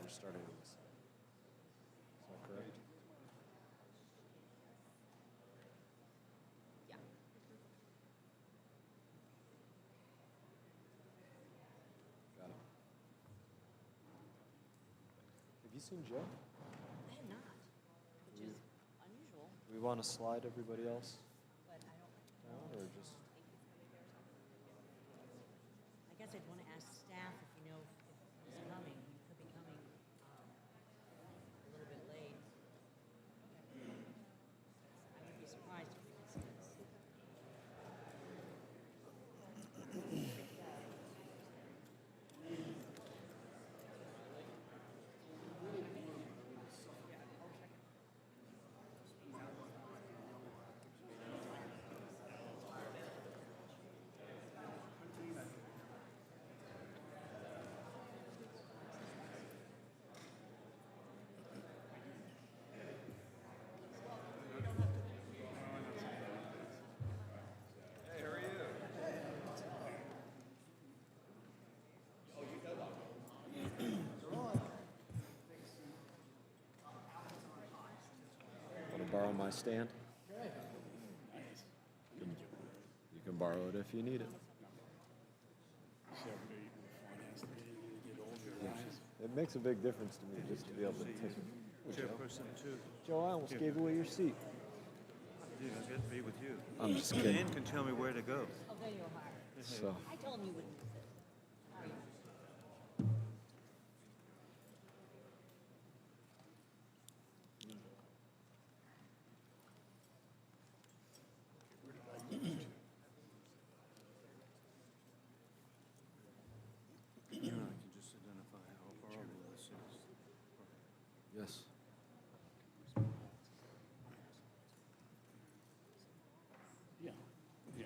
we're starting on this. Is that correct? Yeah. Got it. Have you seen Joe? I have not, which is unusual, Do we want to slide everybody else but I don't down, or just? I guess I'd want to ask staff if you know if he's coming. He could be coming a little bit late. I would be surprised if we missed this. Want to borrow my stand? You can borrow it if you need it. It makes a big difference to me just to be able to take it. Chairperson too. Joe, I almost gave away your seat. You don't get to be with you. I'm just kidding. Dan can tell me where to go. Oh, there you are. So, I told him you wouldn't miss it. How are you? I can just identify how horrible this is. yes. Yeah, yeah.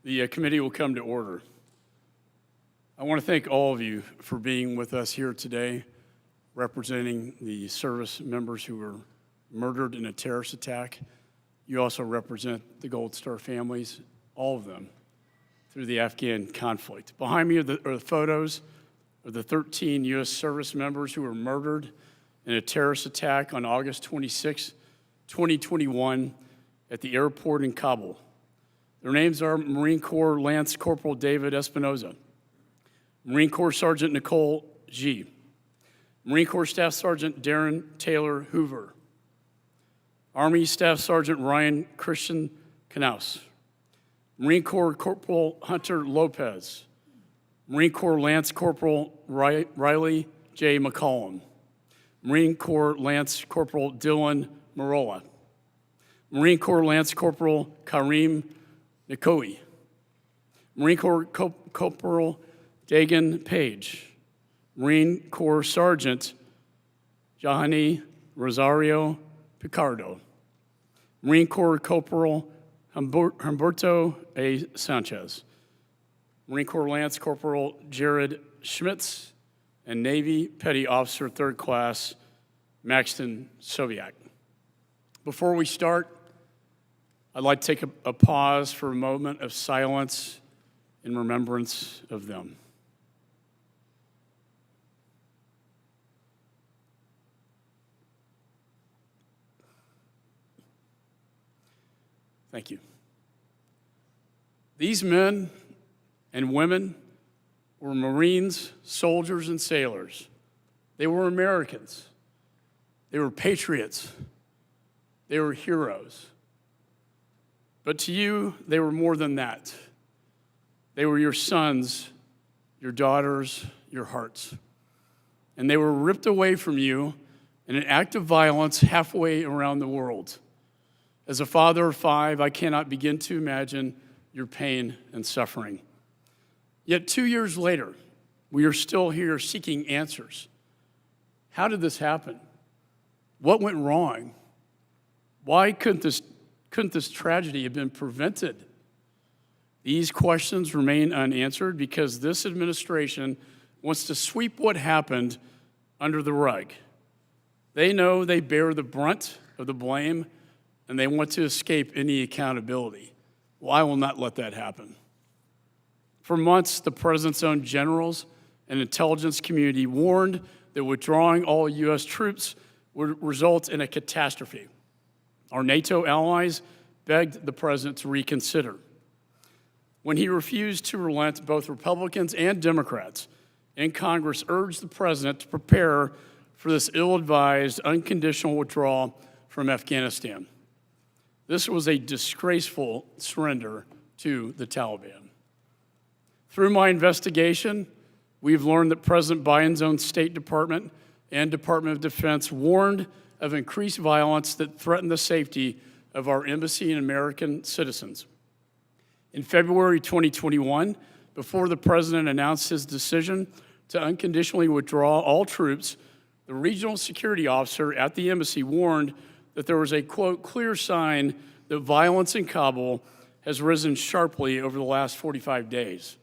The committee will come to order. I want to thank all of you for being with us here today, representing the service members who were murdered in a terrorist attack. You also represent the Gold Star families, all of them, through the Afghan conflict. Behind me are the photos of the 13 U.S. service members who were murdered in a terrorist attack on August 26, 2021 at the airport in Kabul. Their names are Marine Corps Lance Corporal David Espinoza, Marine Corps Sergeant Nicole G., Marine Corps Staff Sergeant Darren Taylor Hoover, Army Staff Sergeant Ryan Christian Knaus, Marine Corps Corporal Hunter Lopez, Marine Corps Lance Corporal Riley J. McCollum, Marine Corps Lance Corporal Dylan Marola, Marine Corps Lance Corporal Kareem Nikoi, Marine Corps Corporal Dagan Page, Marine Corps Sergeant Jahani Rosario Picardo, Marine Corps Corporal Humberto A. Sanchez, Marine Corps Lance Corporal Jared Schmitz, and Navy Petty Officer 3rd Class Maxton Soviak. Before we start, I'd like to take a pause for a moment of silence in remembrance of them. Thank you. These men and women were Marines, soldiers, and sailors. They were Americans. They were patriots. They were heroes. But to you, they were more than that. They were your sons, your daughters, your hearts. And they were ripped away from you in an act of violence halfway around the world. As a father of 5, I cannot begin to imagine your pain and suffering. Yet 2 years later, we are still here seeking answers. How did this happen? What went wrong? Why couldn't this tragedy have been prevented? These questions remain unanswered because this administration wants to sweep what happened under the rug. They know they bear the brunt of the blame, and they want to escape any accountability. Well, I will not let that happen. For months, the president's own generals and intelligence community warned that withdrawing all U.S. troops would result in a catastrophe. Our NATO allies begged the president to reconsider. When he refused to relent, both Republicans and Democrats in Congress urged the president to prepare for this ill-advised, unconditional withdrawal from Afghanistan. This was a disgraceful surrender to the Taliban. Through my investigation, we've learned that President Biden's own State Department and Department of Defense warned of increased violence that threatened the safety of our embassy and American citizens. In February 2021, before the president announced his decision to unconditionally withdraw all troops, the regional security officer at the embassy warned that there was a, quote, clear sign that violence in Kabul has risen sharply over the last 45 days.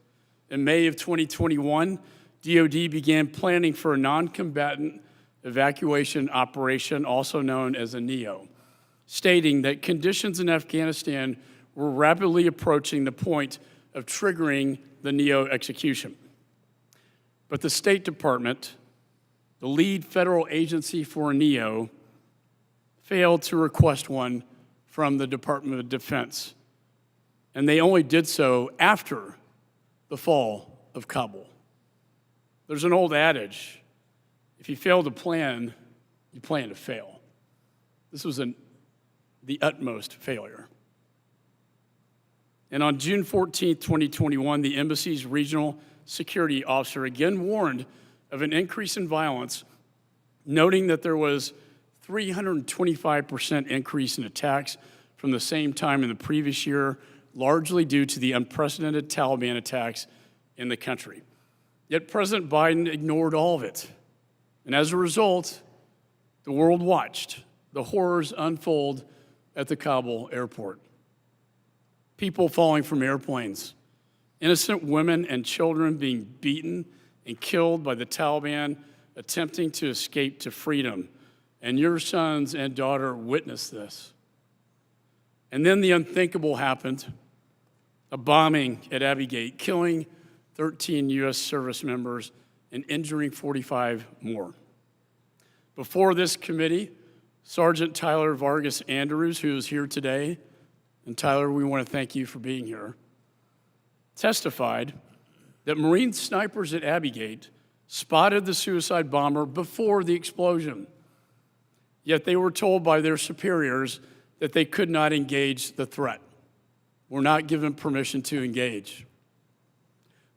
In May of 2021, DoD began planning for a non-combatant evacuation operation, also known as a NEO, stating that conditions in Afghanistan were rapidly approaching the point of triggering the NEO execution. But the State Department, the lead federal agency for a NEO, failed to request one from the Department of Defense. And they only did so after the fall of Kabul. There's an old adage, if you fail to plan, you plan to fail. This was the utmost failure. And on June 14, 2021, the embassy's regional security officer again warned of an increase in violence, noting that there was 325% increase in attacks from the same time in the previous year, largely due to the unprecedented Taliban attacks in the country. Yet President Biden ignored all of it. And as a result, the world watched the horrors unfold at the Kabul airport. People falling from airplanes, innocent women and children being beaten and killed by the Taliban attempting to escape to freedom. And your sons and daughter witnessed this. And then the unthinkable happened, a bombing at Abbey, killing 13 U.S. service members and injuring 45 more. Before this committee, Sergeant Tyler Vargas Andrews, who is here today, and Tyler, we want to thank you for being here, testified that Marine snipers at Abbey spotted the suicide bomber before the explosion. Yet they were told by their superiors that they could not engage the threat, were not given permission to engage.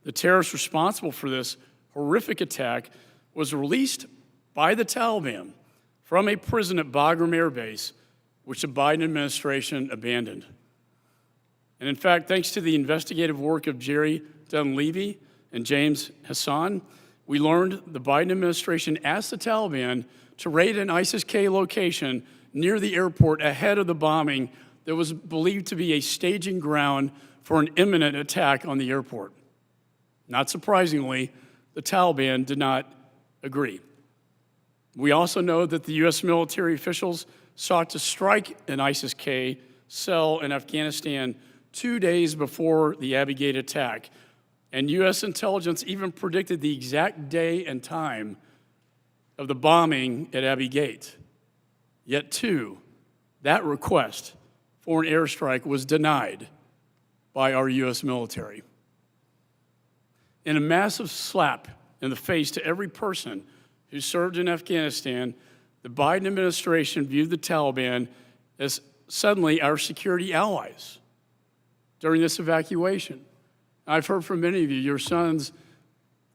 The terrorist responsible for this horrific attack was released by the Taliban from a prison at Bagram Air Base, which the Biden administration abandoned. And in fact, thanks to the investigative work of Jerry Dunleavy and James Hassan, we learned the Biden administration asked the Taliban to raid an ISIS-K location near the airport ahead of the bombing that was believed to be a staging ground for an imminent attack on the airport. Not surprisingly, the Taliban did not agree. We also know that the U.S. military officials sought to strike an ISIS-K cell in Afghanistan 2 days before the Abbey attack, and U.S. intelligence even predicted the exact day and time of the bombing at Abbey. Yet, too, that request for an airstrike was denied by our U.S. military. In a massive slap in the face to every person who served in Afghanistan, the Biden administration viewed the Taliban as suddenly our security allies during this evacuation. I've heard from many of you, your sons,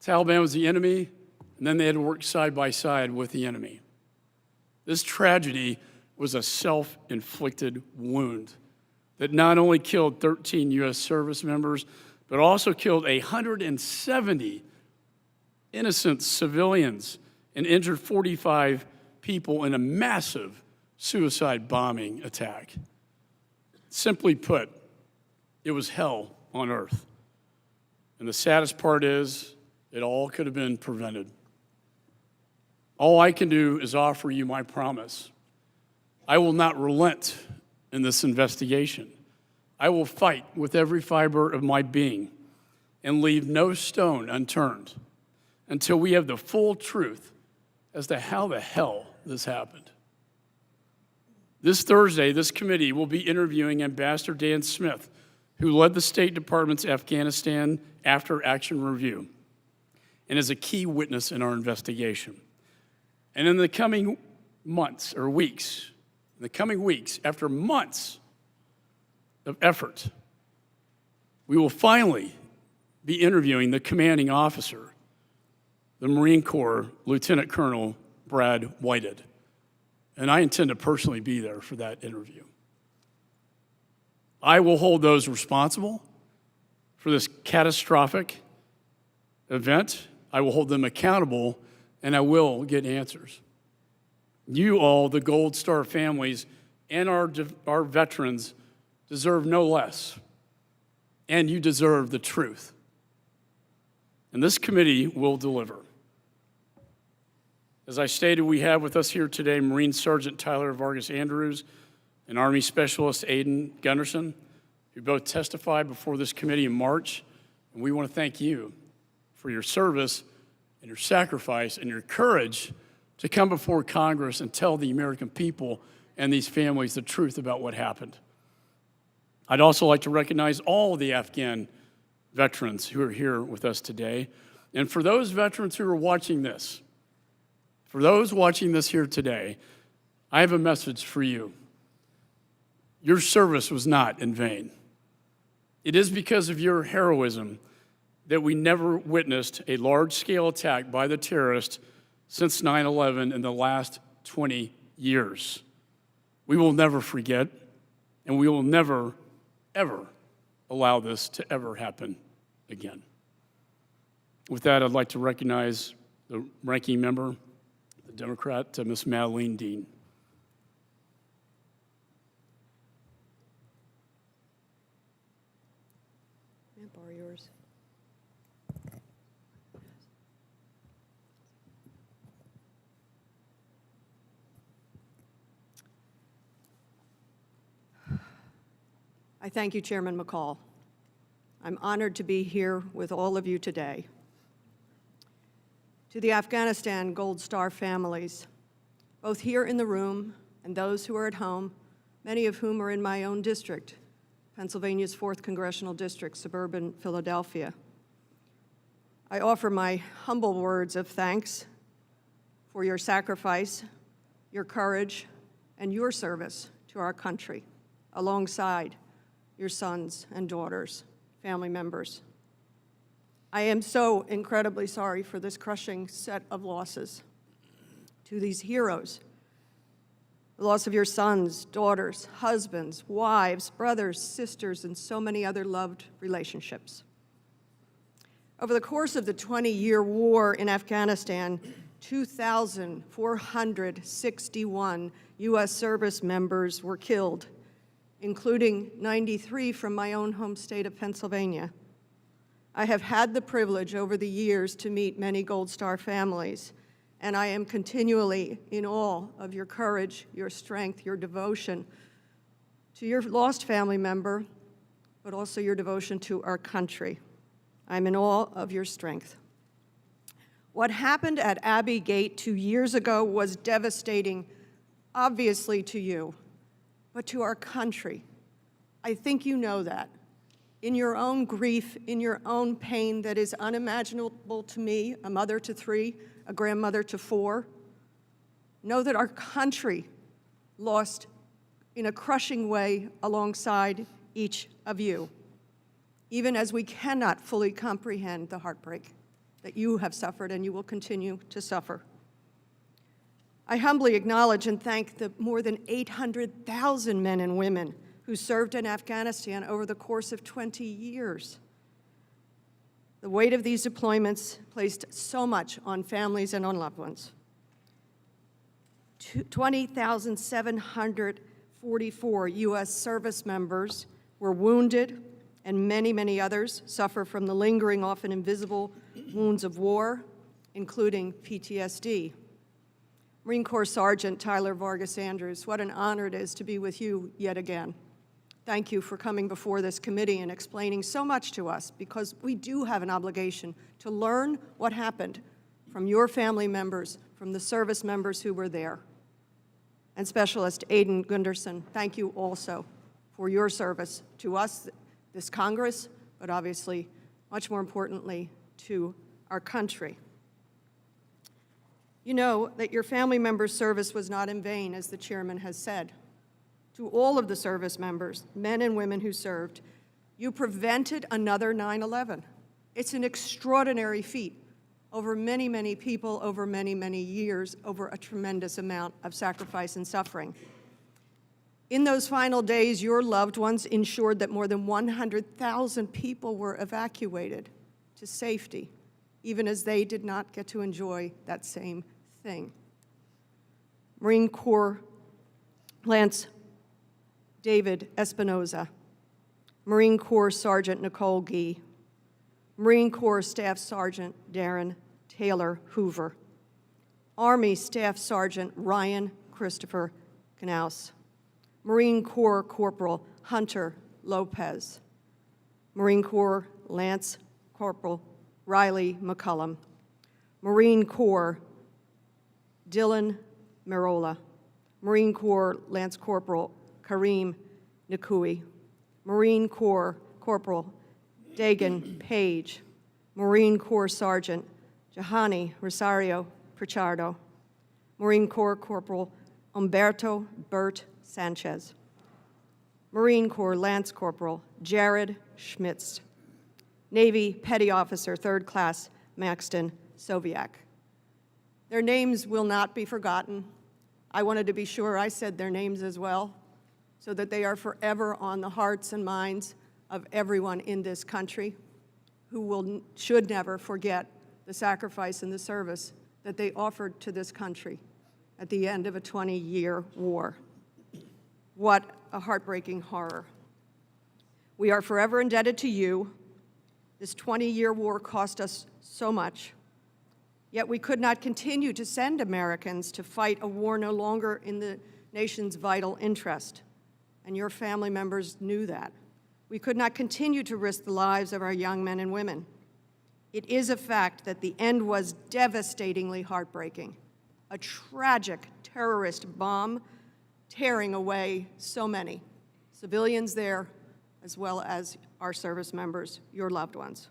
Taliban was the enemy, and then they had to work side by side with the enemy. This tragedy was a self-inflicted wound that not only killed 13 U.S. service members, but also killed 170 innocent civilians and injured 45 people in a massive suicide bombing attack. Simply put, it was hell on earth. And the saddest part is, it all could have been prevented. All I can do is offer you my promise. I will not relent in this investigation. I will fight with every fiber of my being and leave no stone unturned until we have the full truth as to how the hell this happened. This Thursday, this committee will be interviewing Ambassador Dan Smith, who led the State Department's Afghanistan After Action Review and is a key witness in our investigation. And in the coming months or weeks, after months of effort, we will finally be interviewing the commanding officer, the Marine Corps Lieutenant Colonel Brad Whited. And I intend to personally be there for that interview. I will hold those responsible for this catastrophic event. I will hold them accountable, and I will get answers. You all, the Gold Star families, and our veterans deserve no less, and you deserve the truth. And this committee will deliver. As I stated, we have with us here today Marine Sergeant Tyler Vargas Andrews and Army Specialist Aiden Gunderson, who both testified before this committee in March. And we want to thank you for your service and your sacrifice and your courage to come before Congress and tell the American people and these families the truth about what happened. I'd also like to recognize all of the Afghan veterans who are here with us today. And for those veterans who are watching this, for those watching this here today, I have a message for you. Your service was not in vain. It is because of your heroism that we never witnessed a large-scale attack by the terrorists since 9/11 in the last 20 years. We will never forget, and we will never, ever allow this to ever happen again. With that, I'd like to recognize the ranking member, the Democrat, Ms. Madeleine Dean. May I borrow yours? I thank you, Chairman McCall. I'm honored to be here with all of you today. To the Afghanistan Gold Star families, both here in the room and those who are at home, many of whom are in my own district, Pennsylvania's 4th Congressional District, suburban Philadelphia, I offer my humble words of thanks for your sacrifice, your courage, and your service to our country, alongside your sons and daughters, family members. I am so incredibly sorry for this crushing set of losses. To these heroes, the loss of your sons, daughters, husbands, wives, brothers, sisters, and so many other loved relationships. Over the course of the 20-year war in Afghanistan, 2,461 U.S. service members were killed, including 93 from my own home state of Pennsylvania. I have had the privilege over the years to meet many Gold Star families, and I am continually in awe of your courage, your strength, your devotion to your lost family member, but also your devotion to our country. I'm in awe of your strength. What happened at Abbey Gate 2 years ago was devastating, obviously to you, but to our country I think you know that. In your own grief, in your own pain that is unimaginable to me, a mother to 3, a grandmother to 4, know that our country lost in a crushing way alongside each of you, even as we cannot fully comprehend the heartbreak that you have suffered and you will continue to suffer. I humbly acknowledge and thank the more than 800,000 men and women who served in Afghanistan over the course of 20 years. The weight of these deployments placed so much on families and on loved ones. 20,744 U.S. service members were wounded, and many, many others suffer from the lingering, often invisible wounds of war, including PTSD. Marine Corps Sergeant Tyler Vargas Andrews, what an honor it is to be with you yet again. Thank you for coming before this committee and explaining so much to us, because we do have an obligation to learn what happened from your family members, from the service members who were there. And Specialist Aidan Gunderson, thank you also for your service to us, this Congress, but obviously, much more importantly, to our country. You know that your family members' service was not in vain, as the chairman has said. To all of the service members, men and women who served, you prevented another 9/11. It's an extraordinary feat over many, many people, over many, many years, over a tremendous amount of sacrifice and suffering. In those final days, your loved ones ensured that more than 100,000 people were evacuated to safety, even as they did not get to enjoy that same thing. Marine Corps Lance David Espinoza, Marine Corps Sergeant Nicole Gee, Marine Corps Staff Sergeant Darren Taylor Hoover, Army Staff Sergeant Ryan Christopher Knaus, Marine Corps Corporal Hunter Lopez, Marine Corps Lance Corporal Riley McCullum, Marine Corps Dylan Merola, Marine Corps Lance Corporal Kareem Nikui, Marine Corps Corporal Dagan Page, Marine Corps Sergeant Jahani Rosario Pichardo, Marine Corps Corporal Umberto Bert Sanchez, Marine Corps Lance Corporal Jared Schmitz, Navy Petty Officer 3rd Class Maxton Soviak. Their names will not be forgotten. I wanted to be sure I said their names as well, so that they are forever on the hearts and minds of everyone in this country who should never forget the sacrifice and the service that they offered to this country at the end of a 20-year war. What a heartbreaking horror. We are forever indebted to you. This 20-year war cost us so much, yet we could not continue to send Americans to fight a war no longer in the nation's vital interest, and your family members knew that. We could not continue to risk the lives of our young men and women. It is a fact that the end was devastatingly heartbreaking, a tragic terrorist bomb tearing away so many civilians there, as well as our service members, your loved ones.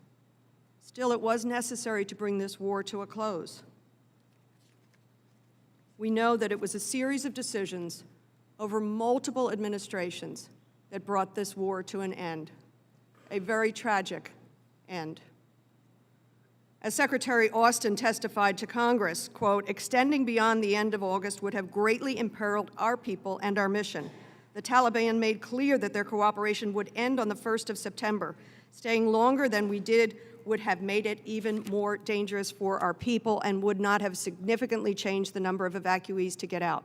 Still, it was necessary to bring this war to a close. We know that it was a series of decisions over multiple administrations that brought this war to an end, a very tragic end. As Secretary Austin testified to Congress, quote, "Extending beyond the end of August would have greatly imperiled our people and our mission. The Taliban made clear that their cooperation would end on the 1st of September. Staying longer than we did would have made it even more dangerous for our people and would not have significantly changed the number of evacuees to get out.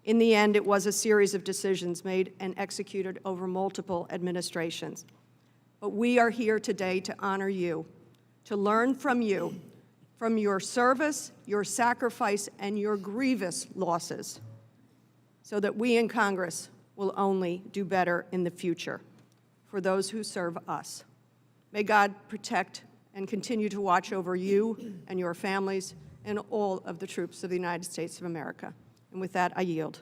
In the end, it was a series of decisions made and executed over multiple administrations. But we are here today to honor you, to learn from you, from your service, your sacrifice, and your grievous losses, so that we in Congress will only do better in the future for those who serve us. May God protect and continue to watch over you and your families and all of the troops of the United States of America. And with that, I yield.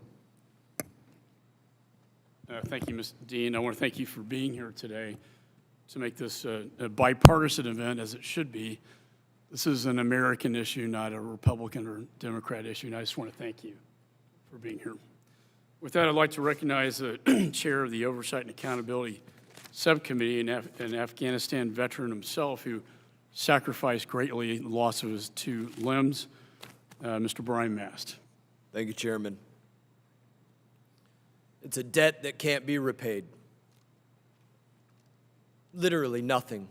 Thank you, Ms. Dean. I want to thank you for being here today to make this a bipartisan event, as it should be. This is an American issue, not a Republican or Democrat issue, and I just want to thank you for being here. With that, I'd like to recognize the chair of the Oversight and Accountability Subcommittee, an Afghanistan veteran himself who sacrificed greatly the loss of his 2 limbs, Mr. Brian Mast. Thank you, Chairman. It's a debt that can't be repaid. Literally nothing.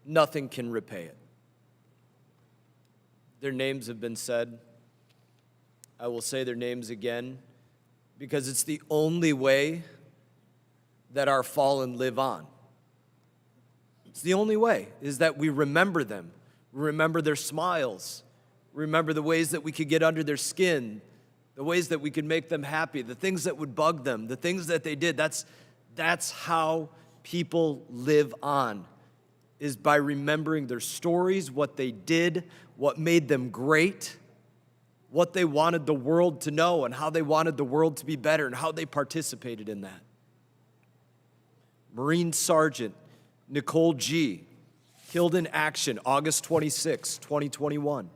Nothing can repay it. Their names have been said. I will say their names again because it's the only way that our fallen live on. It's the only way, is that we remember them, remember their smiles, remember the ways that we could get under their skin, the ways that we could make them happy, the things that would bug them, the things that they did. That's how people live on, is by remembering their stories, what they did, what made them great, what they wanted the world to know, and how they wanted the world to be better, and how they participated in that. Marine Sergeant Nicole G., killed in action August 26, 2021.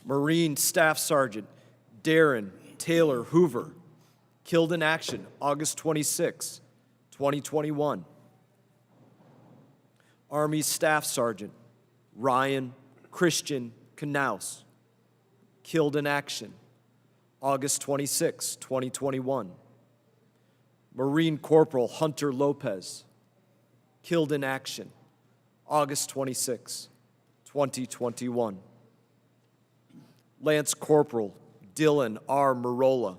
Marine Staff Sergeant Darren Taylor Hoover, killed in action August 26, 2021. Army Staff Sergeant Ryan Christian Knaus, killed in action August 26, 2021. Marine Corporal Hunter Lopez, killed in action August 26, 2021. Lance Corporal Dylan R. Marola,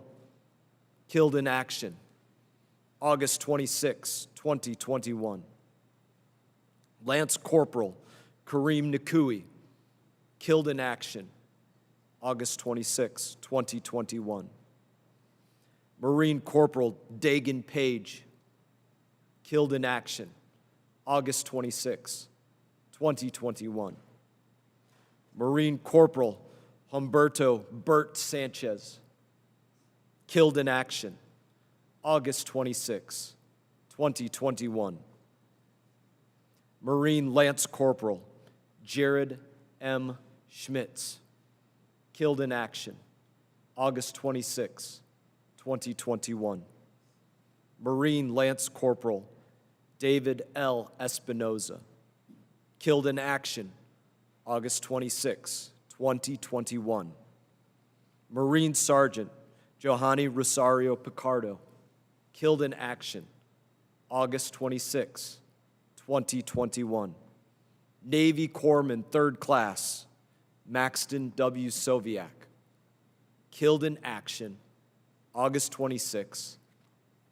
killed in action August 26, 2021. Lance Corporal Kareem Nakui, killed in action August 26, 2021. Marine Corporal Dagan Page, killed in action August 26, 2021. Marine Corporal Humberto Bert Sanchez, killed in action August 26, 2021. Marine Lance Corporal Jared M. Schmitz, killed in action August 26, 2021. Marine Lance Corporal David L. Espinoza, killed in action August 26, 2021. Marine Sergeant Johanny Rosario Picardo, killed in action August 26, 2021. Navy Corpsman 3rd Class Maxton W. Soviak, killed in action August 26,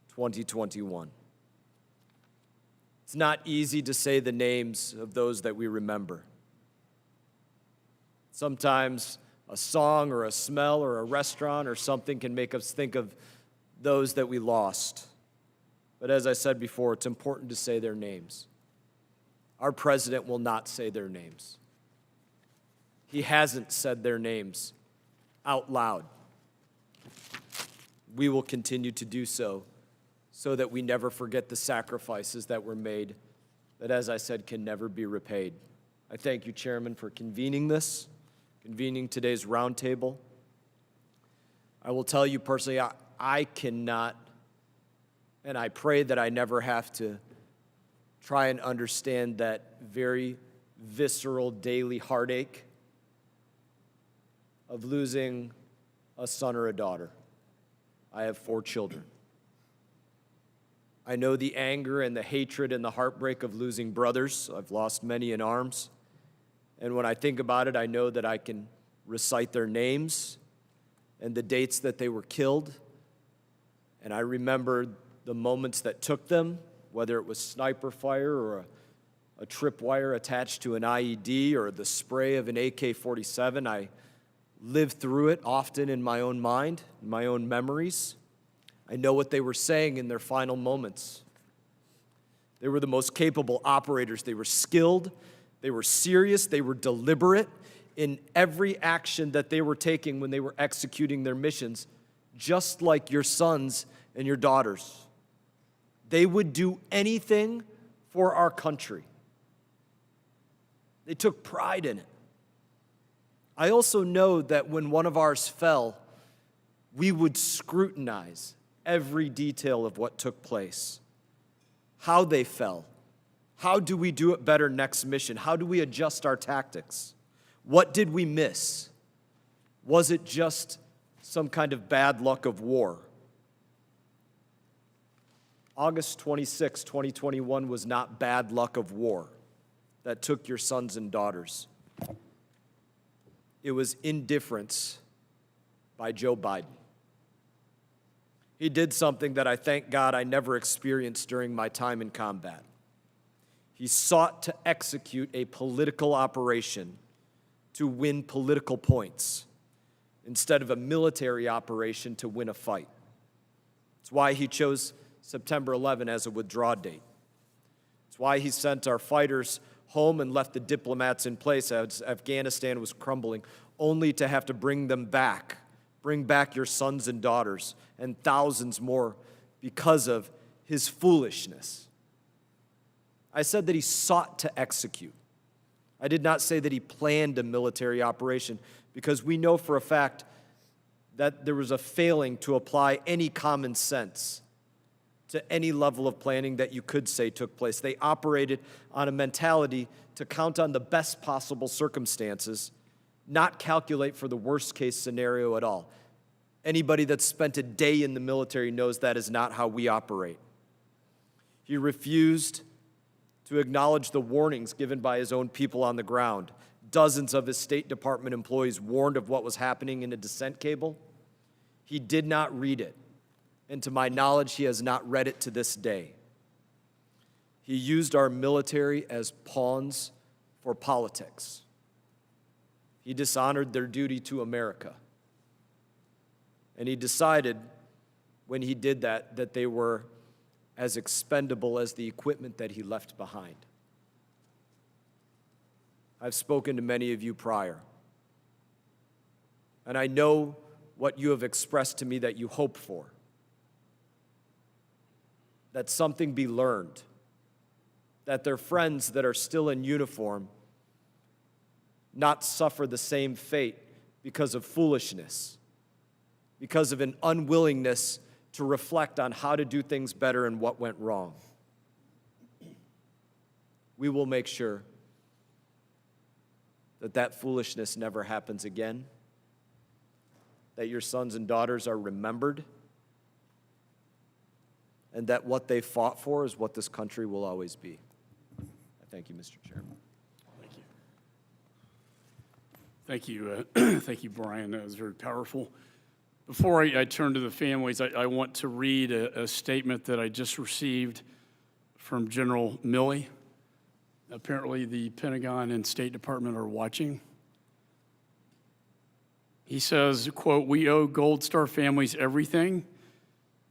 2021. It's not easy to say the names of those that we remember. Sometimes a song or a smell or a restaurant or something can make us think of those that we lost. But as I said before, it's important to say their names. Our president will not say their names. He hasn't said their names out loud. We will continue to do so that we never forget the sacrifices that were made that, as I said, can never be repaid. I thank you, Chairman, for convening today's roundtable. I will tell you personally, I cannot, and I pray that I never have to try and understand that very visceral daily heartache of losing a son or a daughter. I have 4 children. I know the anger and the hatred and the heartbreak of losing brothers. I've lost many in arms. And when I think about it, I know that I can recite their names and the dates that they were killed. And I remember the moments that took them, whether it was sniper fire or a tripwire attached to an IED or the spray of an AK-47. I lived through it often in my own mind, in my own memories. I know what they were saying in their final moments. They were the most capable operators. They were skilled, they were serious, they were deliberate in every action that they were taking when they were executing their missions, just like your sons and your daughters. They would do anything for our country. They took pride in it. I also know that when one of ours fell, we would scrutinize every detail of what took place, how they fell. How do we do it better next mission? How do we adjust our tactics? What did we miss? Was it just some kind of bad luck of war? August 26, 2021 was not bad luck of war that took your sons and daughters. It was indifference by Joe Biden. He did something that I thank God I never experienced during my time in combat. He sought to execute a political operation to win political points instead of a military operation to win a fight. It's why he chose September 11 as a withdraw date. It's why he sent our fighters home and left the diplomats in place as Afghanistan was crumbling, only to have to bring them back. Bring back your sons and daughters and thousands more because of his foolishness. I said that he sought to execute. I did not say that he planned a military operation, because we know for a fact that there was a failing to apply any common sense to any level of planning that you could say took place. They operated on a mentality to count on the best possible circumstances, not calculate for the worst case scenario at all. Anybody that's spent a day in the military knows that is not how we operate. He refused to acknowledge the warnings given by his own people on the ground. Dozens of his State Department employees warned of what was happening in a descent cable. He did not read it, and to my knowledge, he has not read it to this day. He used our military as pawns for politics. He dishonored their duty to America. And he decided when he did that, that they were as expendable as the equipment that he left behind. I've spoken to many of you prior, and I know what you have expressed to me that you hope for, that something be learned, that their friends that are still in uniform not suffer the same fate because of foolishness, because of an unwillingness to reflect on how to do things better and what went wrong. We will make sure that that foolishness never happens again, that your sons and daughters are remembered, and that what they fought for is what this country will always be. I thank you, Mr. Chairman. Thank you. Thank you, thank you, Brian. That was very powerful. Before I turn to the families, I want to read a statement that I just received from General Milley. Apparently, the Pentagon and State Department are watching. He says, quote, "We owe Gold Star families everything.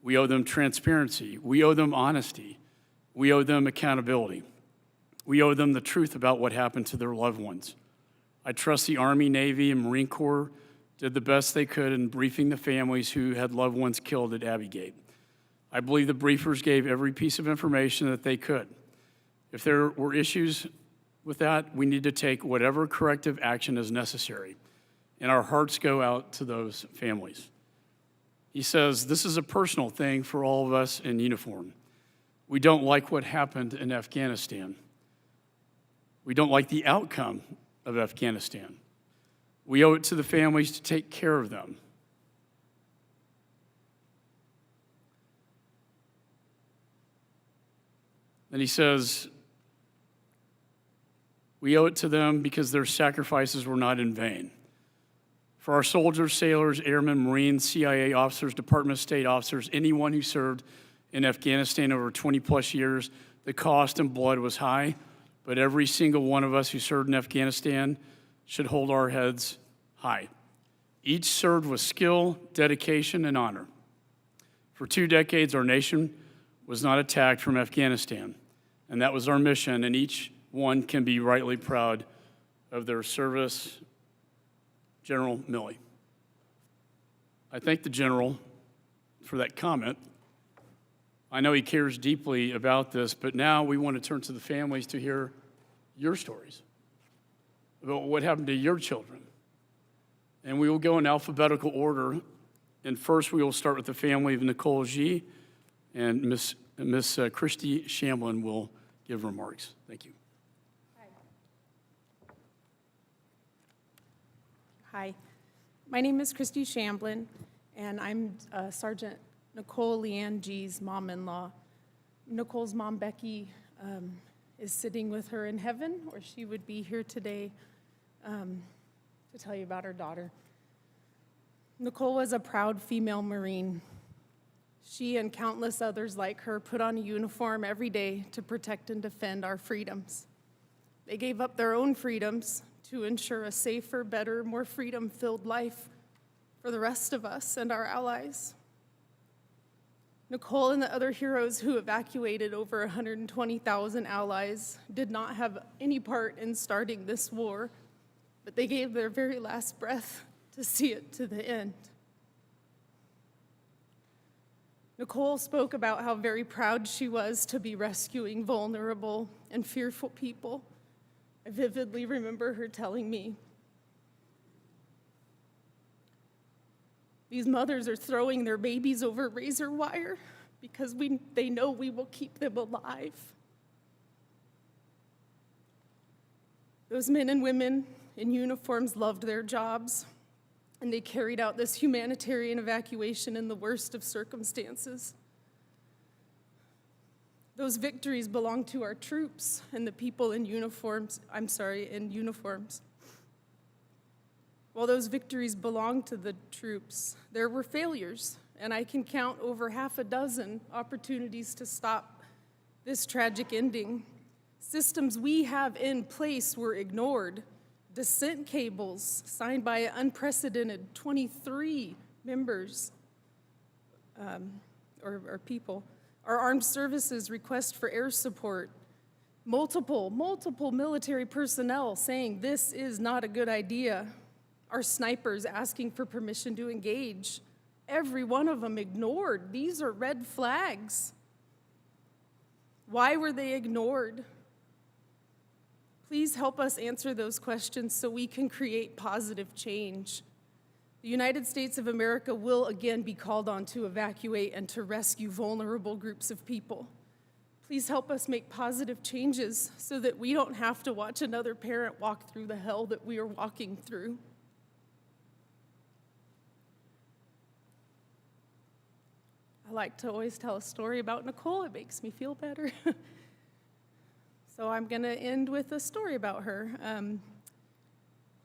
We owe them transparency. We owe them honesty. We owe them accountability. We owe them the truth about what happened to their loved ones. I trust the Army, Navy, and Marine Corps did the best they could in briefing the families who had loved ones killed at Abbey Gate. I believe the briefers gave every piece of information that they could. If there were issues with that, we need to take whatever corrective action is necessary, and our hearts go out to those families." He says, "This is a personal thing for all of us in uniform. We don't like what happened in Afghanistan. We don't like the outcome of Afghanistan. We owe it to the families to take care of them. And he says, we owe it to them because their sacrifices were not in vain. For our soldiers, sailors, airmen, Marines, CIA officers, Department of State officers, anyone who served in Afghanistan over 20 plus years, the cost and blood was high, but every single one of us who served in Afghanistan should hold our heads high. Each served with skill, dedication, and honor. For 2 decades, our nation was not attacked from Afghanistan, and that was our mission, and each one can be rightly proud of their service." General Milley. I thank the General for that comment, I know he cares deeply about this, but now we want to turn to the families to hear your stories about what happened to your children. And we will go in alphabetical order. And first, we will start with the family of Nicole G. And Miss Christy Shamblin will give remarks. Thank you. Hi, my name is Christy Shamblin, and I'm Sergeant Nicole Leanne G's mom-in-law. Nicole's mom, Becky, is sitting with her in heaven, or she would be here today to tell you about her daughter. Nicole was a proud female Marine. She and countless others like her put on a uniform every day to protect and defend our freedoms. They gave up their own freedoms to ensure a safer, better, more freedom-filled life for the rest of us and our allies. Nicole and the other heroes who evacuated over 120,000 allies did not have any part in starting this war, but they gave their very last breath to see it to the end. Nicole spoke about how very proud she was to be rescuing vulnerable and fearful people. I vividly remember her telling me, "These mothers are throwing their babies over razor wire because they know we will keep them alive." Those men and women in uniforms loved their jobs, and they carried out this humanitarian evacuation in the worst of circumstances. Those victories belong to our troops and the people in uniforms. While those victories belong to the troops, there were failures, and I can count over half a dozen opportunities to stop this tragic ending. Systems we have in place were ignored. Descent cables signed by an unprecedented 23 members or people. Our armed services request for air support. Multiple military personnel saying this is not a good idea. Our snipers asking for permission to engage. Every one of them ignored. These are red flags. Why were they ignored? Please help us answer those questions so we can create positive change. The United States of America will again be called on to evacuate and to rescue vulnerable groups of people. Please help us make positive changes so that we don't have to watch another parent walk through the hell that we are walking through. I like to always tell a story about Nicole. It makes me feel better. So I'm going to end with a story about her.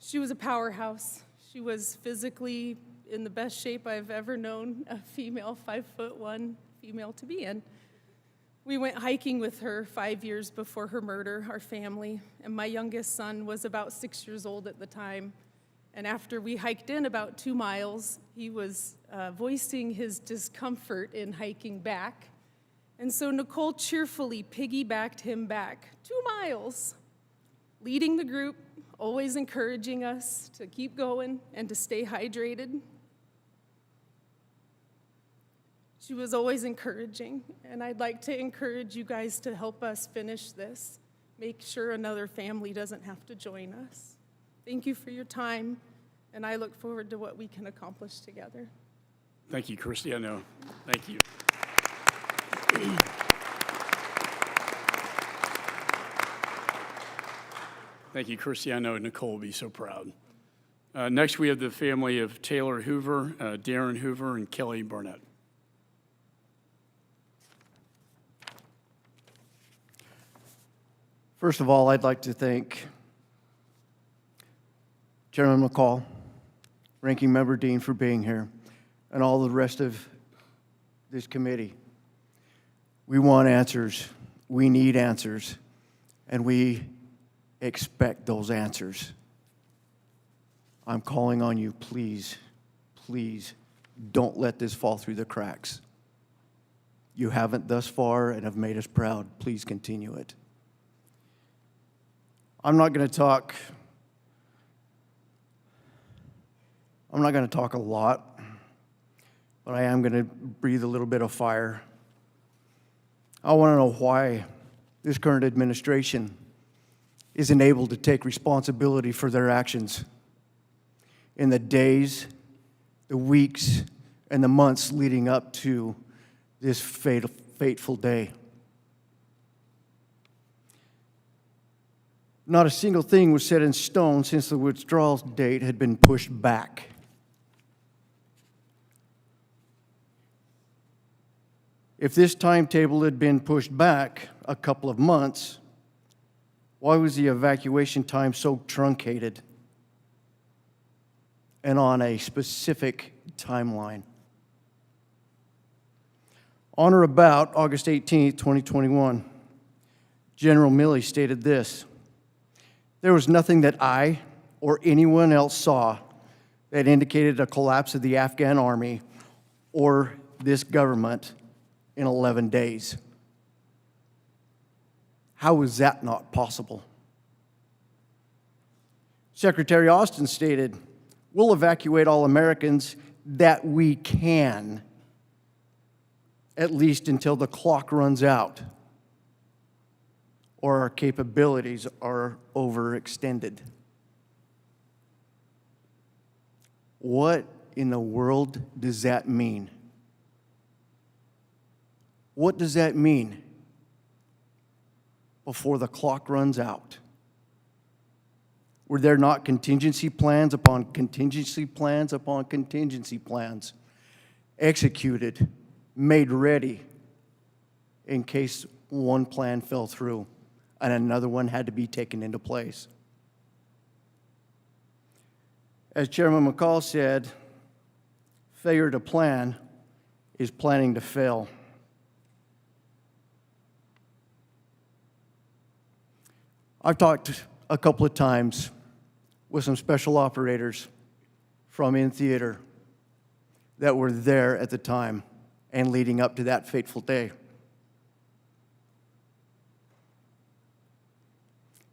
She was a powerhouse. She was physically in the best shape I've ever known a female, 5'1" female to be in. We went hiking with her 5 years before her murder, our family, and my youngest son was about 6 years old at the time. And after we hiked in about 2 miles, he was voicing his discomfort in hiking back. And so Nicole cheerfully piggybacked him back 2 miles, leading the group, always encouraging us to keep going and to stay hydrated. She was always encouraging, and I'd like to encourage you guys to help us finish this. Make sure another family doesn't have to join us. Thank you for your time, and I look forward to what we can accomplish together. Thank you, Christy. I know. Thank you. Thank you, Christy. I know Nicole will be so proud. Next, we have the family of Taylor Hoover, Darren Hoover, and Kelly Barnett. First of all, I'd like to thank Chairman McCall, Ranking Member Dean for being here, and all the rest of this committee. We want answers, we need answers, and we expect those answers. I'm calling on you, please, please, don't let this fall through the cracks. You haven't thus far and have made us proud. Please continue it. I'm not going to talk a lot, but I am going to breathe a little bit of fire. I want to know why this current administration isn't able to take responsibility for their actions in the days, the weeks, and the months leading up to this fateful day. Not a single thing was set in stone since the withdrawal date had been pushed back. If this timetable had been pushed back a couple of months, why was the evacuation time so truncated and on a specific timeline? On or about August 18, 2021, General Milley stated this: "There was nothing that I or anyone else saw that indicated a collapse of the Afghan army or this government in 11 days. How is that not possible?" Secretary Austin stated, "We'll evacuate all Americans that we can, at least until the clock runs out or our capabilities are overextended." What in the world does that mean? What does that mean? Before the clock runs out? Were there not contingency plans upon contingency plans upon contingency plans executed, made ready in case one plan fell through and another one had to be taken into place? As Chairman McCall said, failure to plan is planning to fail. I've talked a couple of times with some special operators from in theater that were there at the time and leading up to that fateful day.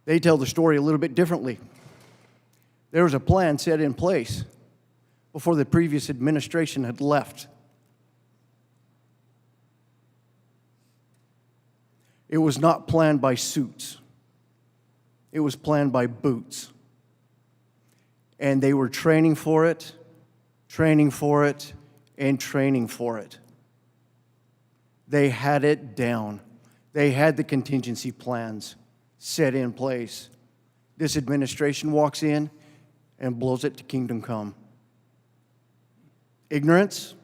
They tell the story a little bit differently. There was a plan set in place before the previous administration had left. It was not planned by suits. It was planned by boots. And they were training for it, and training for it. They had it down. They had the contingency plans set in place. This administration walks in and blows it to kingdom come. Ignorance?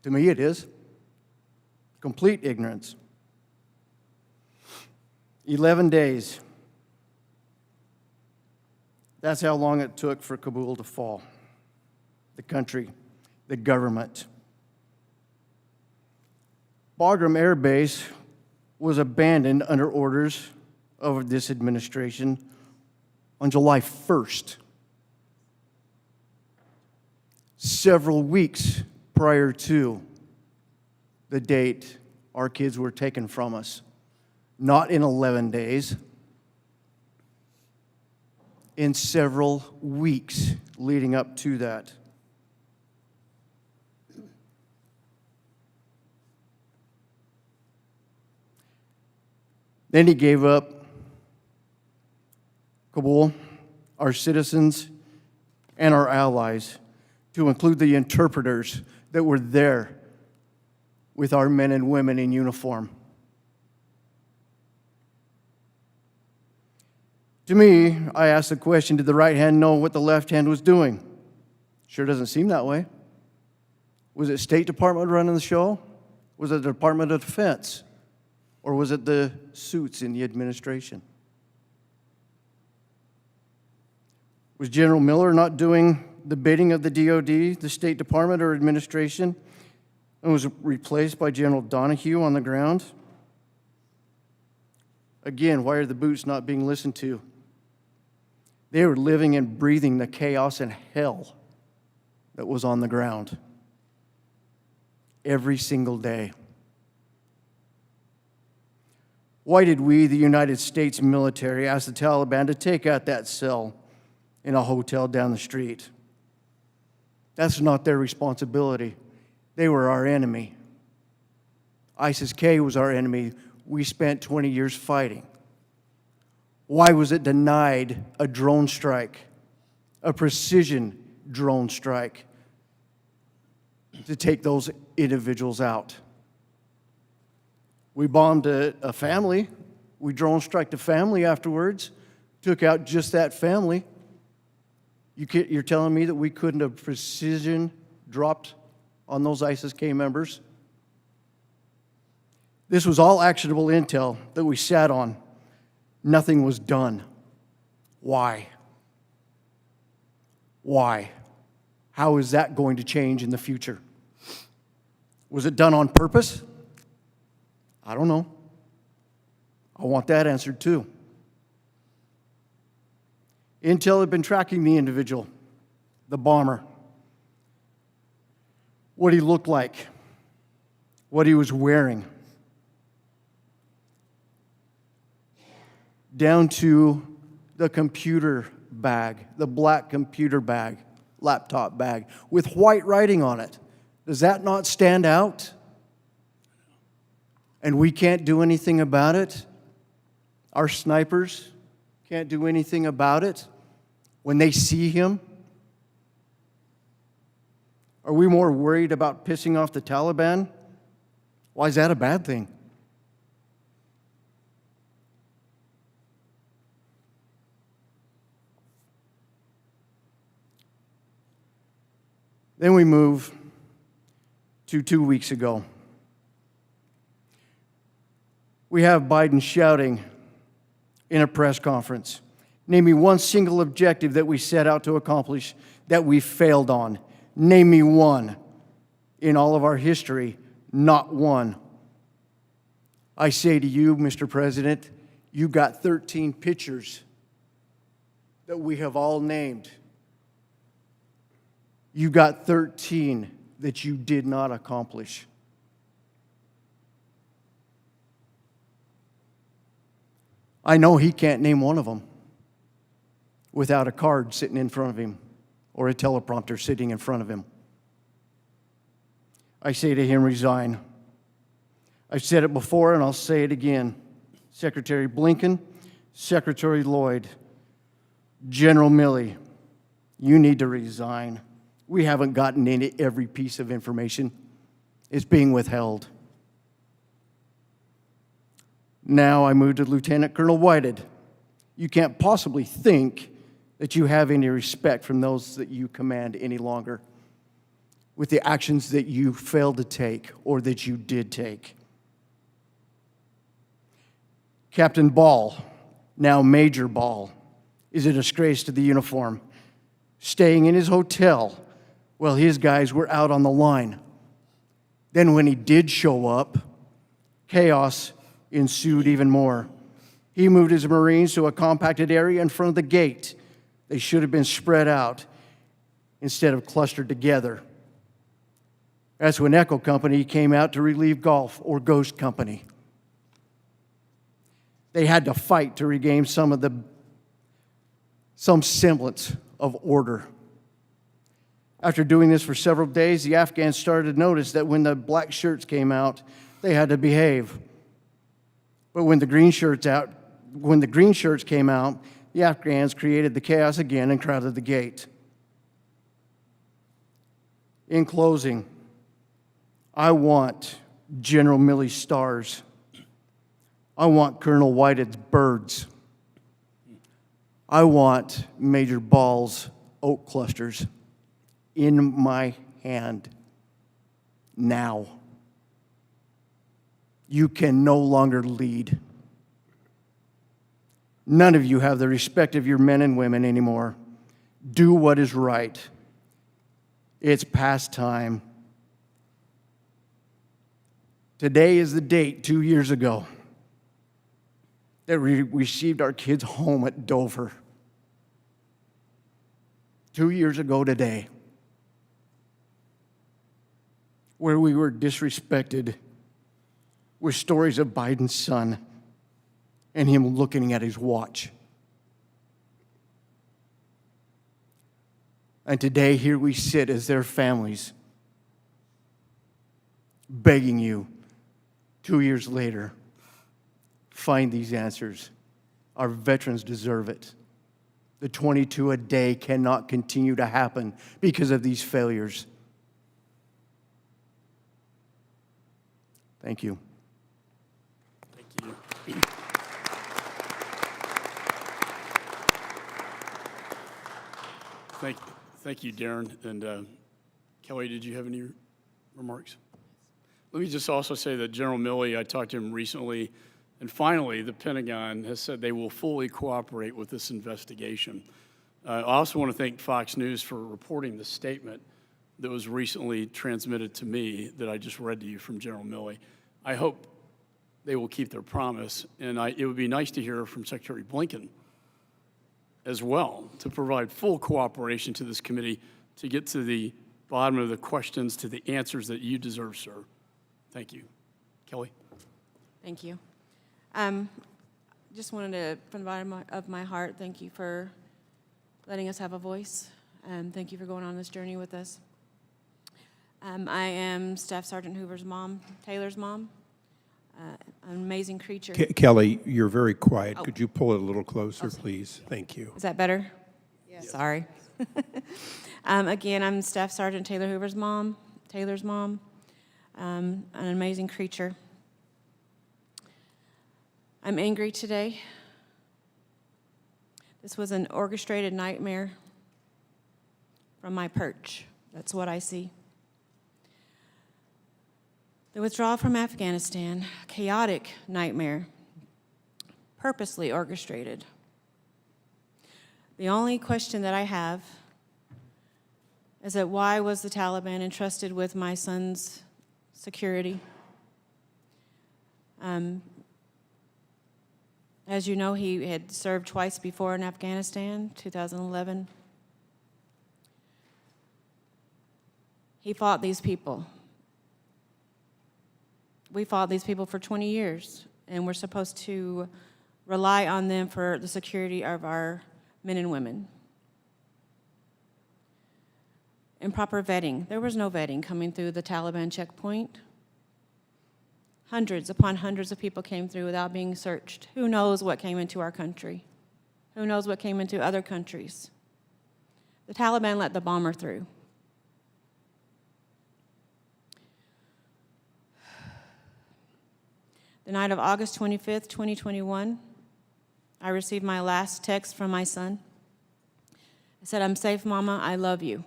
To me, it is. Complete ignorance. 11 days. That's how long it took for Kabul to fall. The country, the government. Bagram Air Base was abandoned under orders of this administration on July 1st, several weeks prior to the date our kids were taken from us. Not in 11 days, in several weeks leading up to that. Then he gave up Kabul, our citizens, and our allies, to include the interpreters that were there with our men and women in uniform. To me, I asked the question, did the right hand know what the left hand was doing? Sure doesn't seem that way. Was it State Department running the show? Was it the Department of Defense? Or was it the suits in the administration? Was General Miller not doing the bidding of the DOD, the State Department, or administration, and was replaced by General Donahue on the ground? Again, why are the boots not being listened to? They were living and breathing the chaos and hell that was on the ground every single day. Why did we, the United States military, ask the Taliban to take out that cell in a hotel down the street? That's not their responsibility. They were our enemy. ISIS-K was our enemy. We spent 20 years fighting. Why was it denied a drone strike, a precision drone strike, to take those individuals out? We bombed a family. We drone striked a family afterwards, took out just that family. You're telling me that we couldn't have precision dropped on those ISIS-K members? This was all actionable intel that we sat on. Nothing was done. Why? Why? How is that going to change in the future? Was it done on purpose? I don't know. I want that answered too. Intel had been tracking the individual, the bomber, what he looked like, what he was wearing, down to the computer bag, the black computer bag, laptop bag, with white writing on it. Does that not stand out? And we can't do anything about it? Our snipers can't do anything about it when they see him? Are we more worried about pissing off the Taliban? Why is that a bad thing? Then we move to 2 weeks ago. We have Biden shouting in a press conference, "Name me one single objective that we set out to accomplish that we failed on. Name me one." In all of our history, not one. I say to you, Mr. President, you got 13 pictures that we have all named. You got 13 that you did not accomplish. I know he can't name one of them without a card sitting in front of him or a teleprompter sitting in front of him. I say to him, resign. I've said it before and I'll say it again. Secretary Blinken, Secretary Lloyd, General Milley, you need to resign. We haven't gotten into every piece of information. It's being withheld. Now I move to Lieutenant Colonel Whited. You can't possibly think that you have any respect from those that you command any longer with the actions that you failed to take or that you did take. Captain Ball, now Major Ball, is a disgrace to the uniform, staying in his hotel while his guys were out on the line. Then when he did show up, chaos ensued even more. He moved his Marines to a compacted area in front of the gate. They should have been spread out instead of clustered together. That's when Echo Company came out to relieve Golf or Ghost Company. They had to fight to regain some semblance of order. After doing this for several days, the Afghans started to notice that when the black shirts came out, they had to behave. But when the green shirts came out, the Afghans created the chaos again and crowded the gate. In closing, I want General Milley's stars. I want Colonel Whitehead's birds. I want Major Ball's oak clusters in my hand now. You can no longer lead. None of you have the respect of your men and women anymore. Do what is right. It's past time. Today is the date 2 years ago that we received our kids home at Dover. 2 years ago today, where we were disrespected with stories of Biden's son and him looking at his watch. And today, here we sit as their families, begging you 2 years later, find these answers. Our veterans deserve it. The 22 a day cannot continue to happen because of these failures. Thank you. Thank you. Thank you, Darren. And Kelly, did you have any remarks? Let me just also say that General Milley, I talked to him recently, and finally, the Pentagon has said they will fully cooperate with this investigation. I also want to thank Fox News for reporting the statement that was recently transmitted to me that I just read to you from General Milley. I hope they will keep their promise, and it would be nice to hear from Secretary Blinken as well to provide full cooperation to this committee to get to the bottom of the questions, to the answers that you deserve, sir. Thank you. Kelly? Thank you. Just wanted to, from the bottom of my heart, thank you for letting us have a voice, and thank you for going on this journey with us. I am Staff Sergeant Hoover's mom, Taylor's mom, an amazing creature. Kelly, you're very quiet. Oh. Could you pull it a little closer, please? Thank you. Is that better? Yes. Sorry. Again, I'm Staff Sergeant Taylor Hoover's mom, Taylor's mom, an amazing creature. I'm angry today. This was an orchestrated nightmare from my perch. That's what I see. The withdrawal from Afghanistan, chaotic nightmare, purposely orchestrated. The only question that I have is that why was the Taliban entrusted with my son's security? As you know, he had served twice before in Afghanistan, 2011. He fought these people. We fought these people for 20 years, and we're supposed to rely on them for the security of our men and women. Improper vetting. There was no vetting coming through the Taliban checkpoint. Hundreds upon hundreds of people came through without being searched. Who knows what came into our country? Who knows what came into other countries? The Taliban let the bomber through. The night of August 25th, 2021, I received my last text from my son. I said, "I'm safe, Mama, I love you."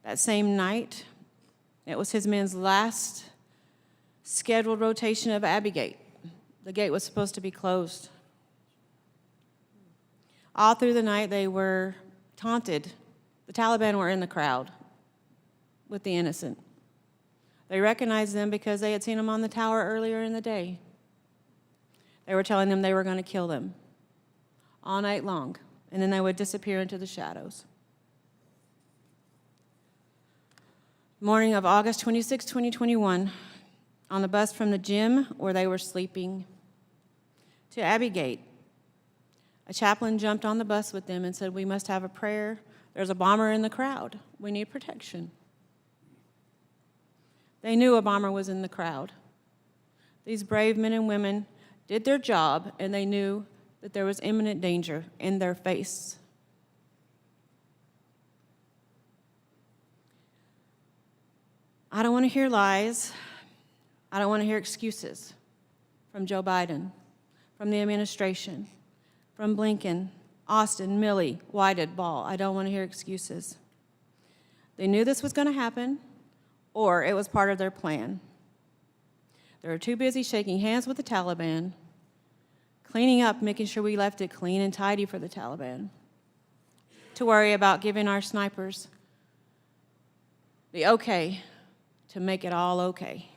That same night, it was his men's last scheduled rotation of Abbey Gate. The gate was supposed to be closed. All through the night, they were taunted. The Taliban were in the crowd with the innocent. They recognized them because they had seen them on the tower earlier in the day. They were telling them they were going to kill them all night long, and then they would disappear into the shadows. Morning of August 26, 2021, on the bus from the gym where they were sleeping to Abbey Gate, a chaplain jumped on the bus with them and said, "We must have a prayer. There's a bomber in the crowd. We need protection." They knew a bomber was in the crowd. These brave men and women did their job, and they knew that there was imminent danger in their face. I don't want to hear lies. I don't want to hear excuses from Joe Biden, from the administration, from Blinken, Austin, Milley, Whited, Ball. I don't want to hear excuses. They knew this was going to happen, or it was part of their plan. They were too busy shaking hands with the Taliban, cleaning up, making sure we left it clean and tidy for the Taliban, to worry about giving our snipers the okay to make it all okay.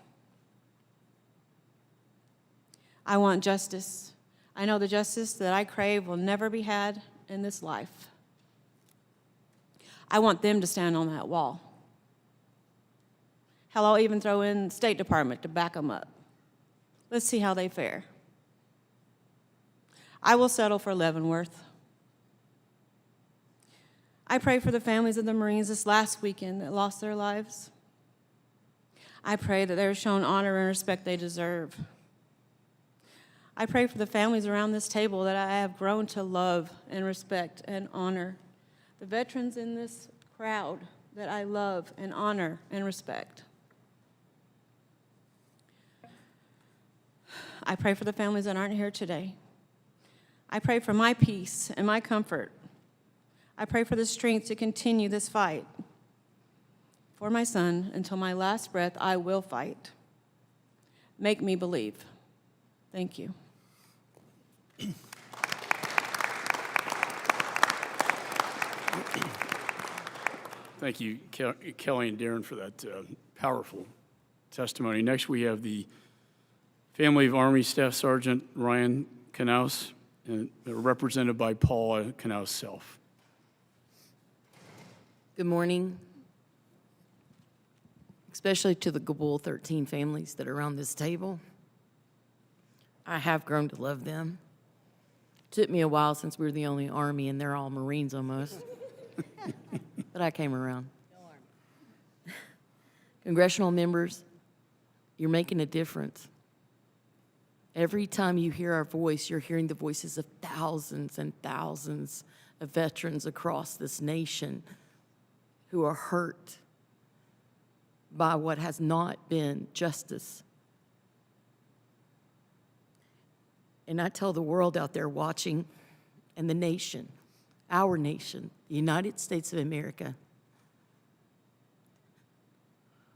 I want justice. I know the justice that I crave will never be had in this life. I want them to stand on that wall. Hell, I'll even throw in the State Department to back them up. Let's see how they fare. I will settle for Leavenworth. I pray for the families of the Marines this last weekend that lost their lives. I pray that they're shown honor and respect they deserve. I pray for the families around this table that I have grown to love and respect and honor. The veterans in this crowd that I love and honor and respect. I pray for the families that aren't here today. I pray for my peace and my comfort. I pray for the strength to continue this fight. For my son, until my last breath, I will fight. Make me believe. Thank you. Thank you, Kelly and Darren, for that powerful testimony. Next, we have the family of Army Staff Sergeant Ryan Knaus, and represented by Paula Knaus self. Good morning, especially to the Gabul 13 families that are around this table. I have grown to love them. Took me a while since we were the only Army, and they're all Marines almost. But I came around. Congressional members, you're making a difference. Every time you hear our voice, you're hearing the voices of thousands and thousands of veterans across this nation who are hurt by what has not been justice. And I tell the world out there watching, and the nation, our nation, the United States of America,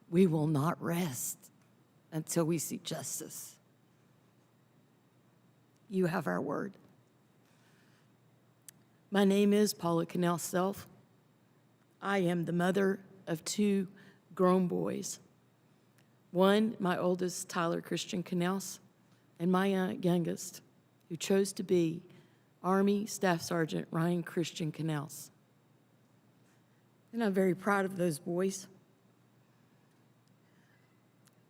we will not rest until we see justice. You have our word. My name is Paula Knaus Self. I am the mother of 2 grown boys. One, my oldest, Tyler Christian Knaus, and my youngest, who chose to be Army Staff Sergeant Ryan Christian Knaus. And I'm very proud of those boys.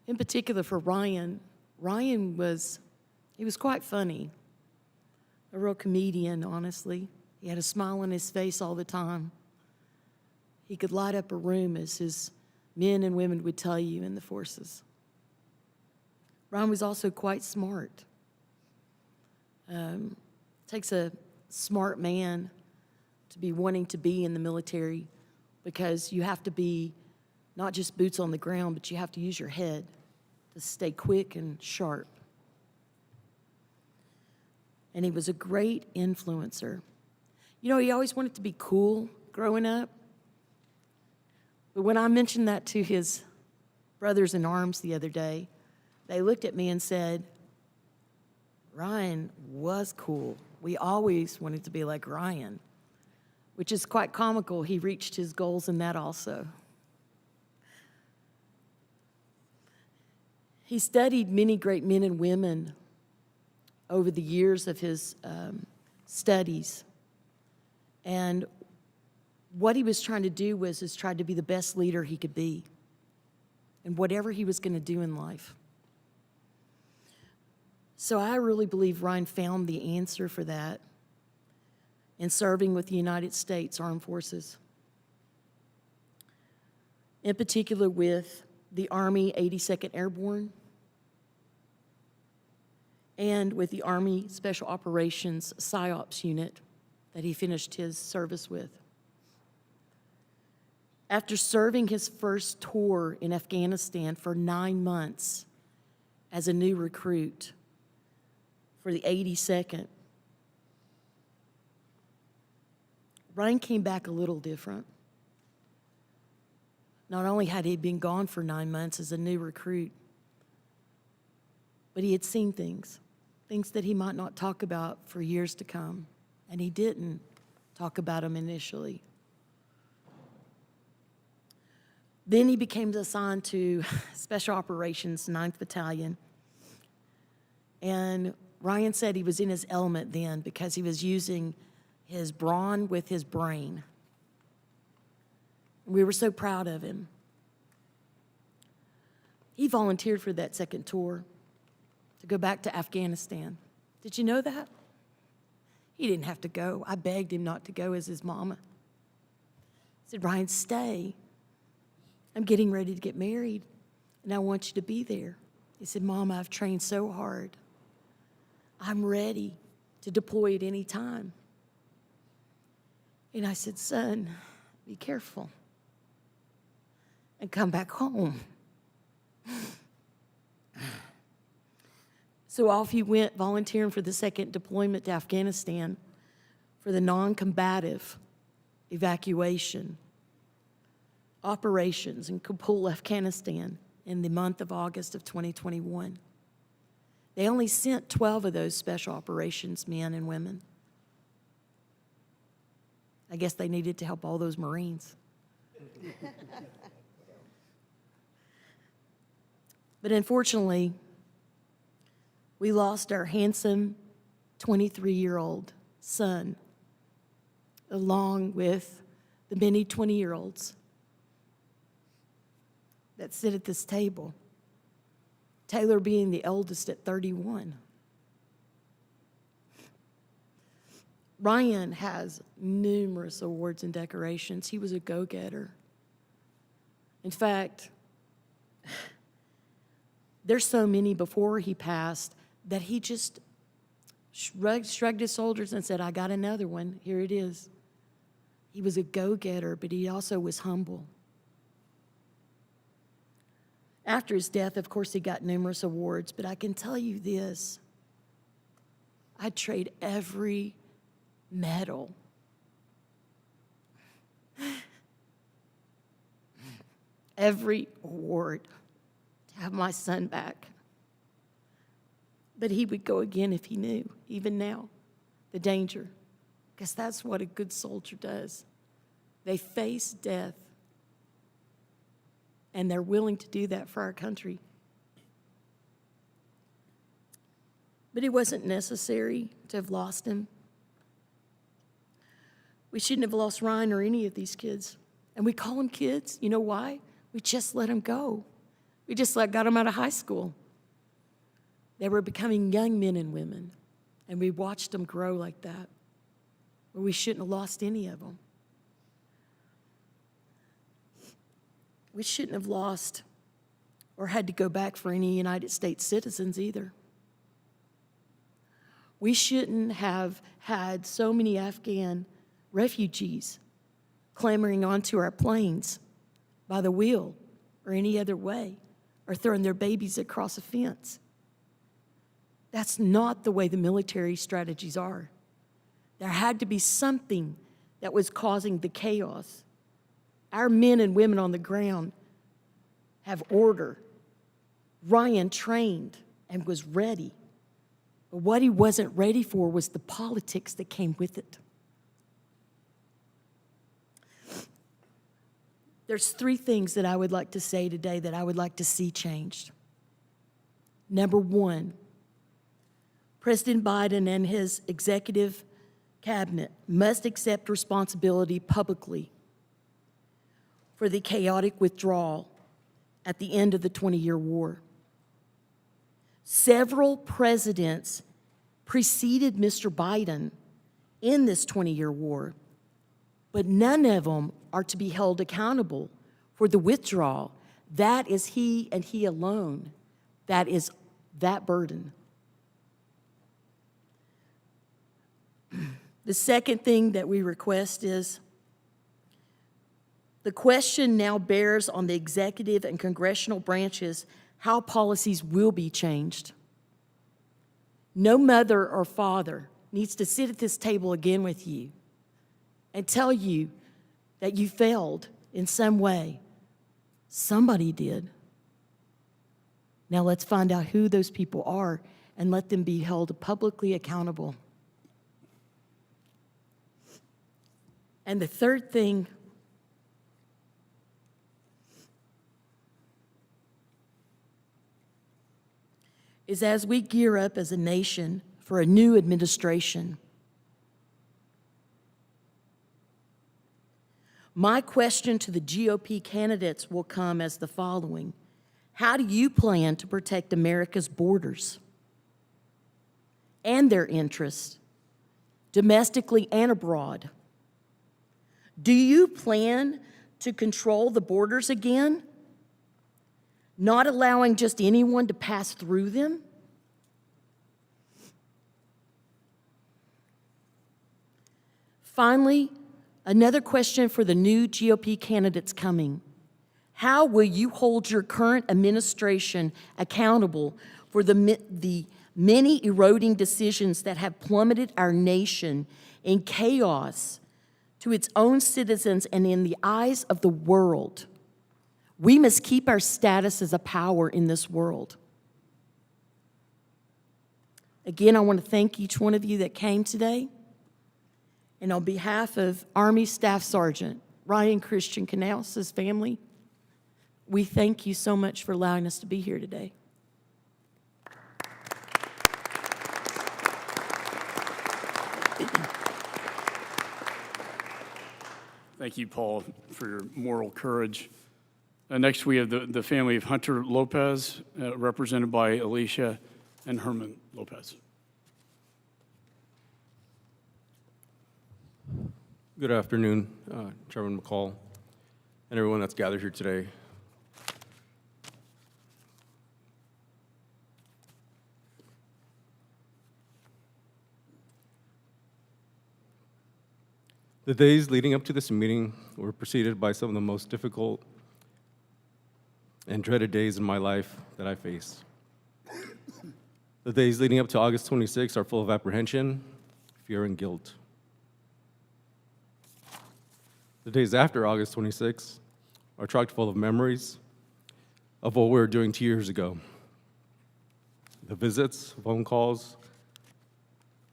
In particular for Ryan, he was quite funny, a real comedian, honestly. He had a smile on his face all the time. He could light up a room, as his men and women would tell you in the forces. Ryan was also quite smart. Takes a smart man to be wanting to be in the military, because you have to be not just boots on the ground, but you have to use your head to stay quick and sharp. And he was a great influencer. You know, he always wanted to be cool growing up. But when I mentioned that to his brothers in arms the other day, they looked at me and said, Ryan was cool. We always wanted to be like Ryan, which is quite comical. He reached his goals in that also. He studied many great men and women over the years of his studies. And what he was trying to do was try to be the best leader he could be in whatever he was going to do in life. So I really believe Ryan found the answer for that in serving with the United States Armed Forces, in particular with the Army 82nd Airborne and with the Army Special Operations PSYOPs unit that he finished his service with. After serving his first tour in Afghanistan for 9 months as a new recruit for the 82nd, Ryan came back a little different. Not only had he been gone for 9 months as a new recruit, but he had seen things that he might not talk about for years to come, and he didn't talk about them initially. Then he became assigned to Special Operations 9th Battalion, and Ryan said he was in his element then because he was using his brawn with his brain. We were so proud of him. He volunteered for that second tour to go back to Afghanistan. Did you know that? He didn't have to go. I begged him not to go as his mama. I said, Ryan, stay. I'm getting ready to get married. and I want you to be there. He said, Mom, I've trained so hard. I'm ready to deploy at any time. And I said, son, be careful and come back home. So off he went, volunteering for the second deployment to Afghanistan for the non-combative evacuation operations in Kabul, Afghanistan, in the month of August of 2021. They only sent 12 of those special operations men and women. I guess they needed to help all those Marines. But unfortunately, we lost our handsome 23-year-old son, along with the many 20-year-olds that sit at this table, Taylor being the eldest at 31. Ryan has numerous awards and decorations. He was a go-getter. In fact, there's so many before he passed that he just shrugged his shoulders and said, I got another one. Here it is. He was a go-getter, but he also was humble. After his death, of course, he got numerous awards, but I can tell you this. I'd trade every medal, every award to have my son back. But he would go again if he knew, even now, the danger, because that's what a good soldier does. They face death, and they're willing to do that for our country. But it wasn't necessary to have lost him. We shouldn't have lost Ryan or any of these kids. And we call them kids. You know why? We just let them go. We just got them out of high school. They were becoming young men and women, and we watched them grow like that. But we shouldn't have lost any of them. We shouldn't have lost or had to go back for any United States citizens either. We shouldn't have had so many Afghan refugees clambering onto our planes by the wheel or any other way, or throwing their babies across a fence. That's not the way the military strategies are. There had to be something that was causing the chaos. Our men and women on the ground have order. Ryan trained and was ready. But what he wasn't ready for was the politics that came with it. There's 3 things that I would like to say today that I would like to see changed. Number 1, President Biden and his executive cabinet must accept responsibility publicly for the chaotic withdrawal at the end of the 20-year war. Several presidents preceded Mr. Biden in this 20-year war, but none of them are to be held accountable for the withdrawal. That is he and he alone. That is that burden. The second thing that we request is the question now bears on the executive and congressional branches how policies will be changed. No mother or father needs to sit at this table again with you and tell you that you failed in some way. Somebody did. Now let's find out who those people are and let them be held publicly accountable. And the third thing is, as we gear up as a nation for a new administration, my question to the GOP candidates will come as the following. How do you plan to protect America's borders and their interests, domestically and abroad? Do you plan to control the borders again? not allowing just anyone to pass through them? Finally, another question for the new GOP candidates coming. How will you hold your current administration accountable for the many eroding decisions that have plummeted our nation in chaos to its own citizens and in the eyes of the world? We must keep our status as a power in this world. Again, I want to thank each one of you that came today. And on behalf of Army Staff Sergeant Ryan Christian Canals' family, we thank you so much for allowing us to be here today. Thank you, Paul, for your moral courage. Next, we have the family of Hunter Lopez, represented by Alicia and Herman Lopez. Good afternoon, Chairman McCall, and everyone that's gathered here today. The days leading up to this meeting were preceded by some of the most difficult and dreaded days in my life that I faced. The days leading up to August 26 are full of apprehension, fear, and guilt. The days after August 26 are chock full of memories of what we were doing 2 years ago. The visits, phone calls,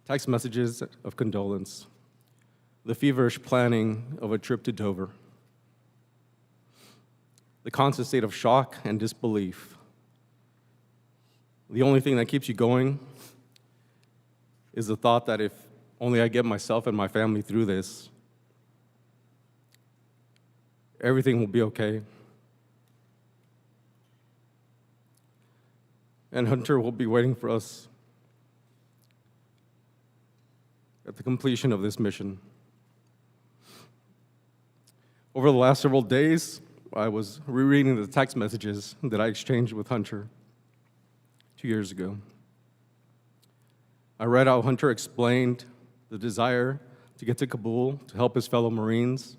text messages of condolence, the feverish planning of a trip to Dover, the constant state of shock and disbelief. The only thing that keeps you going is the thought that if only I get myself and my family through this, everything will be okay. And Hunter will be waiting for us at the completion of this mission. Over the last several days, I was rereading the text messages that I exchanged with Hunter 2 years ago. I read how Hunter explained the desire to get to Kabul to help his fellow Marines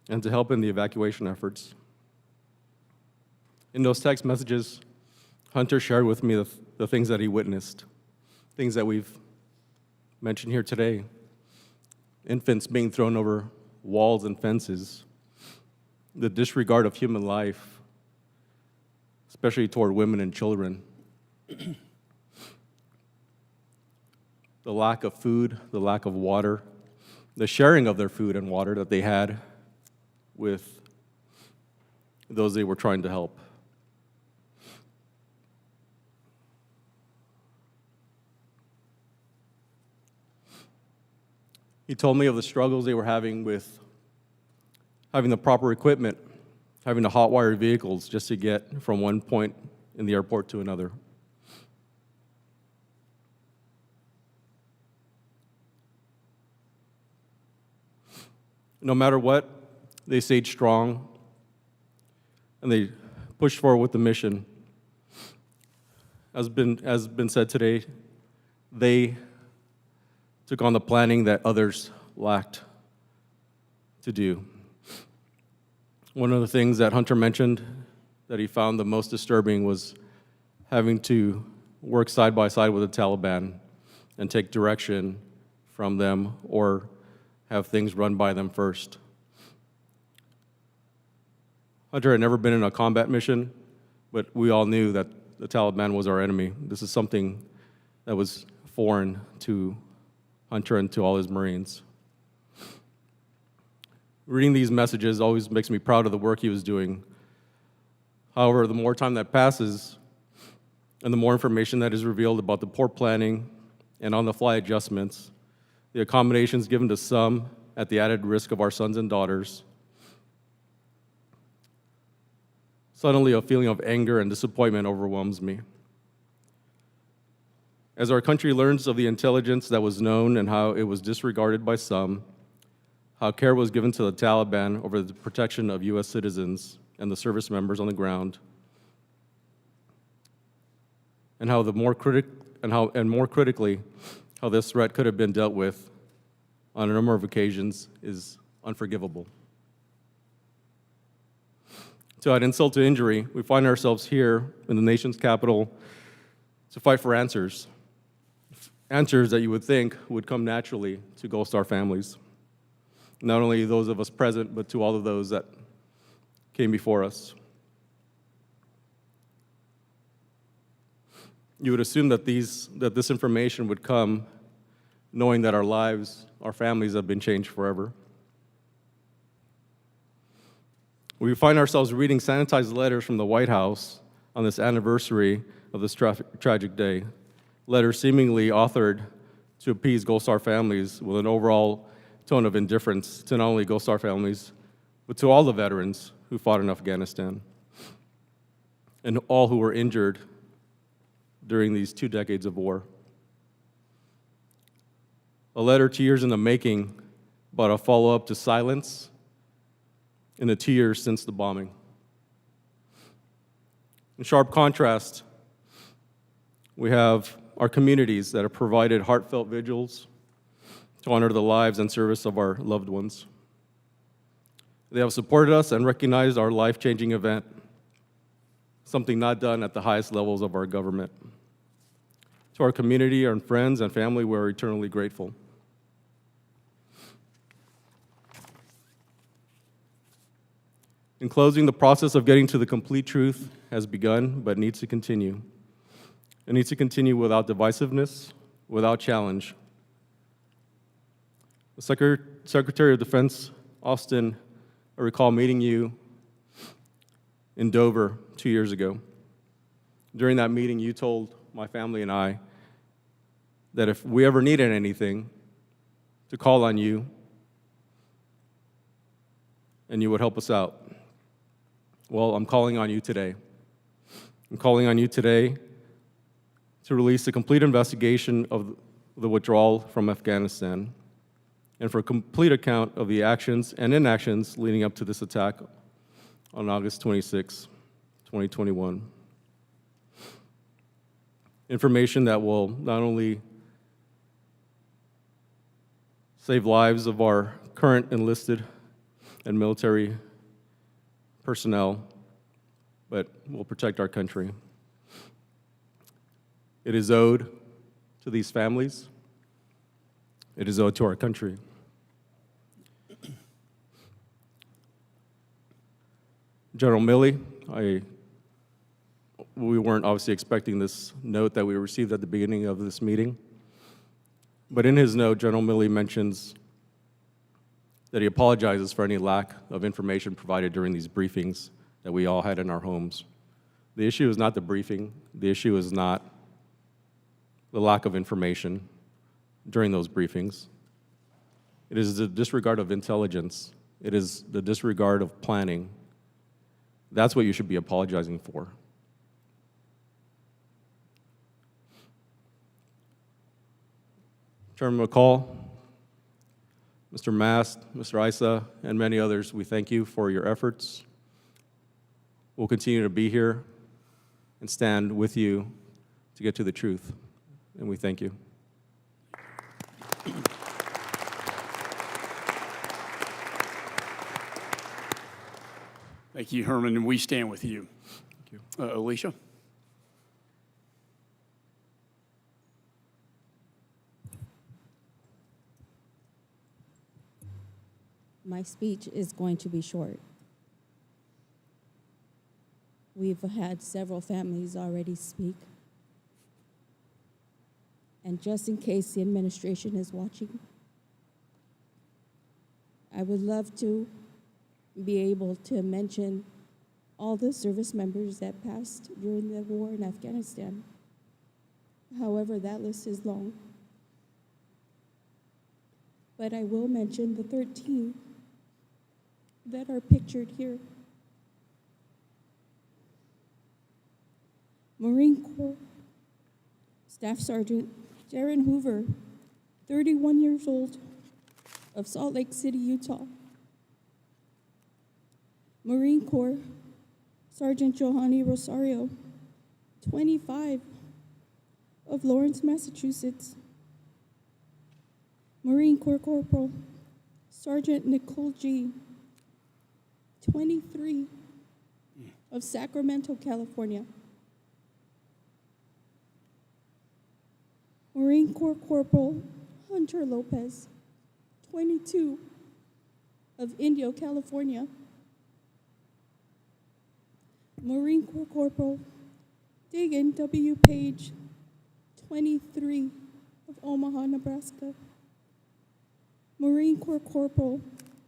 and to help in the evacuation efforts. In those text messages, Hunter shared with me the things that he witnessed, things that we've mentioned here today. Infants being thrown over walls and fences, the disregard of human life, especially toward women and children, the lack of food, the lack of water, the sharing of their food and water that they had with those they were trying to help. He told me of the struggles they were having with having the proper equipment, having the hot-wired vehicles just to get from one point in the airport to another. No matter what, they stayed strong and they pushed forward with the mission. As been said today, they took on the planning that others lacked to do. One of the things that Hunter mentioned that he found the most disturbing was having to work side by side with the Taliban and take direction from them or have things run by them first. Hunter had never been in a combat mission, but we all knew that the Taliban was our enemy. This is something that was foreign to Hunter and to all his Marines. Reading these messages always makes me proud of the work he was doing. However, the more time that passes and the more information that is revealed about the poor planning and on-the-fly adjustments, the accommodations given to some at the added risk of our sons and daughters, suddenly a feeling of anger and disappointment overwhelms me. As our country learns of the intelligence that was known and how it was disregarded by some, how care was given to the Taliban over the protection of U.S. citizens and the service members on the ground, and more critically, how this threat could have been dealt with on a number of occasions is unforgivable. To add insult to injury, we find ourselves here in the nation's capital to fight for answers. Answers that you would think would come naturally to Gold Star families. Not only those of us present, but to all of those that came before us. You would assume that this information would come knowing that our lives, our families have been changed forever. We find ourselves reading sanitized letters from the White House on this anniversary of this tragic day. Letters seemingly authored to appease Gold Star families with an overall tone of indifference to not only Gold Star families, but to all the veterans who fought in Afghanistan and all who were injured during these 2 decades of war. A letter 2 years in the making, but a follow-up to silence in the 2 years since the bombing. In sharp contrast, we have our communities that have provided heartfelt vigils to honor the lives and service of our loved ones. They have supported us and recognized our life-changing event, something not done at the highest levels of our government. To our community, our friends, and family, we're eternally grateful. In closing, the process of getting to the complete truth has begun, but needs to continue. It needs to continue without divisiveness, without challenge. The Secretary of Defense, Austin, I recall meeting you in Dover 2 years ago. During that meeting, you told my family and I that if we ever needed anything, to call on you, and you would help us out. Well, I'm calling on you today. I'm calling on you today to release a complete investigation of the withdrawal from Afghanistan and for a complete account of the actions and inactions leading up to this attack on August 26, 2021. Information that will not only save lives of our current enlisted and military personnel, but will protect our country. It is owed to these families. It is owed to our country. General Milley, we weren't obviously expecting this note that we received at the beginning of this meeting, but in his note, General Milley mentions that he apologizes for any lack of information provided during these briefings that we all had in our homes. The issue is not the briefing. The issue is not the lack of information during those briefings. It is the disregard of intelligence. It is the disregard of planning. That's what you should be apologizing for. Chairman McCall, Mr. Mast, Mr. Isa, and many others, we thank you for your efforts. We'll continue to be here and stand with you to get to the truth, and we thank you. Thank you, Herman, and we stand with you. Thank you. Alicia? My speech is going to be short. We've had several families already speak. And just in case the administration is watching, I would love to be able to mention all the service members that passed during the war in Afghanistan. However, that list is long. But I will mention the 13 that are pictured here. Marine Corps Staff Sergeant Darren Hoover, 31 years old, of Salt Lake City, Utah. Marine Corps Sergeant Johanny Rosario, 25, of Lawrence, Massachusetts. Marine Corps Corporal Sergeant Nicole G., 23, of Sacramento, California. Marine Corps Corporal Hunter Lopez, 22, of Indio, California. Marine Corps Corporal Dagan W. Page, 23, of Omaha, Nebraska. Marine Corps Corporal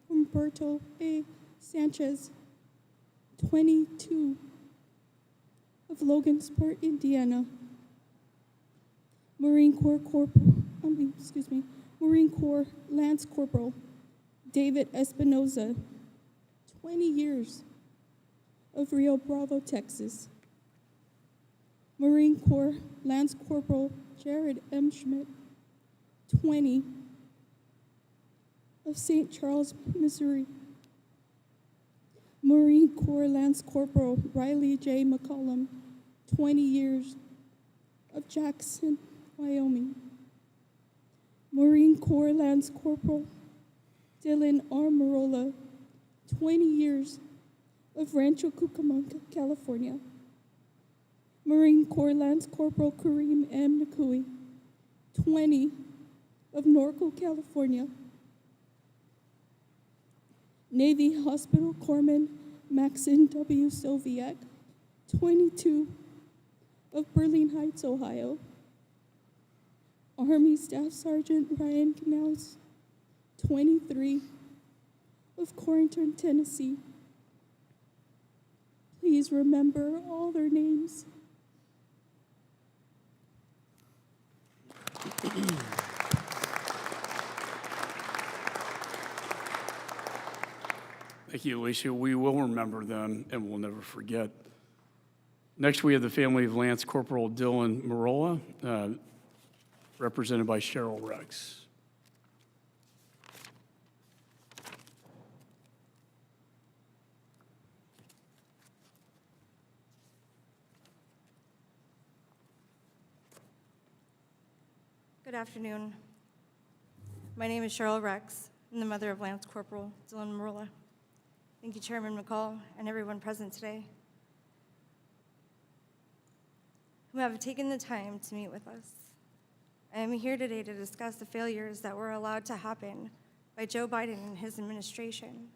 Humberto A. Sanchez, 22, of Logansport, Indiana. Marine Corps Lance Corporal David Espinoza, 20 years, of Rio Bravo, Texas. Marine Corps Lance Corporal Jared M. Schmidt, 20, of St. Charles, Missouri. Marine Corps Lance Corporal Riley J. McCollum, 20 years, of Jackson, Wyoming. Marine Corps Lance Corporal Dylan R. Marola, 20 years, of Rancho Cucamonga, California. Marine Corps Lance Corporal Kareem M. Nakui, 20, of Norco, California. Navy Hospital Corpsman Maxine W. Soviak, 22, of Berlin Heights, Ohio. Army Staff Sergeant Ryan Canals, 23, of Corrington, Tennessee. Please remember all their names. Thank you, Alicia. We will remember them and we'll never forget. Next, we have the family of Lance Corporal Dylan Marola, represented by Cheryl Rex. Good afternoon. My name is Cheryl Rex. I'm the mother of Lance Corporal Dylan Marola. Thank you, Chairman McCall, and everyone present today who have taken the time to meet with us. I am here today to discuss the failures that were allowed to happen by Joe Biden and his administration.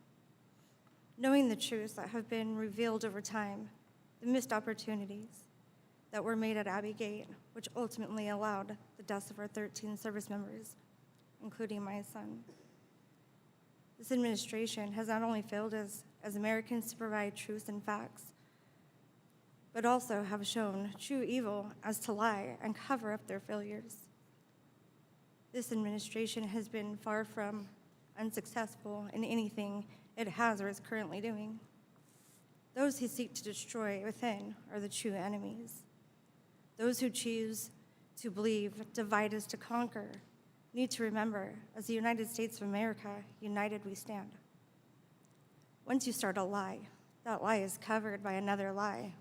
Knowing the truths that have been revealed over time, the missed opportunities that were made at Abbey Gate, which ultimately allowed the deaths of our 13 service members, including my son. This administration has not only failed as Americans to provide truth and facts, but also have shown true evil as to lie and cover up their failures. This administration has been far from unsuccessful in anything it has or is currently doing. Those who seek to destroy within are the true enemies. Those who choose to believe divide is to conquer need to remember, as the United States of America, united we stand. Once you start a lie, that lie is covered by another lie,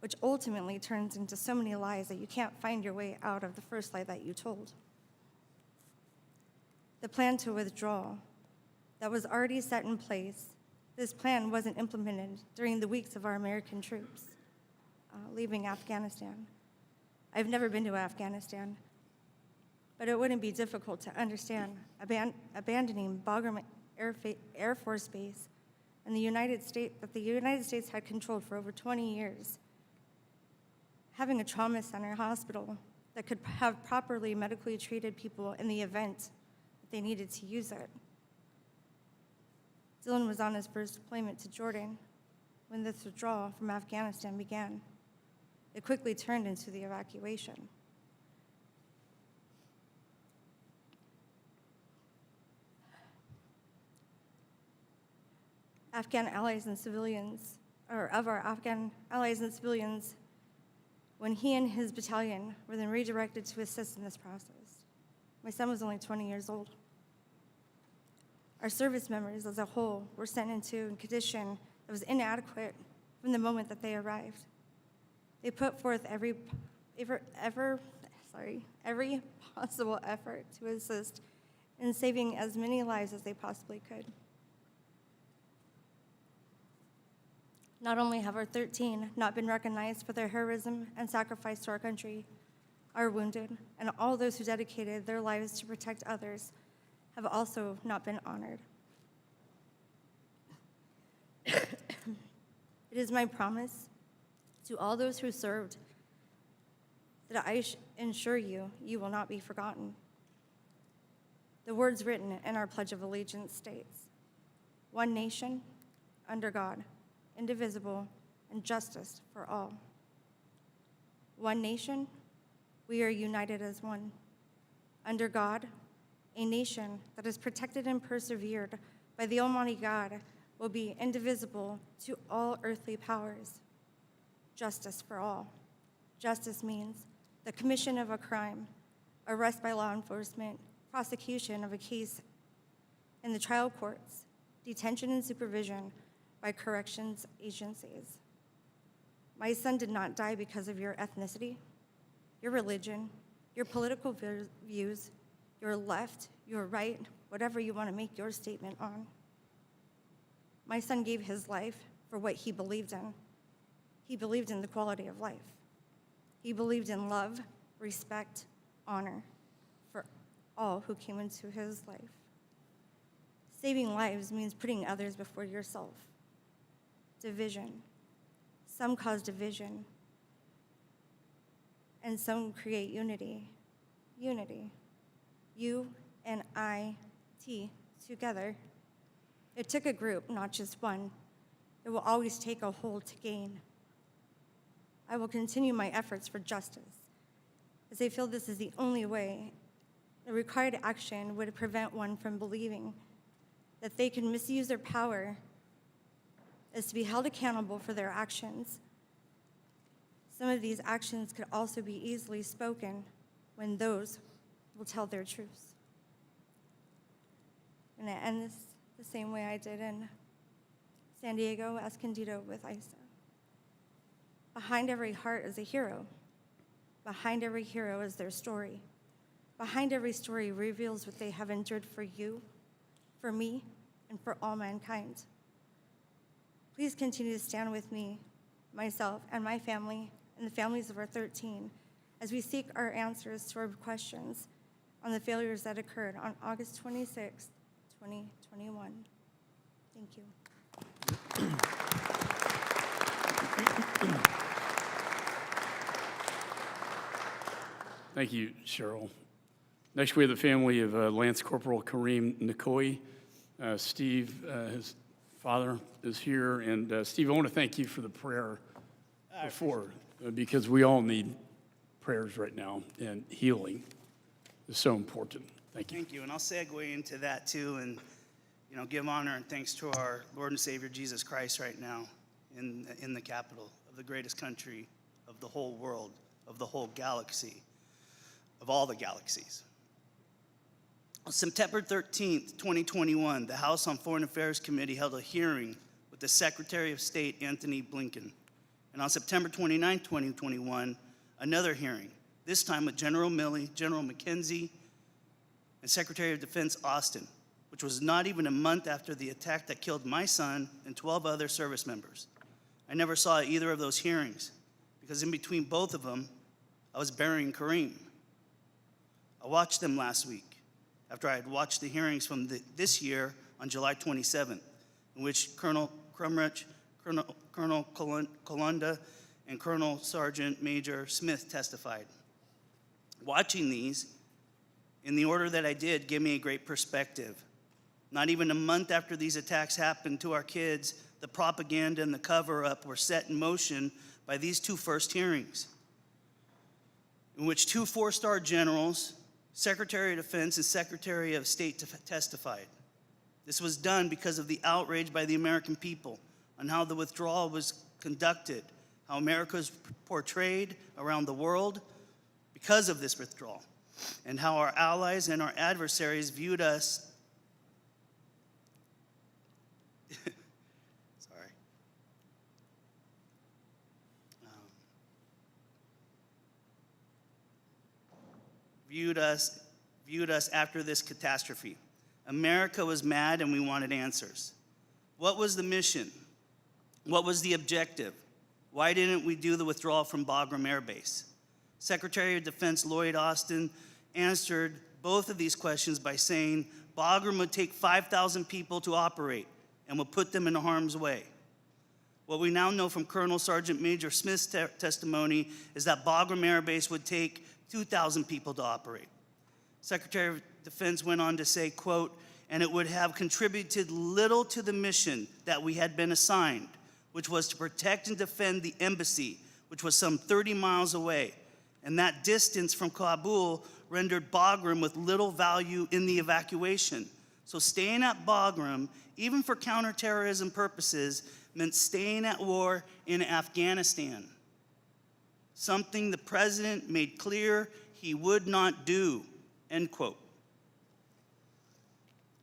which ultimately turns into so many lies that you can't find your way out of the first lie that you told. The plan to withdraw that was already set in place, this plan wasn't implemented during the weeks of our American troops leaving Afghanistan. I've never been to Afghanistan, but it wouldn't be difficult to understand abandoning Bagram Air Force Base in the United States that the United States had controlled for over 20 years. Having a trauma center hospital that could have properly medically treated people in the event that they needed to use it. Dylan was on his first deployment to Jordan when this withdrawal from Afghanistan began. It quickly turned into the evacuation. Afghan allies and civilians, or of our Afghan allies and civilians, when he and his battalion were then redirected to assist in this process. My son was only 20 years old. Our service members as a whole were sent into a condition that was inadequate from the moment that they arrived. They put forth every every possible effort to assist in saving as many lives as they possibly could. Not only have our 13 not been recognized for their heroism and sacrifice to our country, our wounded, and all those who dedicated their lives to protect others have also not been honored. It is my promise to all those who served that I ensure you will not be forgotten. The words written in our Pledge of Allegiance states, "One nation, under God, indivisible, and justice for all." One nation, we are united as one. Under God, a nation that is protected and persevered by the Almighty God will be indivisible to all earthly powers. Justice for all. Justice means the commission of a crime, arrest by law enforcement, prosecution of a case in the trial courts, detention and supervision by corrections agencies. My son did not die because of your ethnicity, your religion, your political views, your left, your right, whatever you want to make your statement on. My son gave his life for what he believed in. He believed in the quality of life. He believed in love, respect, honor for all who came into his life. Saving lives means putting others before yourself. Division. Some cause division, and some create unity. Unity. U-N-I-T, together. It took a group, not just one. It will always take a whole to gain. I will continue my efforts for justice, as I feel this is the only way. The required action would prevent one from believing that they can misuse their power is to be held accountable for their actions. Some of these actions could also be easily spoken when those will tell their truths. I'm going to end this the same way I did in San Diego Escondido with Isa. Behind every heart is a hero. Behind every hero is their story. Behind every story reveals what they have endured for you, for me, and for all mankind. Please continue to stand with me, myself, and my family, and the families of our 13, as we seek our answers to our questions on the failures that occurred on August 26, 2021. Thank you. Thank you, Cheryl. Next, we have the family of Lance Corporal Kareem Nikoi. Steve, his father, is here. And Steve, I want to thank you for the prayer before, because we all need prayers right now, and healing is so important. Thank you. Thank you, and I'll segue into that too, and give honor and thanks to our Lord and Savior Jesus Christ right now in the capital of the greatest country of the whole world, of the whole galaxy, of all the galaxies. On September 13th, 2021, the House on Foreign Affairs Committee held a hearing with the Secretary of State, Anthony Blinken. And on September 29, 2021, another hearing, this time with General Milley, General McKenzie, and Secretary of Defense Austin, which was not even a month after the attack that killed my son and 12 other service members. I never saw either of those hearings, because in between both of them, I was burying Kareem. I watched them last week, after I had watched the hearings from this year on July 27th, in which Colonel Crumrich, Colonel Colunda, and Colonel Sergeant Major Smith testified. Watching these, in the order that I did, gave me a great perspective. Not even a month after these attacks happened to our kids, the propaganda and the cover-up were set in motion by these two first hearings, in which two four-star generals, Secretary of Defense and Secretary of State testified. This was done because of the outrage by the American people on how the withdrawal was conducted, how America was portrayed around the world because of this withdrawal, and how our allies and our adversaries viewed us viewed us after this catastrophe. America was mad and we wanted answers. What was the mission? What was the objective? Why didn't we do the withdrawal from Bagram Air Base? Secretary of Defense Lloyd Austin answered both of these questions by saying Bagram would take 5,000 people to operate and would put them in harm's way. What we now know from Colonel Sergeant Major Smith's testimony is that Bagram Air Base would take 2,000 people to operate. Secretary of Defense went on to say, quote, and it would have contributed little to the mission that we had been assigned, which was to protect and defend the embassy, which was some 30 miles away. And that distance from Kabul rendered Bagram with little value in the evacuation. So staying at Bagram, even for counterterrorism purposes, meant staying at war in Afghanistan, something the president made clear he would not do, end quote.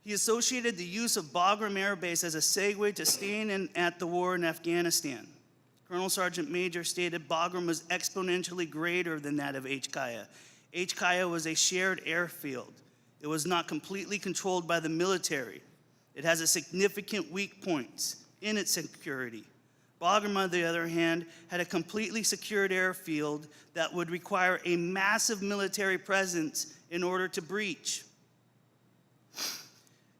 He associated the use of Bagram Air Base as a segue to staying at the war in Afghanistan. Colonel Sergeant Major stated Bagram was exponentially greater than that of HKIA. HKIA was a shared airfield. It was not completely controlled by the military. It has a significant weak points in its security. Bagram, on the other hand, had a completely secured airfield that would require a massive military presence in order to breach.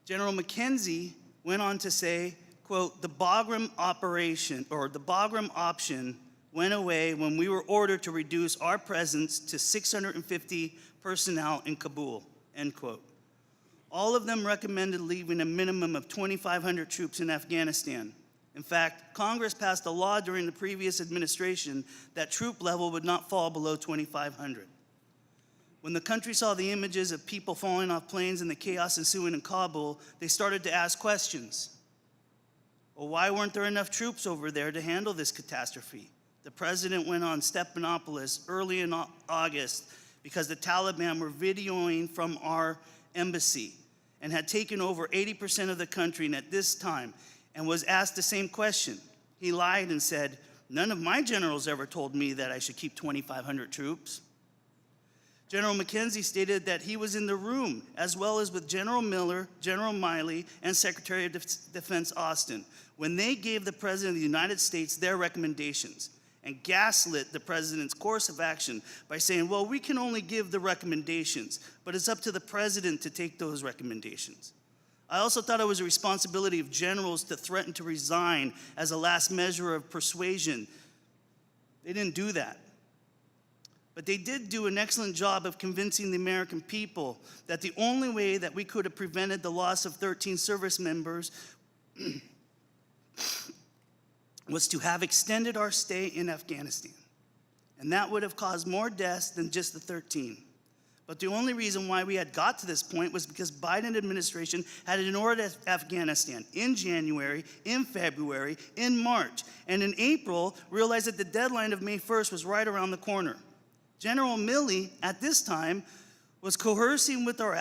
General McKenzie went on to say, quote, the Bagram operation, or the Bagram option went away when we were ordered to reduce our presence to 650 personnel in Kabul, end quote. All of them recommended leaving a minimum of 2,500 troops in Afghanistan. In fact, Congress passed a law during the previous administration that troop level would not fall below 2,500. When the country saw the images of people falling off planes and the chaos ensuing in Kabul, they started to ask questions. Well, why weren't there enough troops over there to handle this catastrophe? The president went on Stepanopolis early in August because the Taliban were videoing from our embassy and had taken over 80% of the country and at this time, and was asked the same question. He lied and said, none of my generals ever told me that I should keep 2,500 troops. General McKenzie stated that he was in the room, as well as with General Miller, General Miley, and Secretary of Defense Austin, when they gave the President of the United States their recommendations and gaslit the President's course of action by saying, well, we can only give the recommendations, but it's up to the President to take those recommendations. I also thought it was a responsibility of generals to threaten to resign as a last measure of persuasion. They didn't do that. But they did do an excellent job of convincing the American people that the only way that we could have prevented the loss of 13 service members was to have extended our stay in Afghanistan. And that would have caused more deaths than just the 13. But the only reason why we had got to this point was because Biden administration had ignored Afghanistan in January, in February, in March, and in April realized that the deadline of May 1st was right around the corner. General Milley, at this time, was coercing with our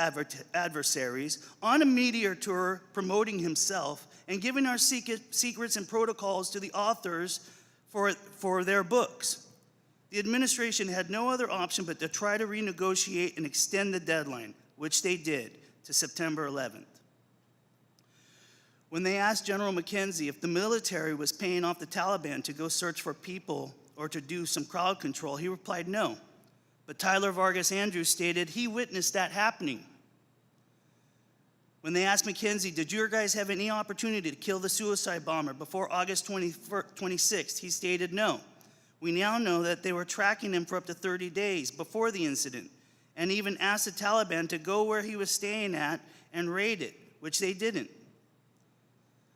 adversaries on a media tour promoting himself and giving our secrets and protocols to the authors for their books. The administration had no other option but to try to renegotiate and extend the deadline, which they did, to September 11th. When they asked General McKenzie if the military was paying off the Taliban to go search for people or to do some crowd control, he replied no. But Tyler Vargas Andrews stated he witnessed that happening. When they asked McKenzie, did your guys have any opportunity to kill the suicide bomber before August 26th, he stated no. We now know that they were tracking him for up to 30 days before the incident, and even asked the Taliban to go where he was staying at and raid it, which they didn't.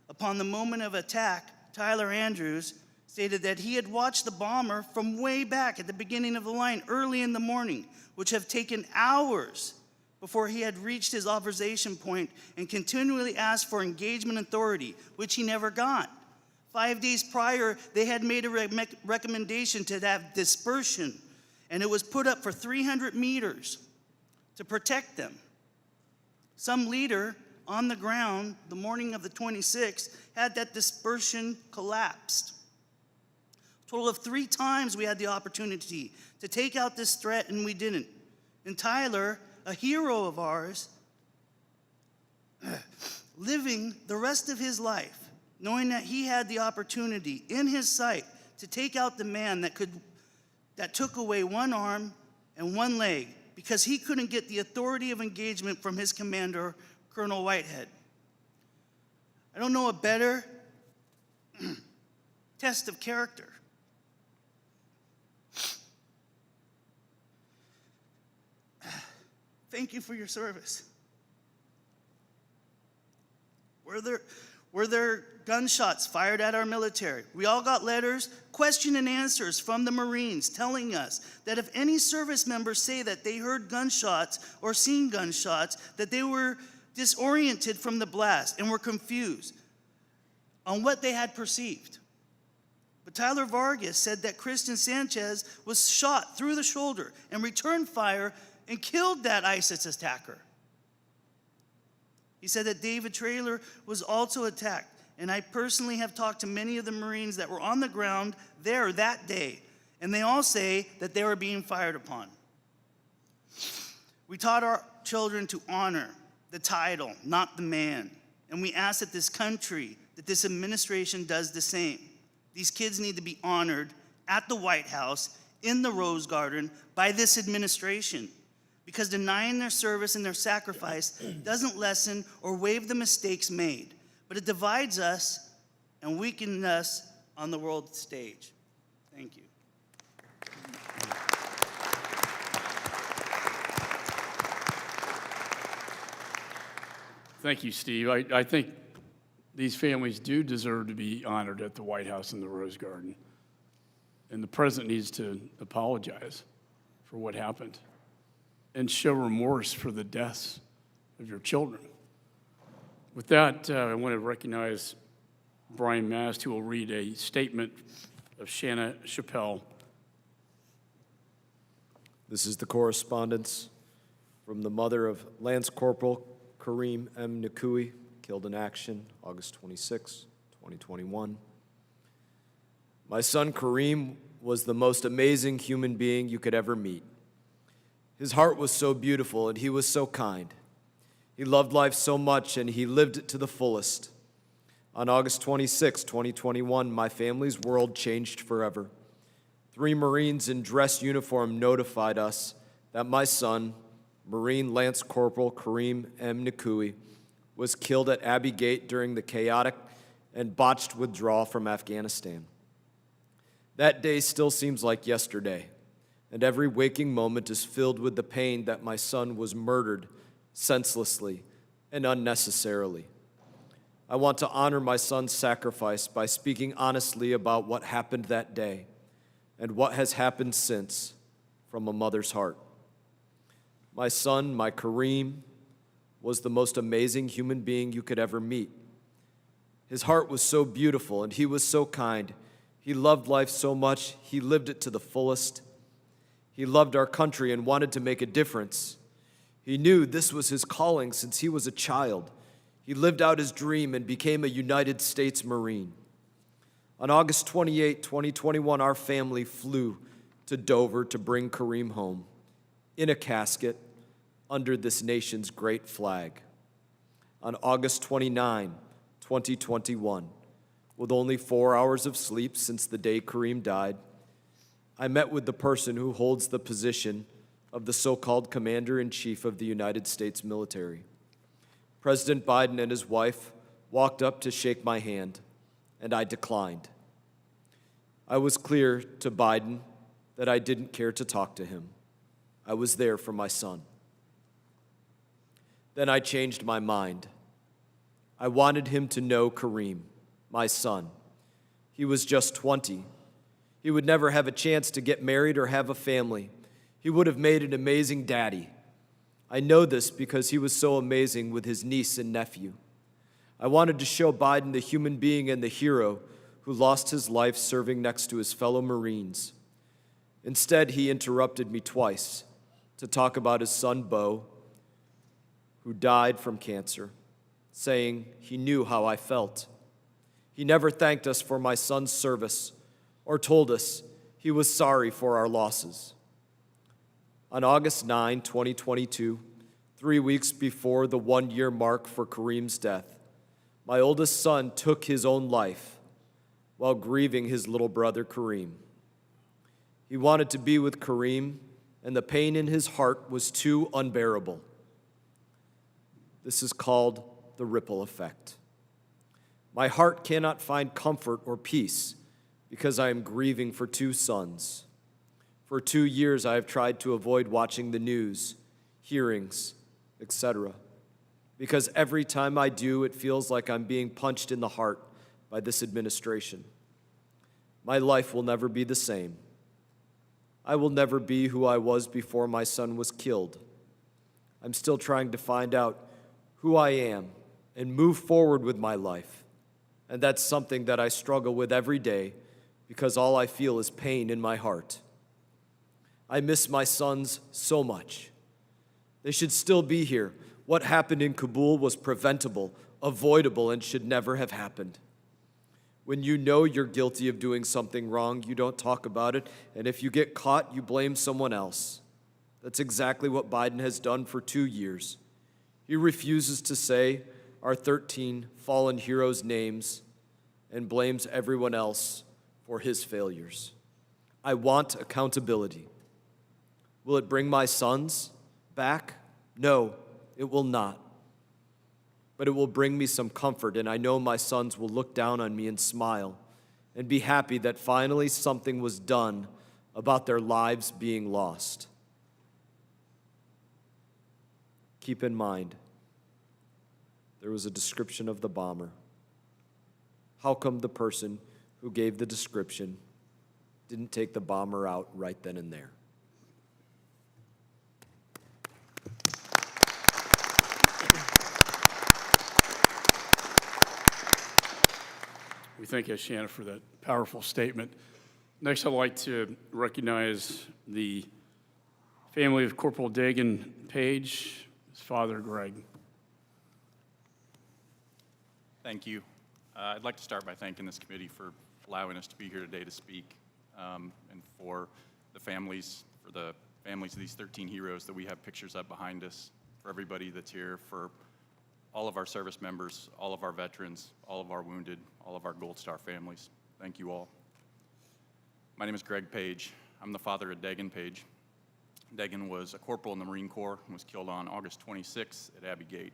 Upon the moment of attack, Tyler Andrews stated that he had watched the bomber from way back at the beginning of the line early in the morning, which have taken hours before he had reached his observation point and continually asked for engagement authority, which he never got. 5 days prior, they had made a recommendation to have dispersion, and it was put up for 300 meters to protect them. Some leader on the ground the morning of the 26th had that dispersion collapsed. A total of 3 times we had the opportunity to take out this threat, and we didn't. And Tyler, a hero of ours, living the rest of his life, knowing that he had the opportunity in his sight to take out the man that took away one arm and one leg because he couldn't get the authority of engagement from his commander, Colonel Whitehead. I don't know a better test of character. Thank you for your service. Were there gunshots fired at our military? We all got letters, question and answers from the Marines telling us that if any service members say that they heard gunshots or seen gunshots, that they were disoriented from the blast and were confused on what they had perceived. But Tyler Vargas said that Christian Sanchez was shot through the shoulder and returned fire and killed that ISIS attacker. He said that David Traylor was also attacked, and I personally have talked to many of the Marines that were on the ground there that day, and they all say that they were being fired upon. We taught our children to honor the title, not the man, and we ask that this country, that this administration does the same. These kids need to be honored at the White House, in the Rose Garden, by this administration. Because denying their service and their sacrifice doesn't lessen or waive the mistakes made, but it divides us and weakens us on the world stage. Thank you. Thank you, Steve. I think these families do deserve to be honored at the White House and the Rose Garden. And the president needs to apologize for what happened and show remorse for the deaths of your children. With that, I want to recognize Brian Mast, who will read a statement of Shanna Chappelle. This is the correspondence from the mother of Lance Corporal Kareem M. Nakui, killed in action August 26, 2021. My son Kareem was the most amazing human being you could ever meet. His heart was so beautiful and he was so kind. He loved life so much and he lived it to the fullest. On August 26, 2021, my family's world changed forever. 3 Marines in dress uniform notified us that my son, Marine Lance Corporal Kareem M. Nakui, was killed at Abbey Gate during the chaotic and botched withdrawal from Afghanistan. That day still seems like yesterday, and every waking moment is filled with the pain that my son was murdered senselessly and unnecessarily. I want to honor my son's sacrifice by speaking honestly about what happened that day and what has happened since from a mother's heart. My son, my Kareem, was the most amazing human being you could ever meet. His heart was so beautiful and he was so kind. He loved life so much, he lived it to the fullest. He loved our country and wanted to make a difference. He knew this was his calling since he was a child. He lived out his dream and became a United States Marine. On August 28, 2021, our family flew to Dover to bring Kareem home in a casket under this nation's great flag. On August 29, 2021, with only 4 hours of sleep since the day Kareem died, I met with the person who holds the position of the so-called Commander-in-Chief of the United States military. President Biden and his wife walked up to shake my hand, and I declined. I was clear to Biden that I didn't care to talk to him. I was there for my son. Then I changed my mind. I wanted him to know Kareem, my son. He was just 20. He would never have a chance to get married or have a family. He would have made an amazing daddy. I know this because he was so amazing with his niece and nephew. I wanted to show Biden the human being and the hero who lost his life serving next to his fellow Marines. Instead, he interrupted me twice to talk about his son, Beau, who died from cancer, saying he knew how I felt. He never thanked us for my son's service or told us he was sorry for our losses. On August 9, 2022, 3 weeks before the 1-year mark for Kareem's death, my oldest son took his own life while grieving his little brother Kareem. He wanted to be with Kareem, and the pain in his heart was too unbearable. This is called the ripple effect. My heart cannot find comfort or peace because I am grieving for 2 sons. For 2 years, I have tried to avoid watching the news, hearings, etc. Because every time I do, it feels like I'm being punched in the heart by this administration. My life will never be the same. I will never be who I was before my son was killed. I'm still trying to find out who I am and move forward with my life. And that's something that I struggle with every day because all I feel is pain in my heart. I miss my sons so much. They should still be here. What happened in Kabul was preventable, avoidable, and should never have happened. When you know you're guilty of doing something wrong, you don't talk about it, and if you get caught, you blame someone else. That's exactly what Biden has done for 2 years. He refuses to say our 13 fallen heroes' names and blames everyone else for his failures. I want accountability. Will it bring my sons back? No, it will not. But it will bring me some comfort, and I know my sons will look down on me and smile and be happy that finally something was done about their lives being lost. Keep in mind, there was a description of the bomber. How come the person who gave the description didn't take the bomber out right then and there? We thank you, Shanna, for that powerful statement. Next, I'd like to recognize the family of Corporal Dagan Page, his father, Greg. Thank you. I'd like to start by thanking this committee for allowing us to be here today to speak, and for the families of these 13 heroes that we have pictures of behind us, for everybody that's here, for all of our service members, all of our veterans, all of our wounded, all of our Gold Star families. Thank you all. My name is Greg Page. I'm the father of Dagan Page. Dagan was a corporal in the Marine Corps and was killed on August 26th at Abbey Gate.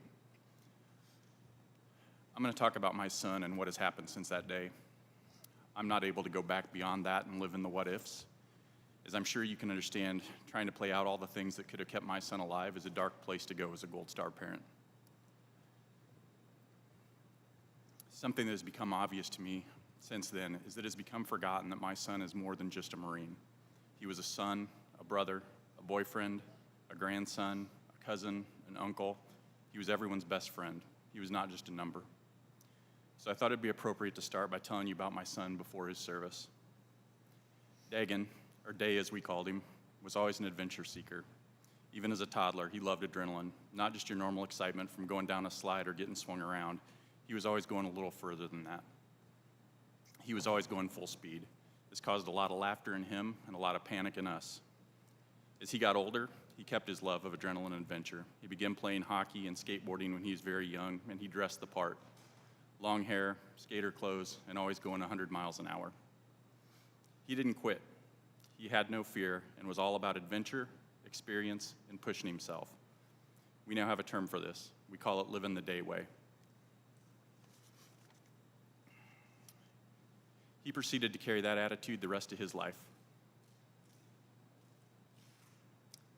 I'm going to talk about my son and what has happened since that day. I'm not able to go back beyond that and live in the what-ifs. As I'm sure you can understand, trying to play out all the things that could have kept my son alive is a dark place to go as a Gold Star parent. Something that has become obvious to me since then is that it has become forgotten that my son is more than just a Marine. He was a son, a brother, a boyfriend, a grandson, a cousin, an uncle. He was everyone's best friend. He was not just a number. So I thought it'd be appropriate to start by telling you about my son before his service. Dagan, or Day as we called him, was always an adventure seeker. Even as a toddler, he loved adrenaline, not just your normal excitement from going down a slide or getting swung around. He was always going a little further than that. He was always going full speed. This caused a lot of laughter in him and a lot of panic in us. As he got older, he kept his love of adrenaline and adventure. He began playing hockey and skateboarding when he was very young, and he dressed the part. Long hair, skater clothes, and always going 100 miles an hour. He didn't quit. He had no fear and was all about adventure, experience, and pushing himself. We now have a term for this. We call it living the day way. He proceeded to carry that attitude the rest of his life.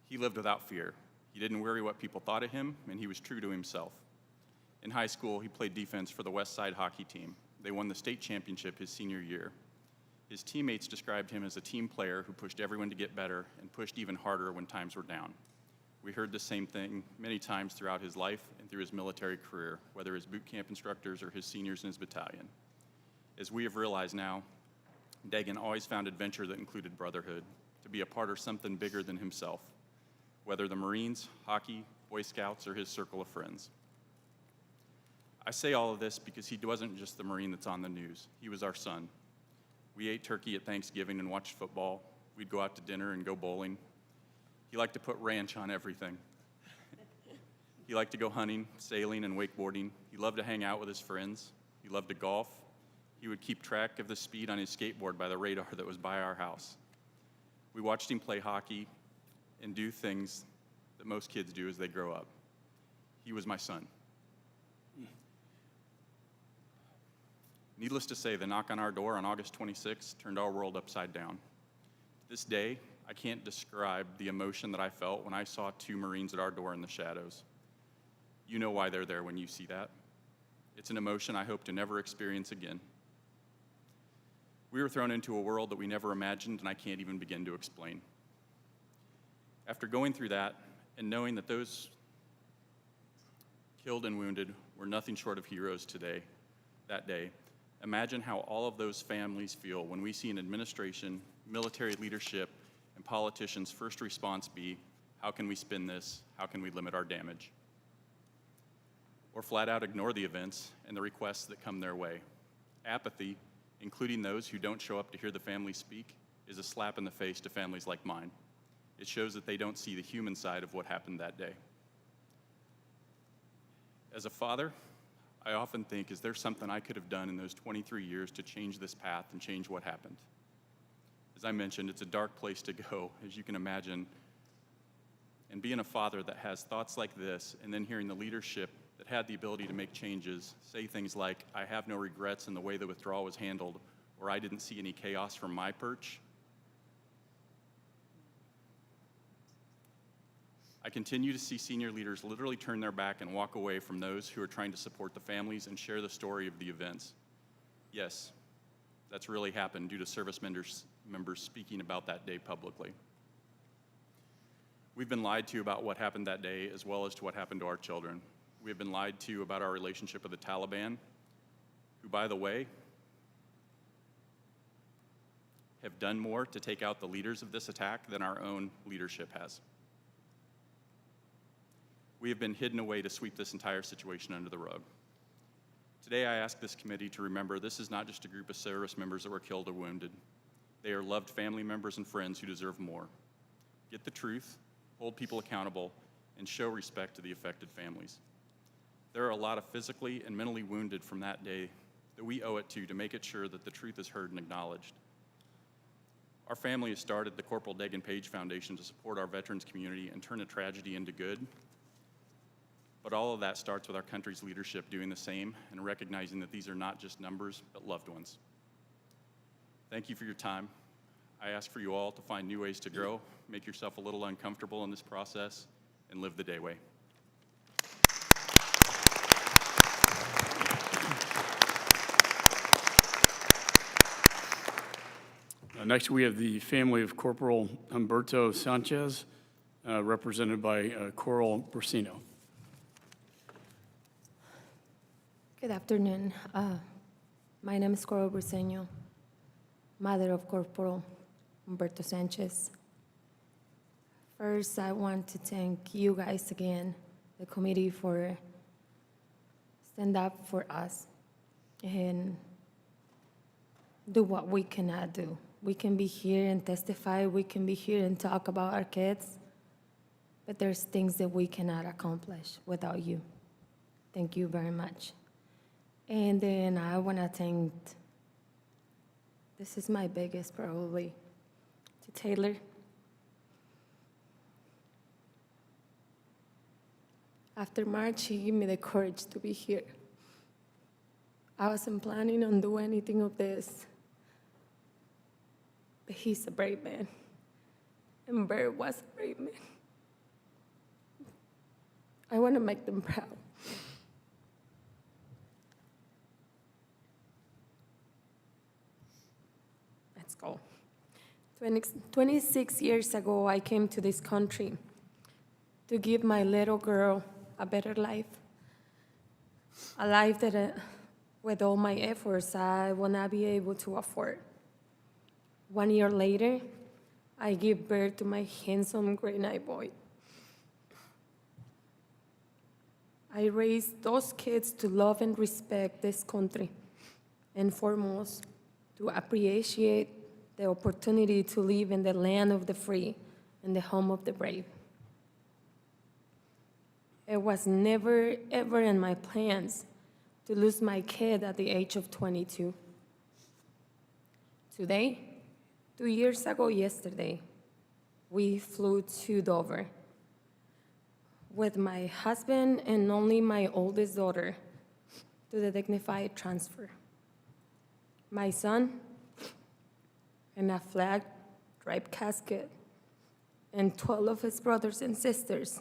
He lived without fear. He didn't worry what people thought of him, and he was true to himself. In high school, he played defense for the West Side hockey team. They won the state championship his senior year. His teammates described him as a team player who pushed everyone to get better and pushed even harder when times were down. We heard the same thing many times throughout his life and through his military career, whether as boot camp instructors or his seniors in his battalion. As we have realized now, Dagan always found adventure that included brotherhood, to be a part of something bigger than himself, whether the Marines, hockey, Boy Scouts, or his circle of friends. I say all of this because he wasn't just the Marine that's on the news. He was our son. We ate turkey at Thanksgiving and watched football. We'd go out to dinner and go bowling. He liked to put ranch on everything. He liked to go hunting, sailing, and wakeboarding. He loved to hang out with his friends. He loved to golf. He would keep track of the speed on his skateboard by the radar that was by our house. We watched him play hockey and do things that most kids do as they grow up. He was my son. Needless to say, the knock on our door on August 26th turned our world upside down. To this day, I can't describe the emotion that I felt when I saw two Marines at our door in the shadows. You know why they're there when you see that. It's an emotion I hope to never experience again. We were thrown into a world that we never imagined, and I can't even begin to explain. After going through that and knowing that those killed and wounded were nothing short of heroes that day, imagine how all of those families feel when we see an administration, military leadership, and politicians' first response be, how can we spin this? How can we limit our damage? Or flat out ignore the events and the requests that come their way. Apathy, including those who don't show up to hear the family speak, is a slap in the face to families like mine. It shows that they don't see the human side of what happened that day. As a father, I often think, is there something I could have done in those 23 years to change this path and change what happened? As I mentioned, it's a dark place to go, as you can imagine. And being a father that has thoughts like this, and then hearing the leadership that had the ability to make changes say things like, I have no regrets in the way the withdrawal was handled, or I didn't see any chaos from my perch. I continue to see senior leaders literally turn their back and walk away from those who are trying to support the families and share the story of the events. Yes, that's really happened due to service members speaking about that day publicly. We've been lied to about what happened that day, as well as to what happened to our children. We have been lied to about our relationship with the Taliban, who, by the way, have done more to take out the leaders of this attack than our own leadership has. We have been hidden away to sweep this entire situation under the rug. Today, I ask this committee to remember this is not just a group of service members that were killed or wounded. They are loved family members and friends who deserve more. Get the truth, hold people accountable, and show respect to the affected families. There are a lot of physically and mentally wounded from that day that we owe it to make it sure that the truth is heard and acknowledged. Our family has started the Corporal Dagan Page Foundation to support our veterans community and turn a tragedy into good. But all of that starts with our country's leadership doing the same and recognizing that these are not just numbers, but loved ones. Thank you for your time. I ask for you all to find new ways to grow, make yourself a little uncomfortable in this process, and live the day way. Next, we have the family of Corporal Humberto Sanchez, represented by Coral Bursino. Good afternoon. My name is Coral Bursino, mother of Corporal Humberto Sanchez. First, I want to thank you guys again, the committee, for stand up for us and do what we cannot do. We can be here and testify, we can be here and talk about our kids, but there's things that we cannot accomplish without you. Thank you very much. And then I want to thank, this is my biggest probably, to Taylor. After March, he gave me the courage to be here. I wasn't planning on doing anything of this, but he's a brave man, and Bert was a brave man. I want to make them proud. Let's go. 26 years ago, I came to this country to give my little girl a better life, a life that with all my efforts, I will not be able to afford. 1 year later, I give birth to my handsome green-eyed boy. I raised those kids to love and respect this country, and foremost, to appreciate the opportunity to live in the land of the free and the home of the brave. It was never, ever in my plans to lose my kid at the age of 22. Today, 2 years ago yesterday, we flew to Dover with my husband and only my oldest daughter to the dignified transfer. My son in a flag-draped casket, and 12 of his brothers and sisters.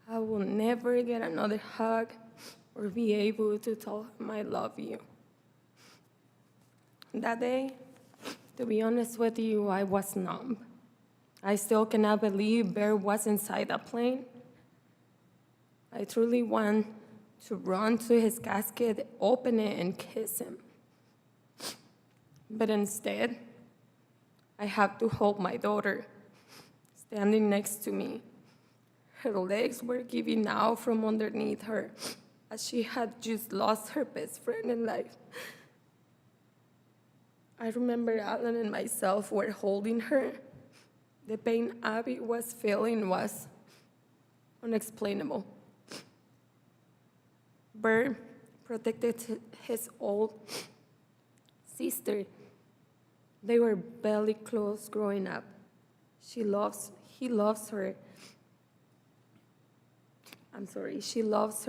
I will never get another hug or be able to tell him I love you. That day, to be honest with you, I was numb. I still cannot believe Bear was inside that plane. I truly want to run to his casket, open it, and kiss him. But instead, I have to hold my daughter, standing next to me. Her legs were giving out from underneath her, as she had just lost her best friend in life. I remember Alan and myself were holding her. The pain Abbey was feeling was unexplainable. Bert protected his old sister. They were barely close growing up. She loves her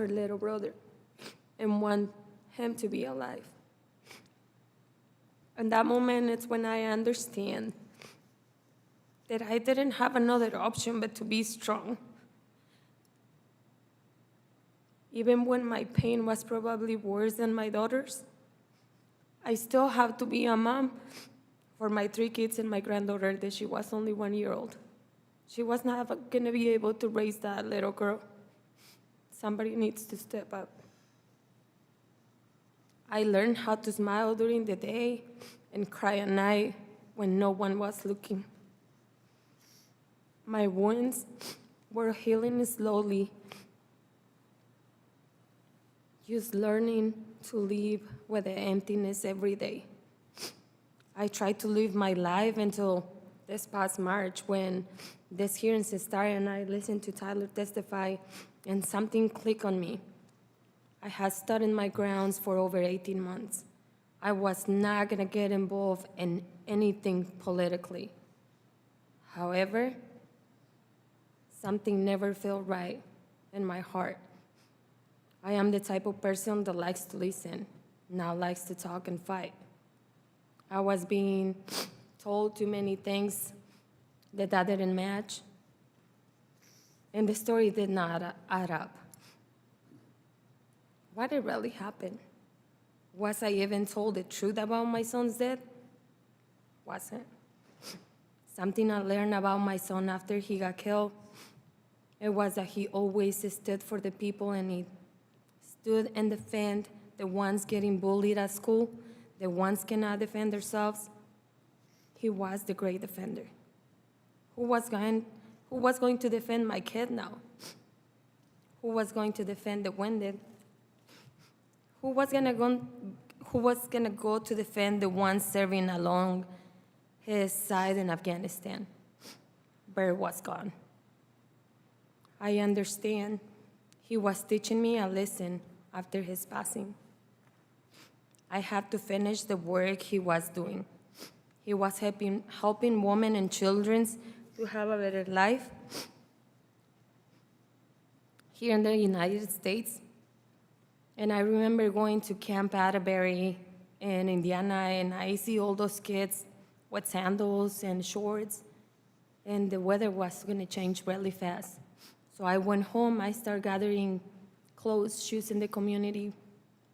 little brother and wants him to be alive. In that moment, it's when I understand that I didn't have another option but to be strong. Even when my pain was probably worse than my daughter's, I still have to be a mom for my 3 kids and my granddaughter that she was only 1 year old. She was not going to be able to raise that little girl. Somebody needs to step up. I learned how to smile during the day and cry at night when no one was looking. My wounds were healing slowly, just learning to live with the emptiness every day. I tried to live my life until this past March when this hearing started and I listened to Tyler testify and something clicked on me. I had stood in my grounds for over 18 months. I was not gonna get involved in anything politically. However, something never felt right in my heart. I am the type of person that likes to listen, not likes to talk and fight. I was being told too many things that didn't match, and the story did not add up. What did really happen? Was I even told the truth about my son's death? Wasn't. Something I learned about my son after he got killed, it was that he always stood for the people and he stood and defend the ones getting bullied at school, the ones cannot defend themselves. He was the great defender. Who was going to defend my kid now? Who was going to defend the wounded? Who was gonna go to defend the ones serving along his side in Afghanistan? Bert was gone. I understand. He was teaching me a lesson after his passing. I had to finish the work he was doing. He was helping women and children to have a better life here in the United States. And I remember going to Camp Abbey in Indiana, and I see all those kids with sandals and shorts, and the weather was going to change really fast. So I went home, I started gathering clothes, shoes in the community,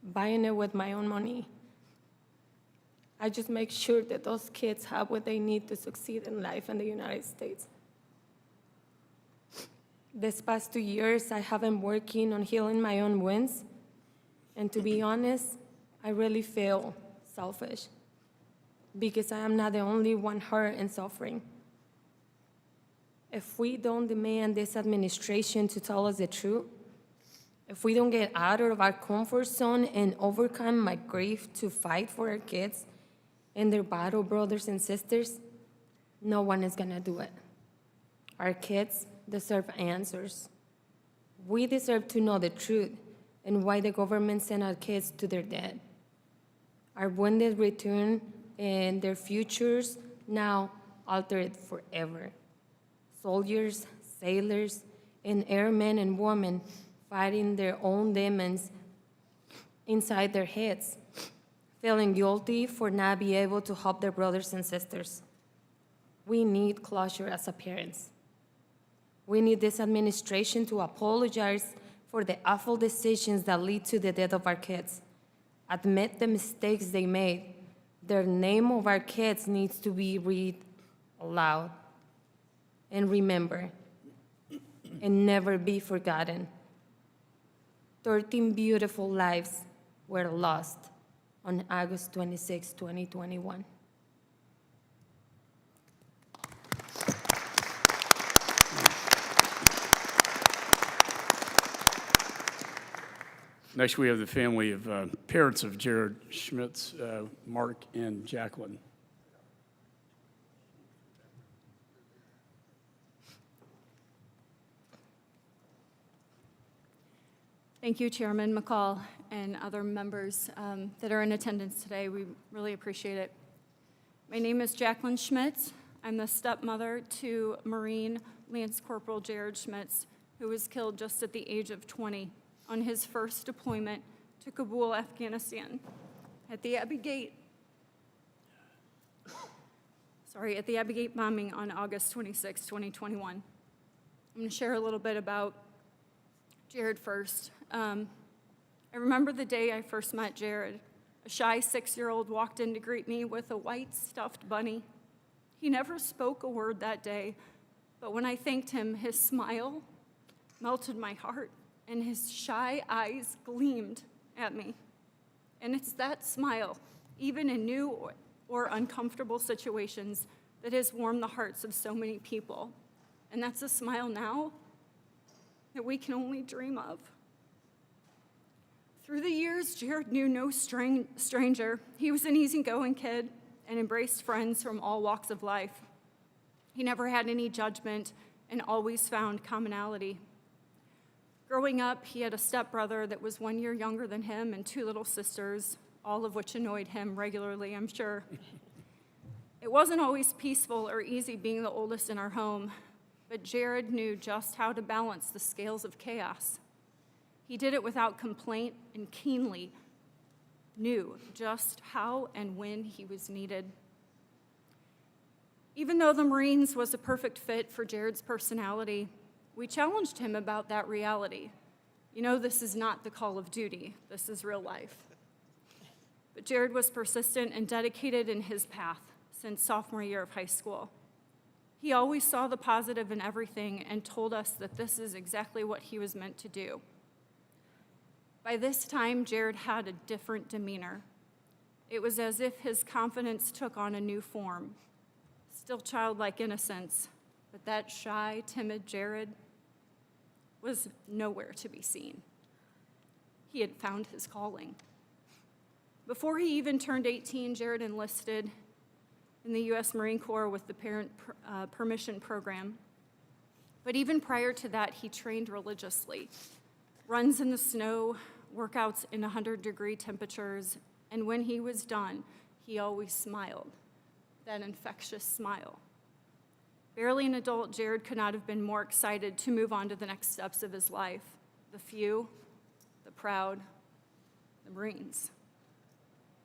buying it with my own money. I just make sure that those kids have what they need to succeed in life in the United States. This past 2 years, I have been working on healing my own wounds. And to be honest, I really feel selfish because I am not the only one hurt and suffering. If we don't demand this administration to tell us the truth, if we don't get out of our comfort zone and overcome my grief to fight for our kids and their battle brothers and sisters, no one is gonna do it. Our kids deserve answers. We deserve to know the truth and why the government sent our kids to their death. Our wounded return and their futures now altered forever. Soldiers, sailors, and airmen and women fighting their own demons inside their heads, feeling guilty for not being able to help their brothers and sisters. We need closure as a parents. We need this administration to apologize for the awful decisions that lead to the death of our kids. Admit the mistakes they made. The name of our kids needs to be read aloud. And remember, and never be forgotten. 13 beautiful lives were lost on August 26, 2021. Next, we have the family of parents of Jared Schmitz, Mark and Jacqueline. Thank you, Chairman McCall, and other members that are in attendance today. We really appreciate it. My name is Jacqueline Schmitz. I'm the stepmother to Marine Lance Corporal Jared Schmitz, who was killed just at the age of 20 on his first deployment to Kabul, Afghanistan, at the Abbey Gate. At the Abbey Gate bombing on August 26, 2021. I'm going to share a little bit about Jared first. I remember the day I first met Jared. A shy 6-year-old walked in to greet me with a white stuffed bunny. He never spoke a word that day, but when I thanked him, his smile melted my heart, and his shy eyes gleamed at me. And it's that smile, even in new or uncomfortable situations, that has warmed the hearts of so many people. And that's a smile now that we can only dream of. Through the years, Jared knew no stranger. He was an easygoing kid and embraced friends from all walks of life. He never had any judgment and always found commonality. Growing up, he had a stepbrother that was 1 year younger than him and 2 little sisters, all of which annoyed him regularly, I'm sure. It wasn't always peaceful or easy being the oldest in our home, but Jared knew just how to balance the scales of chaos. He did it without complaint and keenly knew just how and when he was needed. Even though the Marines was a perfect fit for Jared's personality, we challenged him about that reality. You know, this is not the call of duty. This is real life. But Jared was persistent and dedicated in his path since sophomore year of high school. He always saw the positive in everything and told us that this is exactly what he was meant to do. By this time, Jared had a different demeanor. It was as if his confidence took on a new form. Still childlike innocence, but that shy, timid Jared was nowhere to be seen. He had found his calling. Before he even turned 18, Jared enlisted in the U.S. Marine Corps with the Parent Permission Program. But even prior to that, he trained religiously. Runs in the snow, workouts in 100-degree temperatures, and when he was done, he always smiled, that infectious smile. Barely an adult, Jared could not have been more excited to move on to the next steps of his life. The few, the proud, the Marines.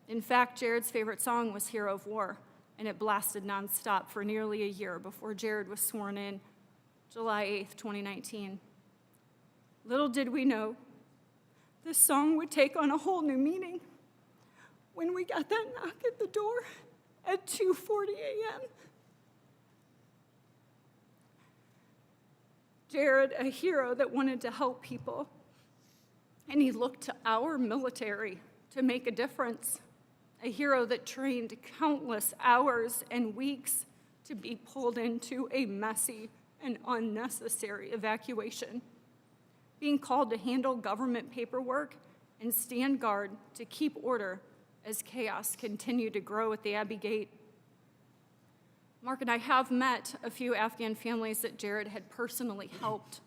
In fact, Jared's favorite song was Hero of War, and it blasted nonstop for nearly a year before Jared was sworn in July 8th, 2019. Little did we know, this song would take on a whole new meaning when we got that knock at the door at 2:40 a.m. Jared, a hero that wanted to help people, and he looked to our military to make a difference. A hero that trained countless hours and weeks to be pulled into a messy and unnecessary evacuation, being called to handle government paperwork and stand guard to keep order as chaos continued to grow at the Abbey Gate. Mark and I have met a few Afghan families that Jared had personally helped.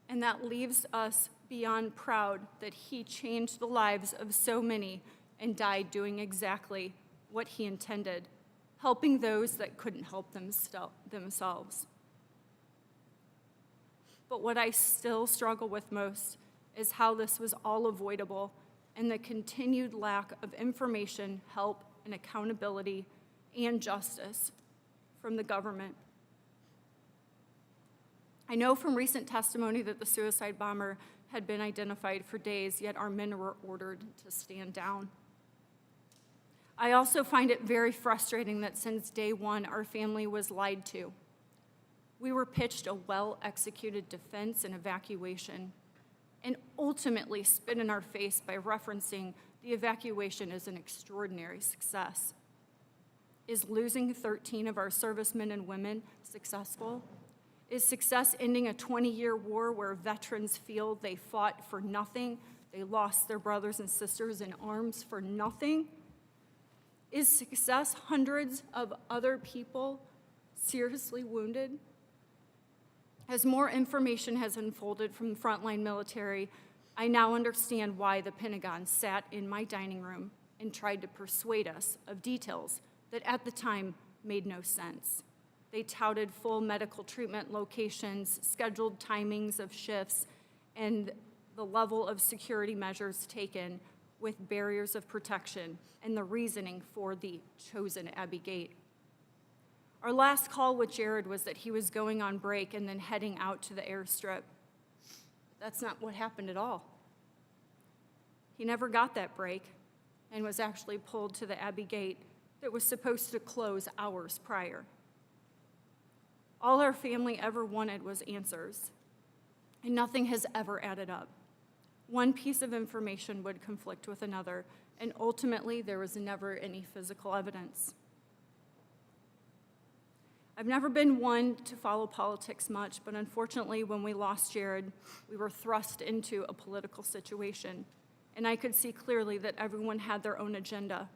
And that leaves us beyond proud that he changed the lives of so many and died doing exactly what he intended, helping those that couldn't help themselves. But what I still struggle with most is how this was all avoidable and the continued lack of information, help, and accountability and justice from the government. I know from recent testimony that the suicide bomber had been identified for days, yet our men were ordered to stand down. I also find it very frustrating that since day one, our family was lied to. We were pitched a well-executed defense and evacuation, and ultimately spit in our face by referencing the evacuation as an extraordinary success. Is losing 13 of our servicemen and women successful? Is success ending a 20-year war where veterans feel they fought for nothing, they lost their brothers and sisters in arms for nothing? Is success hundreds of other people seriously wounded? As more information has unfolded from the frontline military, I now understand why the Pentagon sat in my dining room and tried to persuade us of details that at the time made no sense. They touted full medical treatment locations, scheduled timings of shifts, and the level of security measures taken with barriers of protection and the reasoning for the chosen Abbey Gate. Our last call with Jared was that he was going on break and then heading out to the airstrip. That's not what happened at all. He never got that break and was actually pulled to the Abbey Gate that was supposed to close hours prior. All our family ever wanted was answers, and nothing has ever added up. One piece of information would conflict with another, and ultimately there was never any physical evidence. I've never been one to follow politics much, but unfortunately when we lost Jared, we were thrust into a political situation, and I could see clearly that everyone had their own agenda.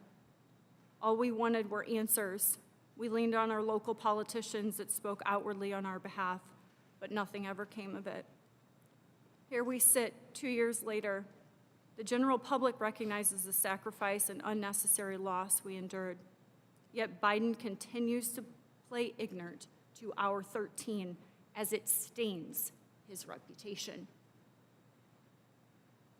All we wanted were answers. We leaned on our local politicians that spoke outwardly on our behalf, but nothing ever came of it. Here we sit 2 years later. The general public recognizes the sacrifice and unnecessary loss we endured. Yet Biden continues to play ignorant to our 13 as it stains his reputation.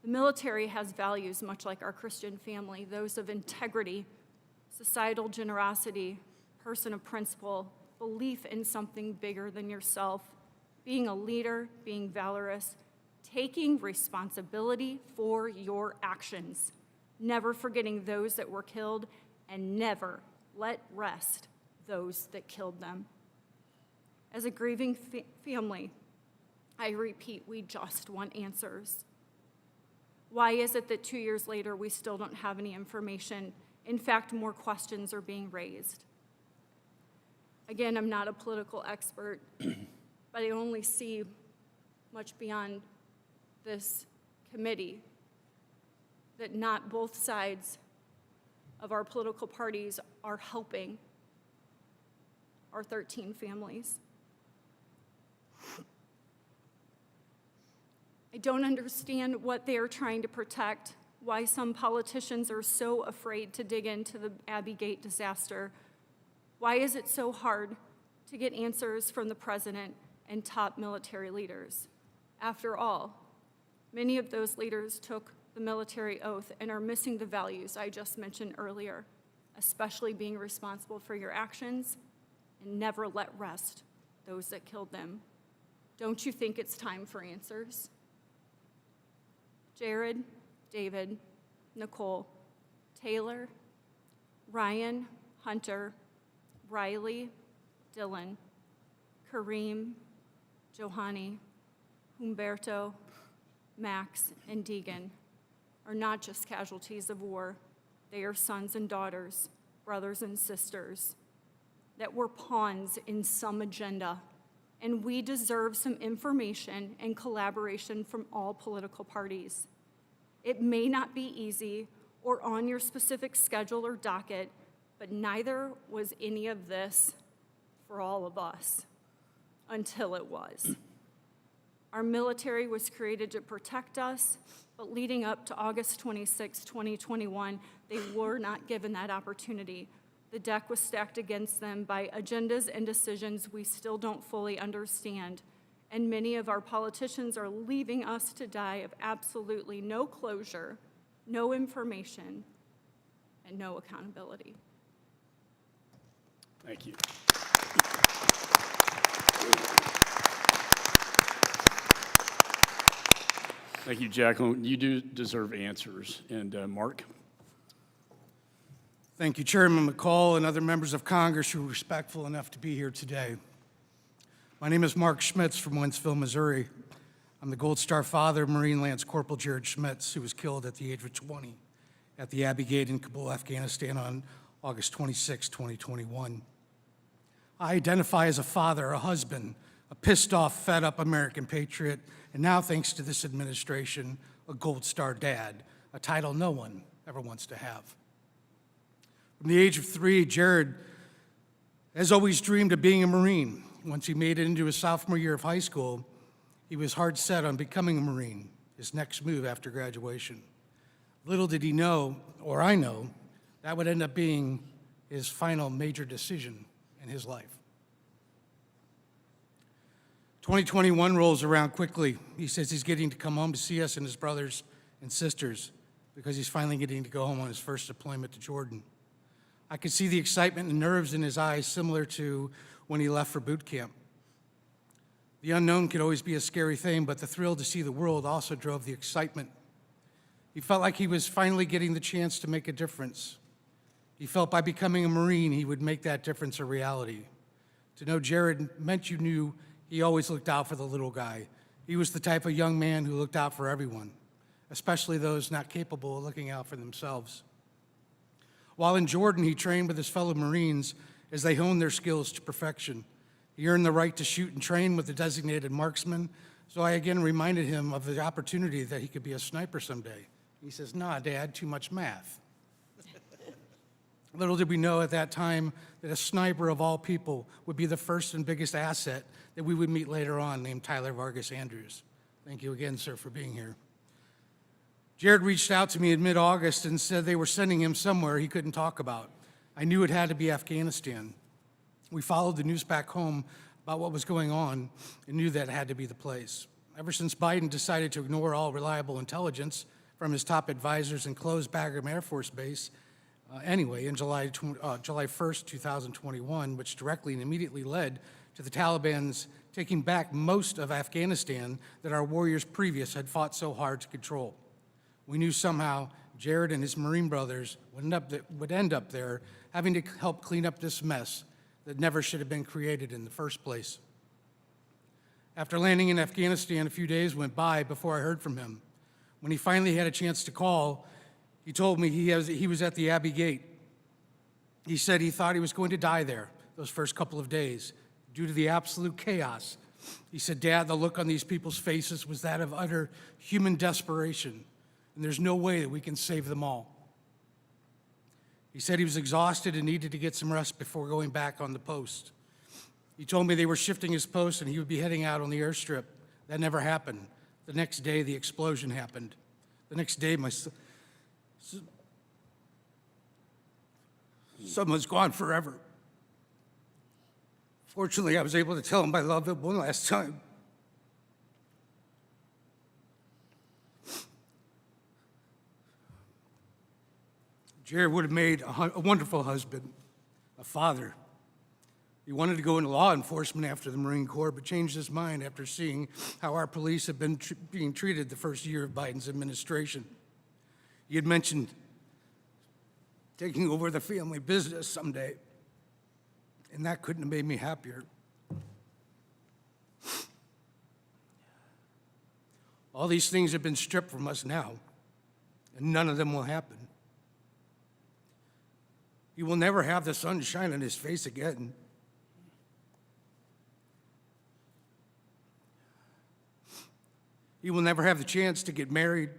The military has values much like our Christian family, those of integrity, societal generosity, person of principle, belief in something bigger than yourself, being a leader, being valorous, taking responsibility for your actions, never forgetting those that were killed, and never let rest those that killed them. As a grieving family, I repeat, we just want answers. Why is it that 2 years later we still don't have any information? In fact, more questions are being raised. Again, I'm not a political expert, but I only see much beyond this committee, that not both sides of our political parties are helping our 13 families. I don't understand what they are trying to protect, why some politicians are so afraid to dig into the Abbey Gate disaster. Why is it so hard to get answers from the president and top military leaders? After all, many of those leaders took the military oath and are missing the values I just mentioned earlier, especially being responsible for your actions and never let rest those that killed them. Don't you think it's time for answers? Jared, David, Nicole, Taylor, Ryan, Hunter, Riley, Dylan, Kareem, Johanny, Humberto, Max, and Deegan are not just casualties of war. They are sons and daughters, brothers and sisters that were pawns in some agenda, and we deserve some information and collaboration from all political parties. It may not be easy or on your specific schedule or docket, But neither was any of this for all of us until it was. Our military was created to protect us, but leading up to August 26, 2021, they were not given that opportunity. The deck was stacked against them by agendas and decisions we still don't fully understand. And many of our politicians are leaving us to die of absolutely no closure, no information, and no accountability. Thank you. Thank you, Jacqueline. You do deserve answers. And Mark? Thank you, Chairman McCall and other members of Congress who are respectful enough to be here today. My name is Mark Schmitz from Wentzville, Missouri. I'm the Gold Star father of Marine Lance Corporal Jared Schmitz, who was killed at the age of 20 at the Abbey Gate in Kabul, Afghanistan on August 26, 2021. I identify as a father, a husband, a pissed-off, fed-up American patriot, and now, thanks to this administration, a Gold Star dad, a title no one ever wants to have. From the age of 3, Jared has always dreamed of being a Marine. Once he made it into his sophomore year of high school, he was hard set on becoming a Marine, his next move after graduation. Little did he know, or I know, that would end up being his final major decision in his life. 2021 rolls around quickly. He says he's getting to come home to see us and his brothers and sisters because he's finally getting to go home on his first deployment to Jordan. I could see the excitement and nerves in his eyes, similar to when he left for boot camp. The unknown could always be a scary thing, but the thrill to see the world also drove the excitement. He felt like he was finally getting the chance to make a difference. He felt by becoming a Marine, he would make that difference a reality. To know Jared meant you knew he always looked out for the little guy. He was the type of young man who looked out for everyone, especially those not capable of looking out for themselves. While in Jordan, he trained with his fellow Marines as they honed their skills to perfection. He earned the right to shoot and train with a designated marksman, so I again reminded him of the opportunity that he could be a sniper someday. He says, "Nah, Dad, too much math." Little did we know at that time that a sniper of all people would be the first and biggest asset that we would meet later on, named Tyler Vargas Andrews. Thank you again, sir, for being here. Jared reached out to me in mid-August and said they were sending him somewhere he couldn't talk about. I knew it had to be Afghanistan. We followed the news back home about what was going on and knew that it had to be the place. Ever since Biden decided to ignore all reliable intelligence from his top advisors and close Bagram Air Force Base, in July 1st, 2021, which directly and immediately led to the Taliban's taking back most of Afghanistan that our warriors previous had fought so hard to control. We knew somehow Jared and his Marine brothers would end up there having to help clean up this mess that never should have been created in the first place. After landing in Afghanistan, a few days went by before I heard from him. When he finally had a chance to call, he told me he was at the Abbey Gate. He said he thought he was going to die there those first couple of days due to the absolute chaos. He said, "Dad, the look on these people's faces was that of utter human desperation, and there's no way that we can save them all." He said he was exhausted and needed to get some rest before going back on the post. He told me they were shifting his post and he would be heading out on the airstrip. That never happened. The next day, the explosion happened. The next day, my son was gone forever. Fortunately, I was able to tell him I love him one last time. Jared would have made a wonderful husband, a father. He wanted to go into law enforcement after the Marine Corps, but changed his mind after seeing how our police have been being treated the first year of Biden's administration. He had mentioned taking over the family business someday, and that couldn't have made me happier. All these things have been stripped from us now, and none of them will happen. He will never have the sun shine on his face again. He will never have the chance to get married.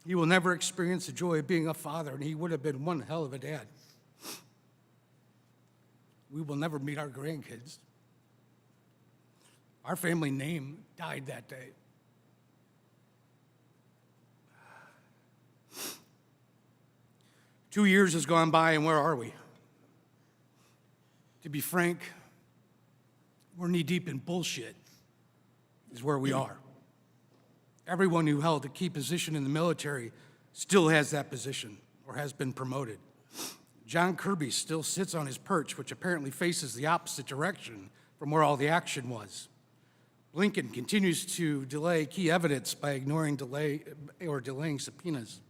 He will never experience the joy of being a father, and he would have been one hell of a dad. we will never meet our grandkids. Our family name died that day. Two years has gone by, and where are we? To be frank, we're knee-deep in bullshit, is where we are. Everyone who held a key position in the military still has that position or has been promoted. John Kirby still sits on his perch, which apparently faces the opposite direction from where all the action was. Blinken continues to delay key evidence by ignoring delaying subpoenas.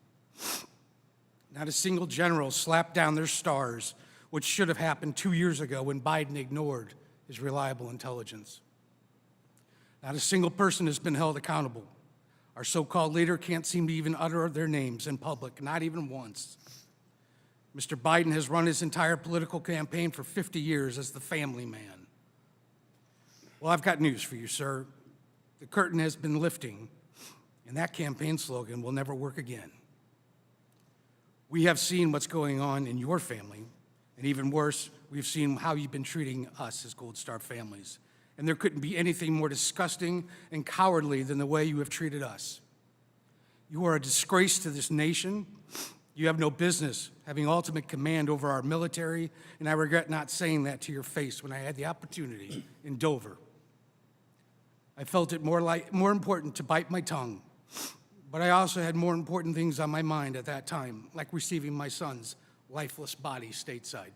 Not a single general slapped down their stars, which should have happened 2 years ago when Biden ignored his reliable intelligence. Not a single person has been held accountable. Our so-called leader can't seem to even utter their names in public, not even once. Mr. Biden has run his entire political campaign for 50 years as the family man. Well, I've got news for you, sir. The curtain has been lifting, and that campaign slogan will never work again. We have seen what's going on in your family, and even worse, we've seen how you've been treating us as Gold Star families. And there couldn't be anything more disgusting and cowardly than the way you have treated us. You are a disgrace to this nation. You have no business having ultimate command over our military, and I regret not saying that to your face when I had the opportunity in Dover. I felt it more important to bite my tongue, but I also had more important things on my mind at that time, like receiving my son's lifeless body stateside.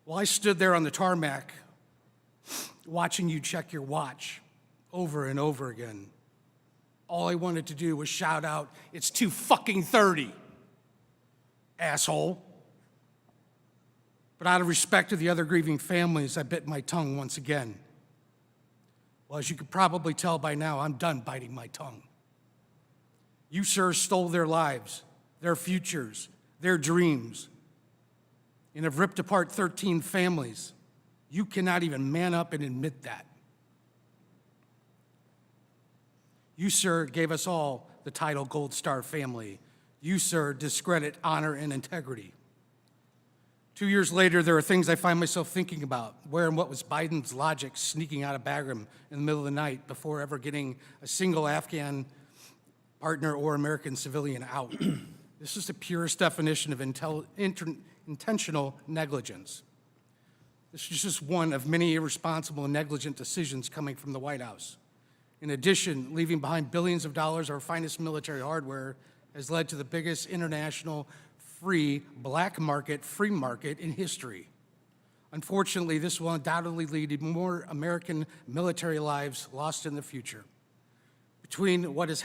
While I stood there on the tarmac, watching you check your watch over and over again, all I wanted to do was shout out, "It's 2:30, asshole." But out of respect to the other grieving families, I bit my tongue once again. Well, as you could probably tell by now, I'm done biting my tongue. You, sir, stole their lives, their futures, their dreams, and have ripped apart 13 families. You cannot even man up and admit that. You, sir, gave us all the title Gold Star family. You, sir, discredit honor and integrity. 2 years later, there are things I find myself thinking about. Where and what was Biden's logic sneaking out of Bagram in the middle of the night before ever getting a single Afghan partner or American civilian out? This is the purest definition of intentional negligence. This is just one of many irresponsible and negligent decisions coming from the White House. In addition, leaving behind billions of dollars of our finest military hardware has led to the biggest international free market in history. Unfortunately, this will undoubtedly lead to more American military lives lost in the future. Between what has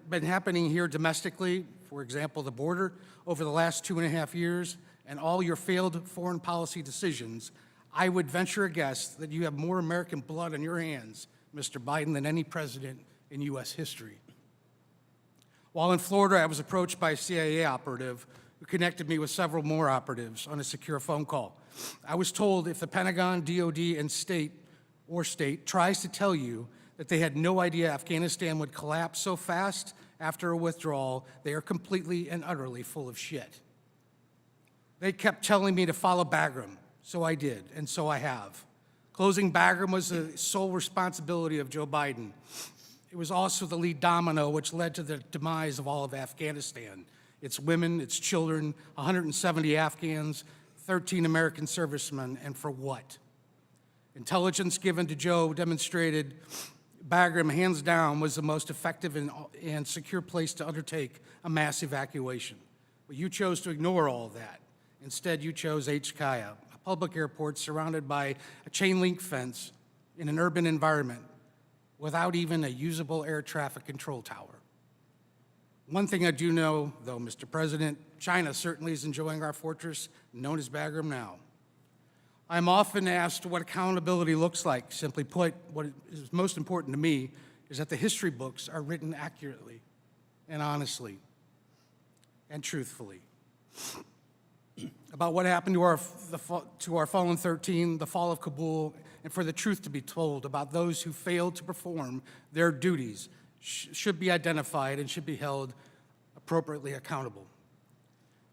been happening here domestically, for example, the border, over the last 2.5 years, and all your failed foreign policy decisions, I would venture a guess that you have more American blood on your hands, Mr. Biden, than any president in U.S. history. While in Florida, I was approached by a CIA operative who connected me with several more operatives on a secure phone call. I was told if the Pentagon, DOD, and state tries to tell you that they had no idea Afghanistan would collapse so fast after a withdrawal, they are completely and utterly full of shit. They kept telling me to follow Bagram, so I did, and so I have. Closing Bagram was the sole responsibility of Joe Biden. It was also the lead domino which led to the demise of all of Afghanistan. Its women, its children, 170 Afghans, 13 American servicemen, and for what? Intelligence given to Joe demonstrated Bagram, hands down, was the most effective and secure place to undertake a mass evacuation. But you chose to ignore all of that. Instead, you chose HKIA, a public airport surrounded by a chain-link fence in an urban environment without even a usable air traffic control tower. One thing I do know, though, Mr. President, China certainly is enjoying our fortress, known as Bagram now. I'm often asked what accountability looks like. Simply put, what is most important to me is that the history books are written accurately and honestly and truthfully about what happened to our fallen 13, the fall of Kabul, and for the truth to be told about those who failed to perform their duties should be identified and should be held appropriately accountable.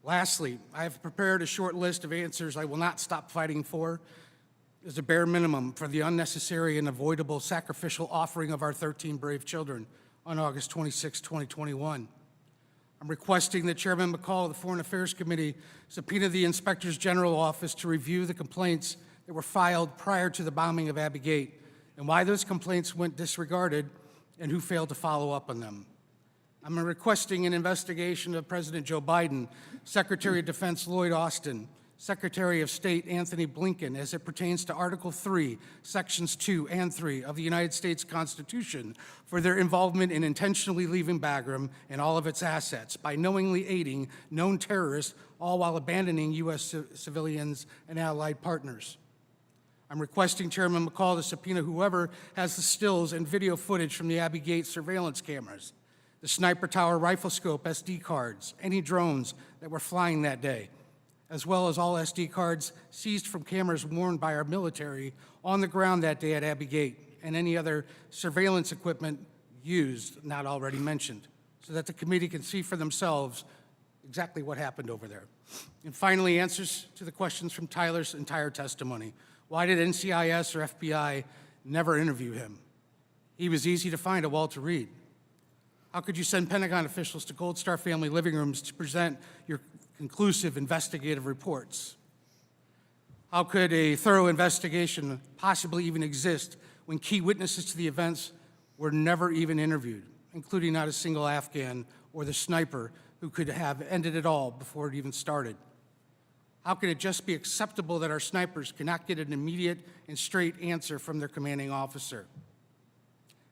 Lastly, I have prepared a short list of answers I will not stop fighting for as a bare minimum for the unnecessary and avoidable sacrificial offering of our 13 brave children on August 26, 2021. I'm requesting that Chairman McCall of the Foreign Affairs Committee subpoena the Inspectors General Office to review the complaints that were filed prior to the bombing of Abbey Gate and why those complaints went disregarded and who failed to follow up on them. I'm requesting an investigation of President Joe Biden, Secretary of Defense Lloyd Austin, Secretary of State Anthony Blinken as it pertains to Article 3, Sections 2 and 3 of the United States Constitution for their involvement in intentionally leaving Bagram and all of its assets by knowingly aiding known terrorists, all while abandoning U.S. civilians and allied partners. I'm requesting Chairman McCall to subpoena whoever has the stills and video footage from the Abbey Gate surveillance cameras, the Sniper Tower rifle scope SD cards, any drones that were flying that day, as well as all SD cards seized from cameras worn by our military on the ground that day at Abbey Gate, and any other surveillance equipment used, not already mentioned, so that the committee can see for themselves exactly what happened over there. And finally, answers to the questions from Tyler's entire testimony. Why did NCIS or FBI never interview him? He was easy to find at Walter Reed. How could you send Pentagon officials to Gold Star family living rooms to present your conclusive investigative reports? How could a thorough investigation possibly even exist when key witnesses to the events were never even interviewed, including not a single Afghan or the sniper who could have ended it all before it even started? How could it just be acceptable that our snipers cannot get an immediate and straight answer from their commanding officer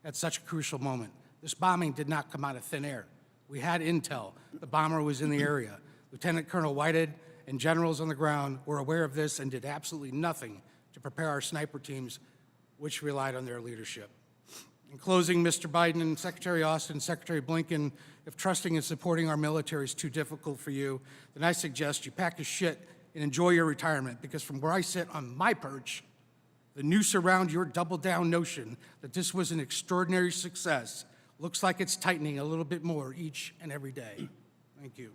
at such a crucial moment? This bombing did not come out of thin air. We had intel. The bomber was in the area. Lieutenant Colonel Whitehead and generals on the ground were aware of this and did absolutely nothing to prepare our sniper teams, which relied on their leadership. In closing, Mr. Biden and Secretary Austin, Secretary Blinken, if trusting and supporting our military is too difficult for you, then I suggest you pack your shit and enjoy your retirement, because from where I sit on my perch, the noose around your double-down notion that this was an extraordinary success looks like it's tightening a little bit more each and every day. Thank you.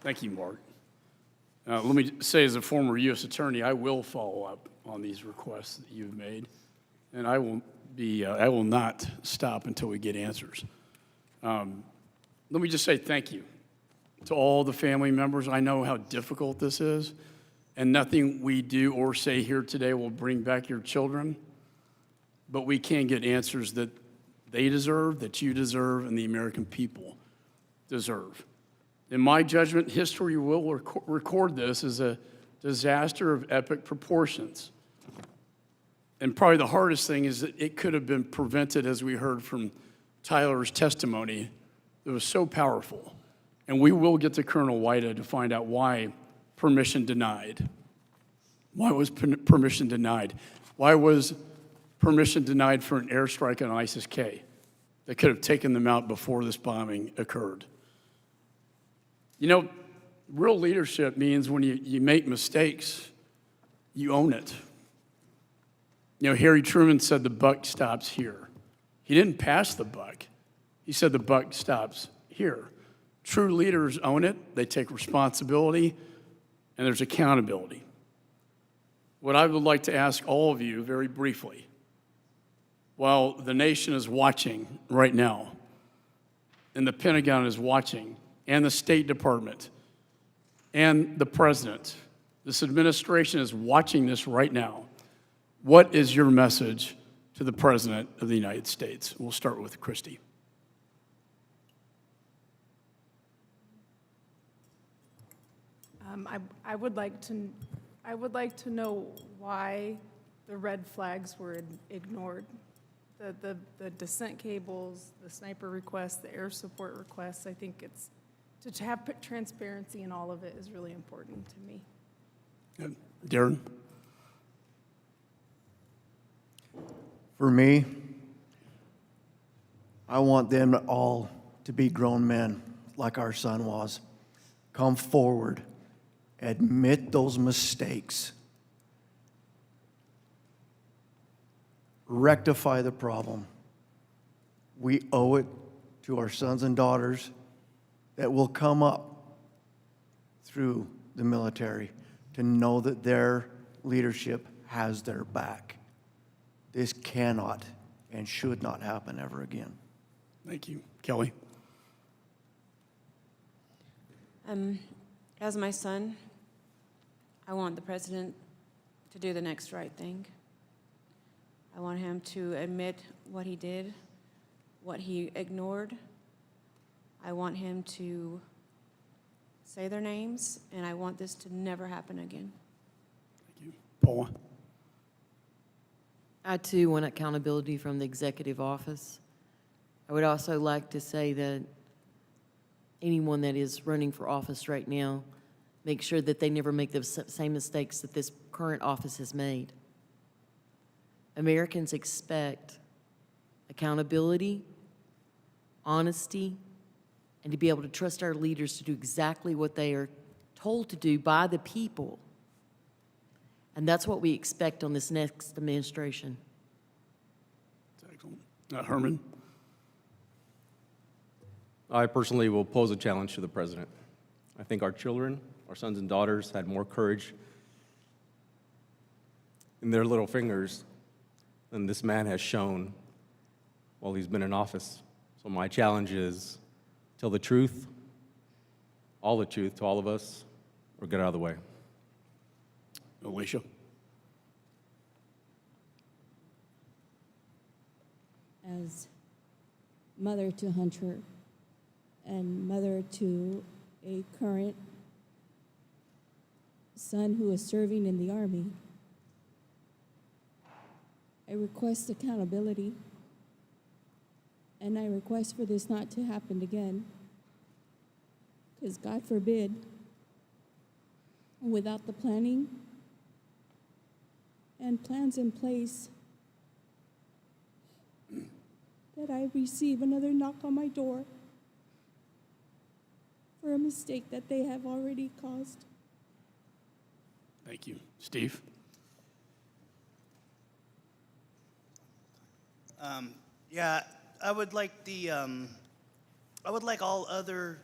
Thank you, Mark. Let me say, as a former U.S. attorney, I will follow up on these requests that you've made, and I will not stop until we get answers. Let me just say thank you to all the family members. I know how difficult this is, and nothing we do or say here today will bring back your children, but we can get answers that they deserve, that you deserve, and the American people deserve. In my judgment, history will record this as a disaster of epic proportions. And probably the hardest thing is that it could have been prevented, as we heard from Tyler's testimony. It was so powerful. And we will get to Colonel Whitehead to find out why permission denied. Why was permission denied? Why was permission denied for an airstrike on ISIS-K that could have taken them out before this bombing occurred? You know, real leadership means when you make mistakes, you own it. You know, Harry Truman said the buck stops here. He didn't pass the buck. He said the buck stops here. True leaders own it. They take responsibility, and there's accountability. What I would like to ask all of you very briefly, while the nation is watching right now, and the Pentagon is watching, and the State Department, and the President, this administration is watching this right now. What is your message to the President of the United States? We'll start with Christy. I would like to know why the red flags were ignored. The descent cables, the sniper requests, the air support requests. I think it's to have transparency in all of it is really important to me. Darren? For me, I want them all to be grown men like our son was. Come forward, admit those mistakes, rectify the problem. We owe it to our sons and daughters that will come up through the military to know that their leadership has their back. This cannot and should not happen ever again. Thank you. Kelly? As my son, I want the president to do the next right thing. I want him to admit what he did, what he ignored. I want him to say their names, and I want this to never happen again. Thank you. Paula? I too want accountability from the executive office. I would also like to say that anyone that is running for office right now, make sure that they never make the same mistakes that this current office has made. Americans expect accountability, honesty, and to be able to trust our leaders to do exactly what they are told to do by the people. And that's what we expect on this next administration. That's excellent. Herman? I personally will pose a challenge to the president. I think our children, our sons and daughters, had more courage in their little fingers than this man has shown while he's been in office. So my challenge is tell the truth, all the truth to all of us, or get out of the way. Alicia? As mother to Hunter and mother to a current son who is serving in the Army, I request accountability, and I request for this not to happen again, because God forbid, without the planning and plans in place, that I receive another knock on my door for a mistake that they have already caused. Thank you. Steve? Yeah, I would like all other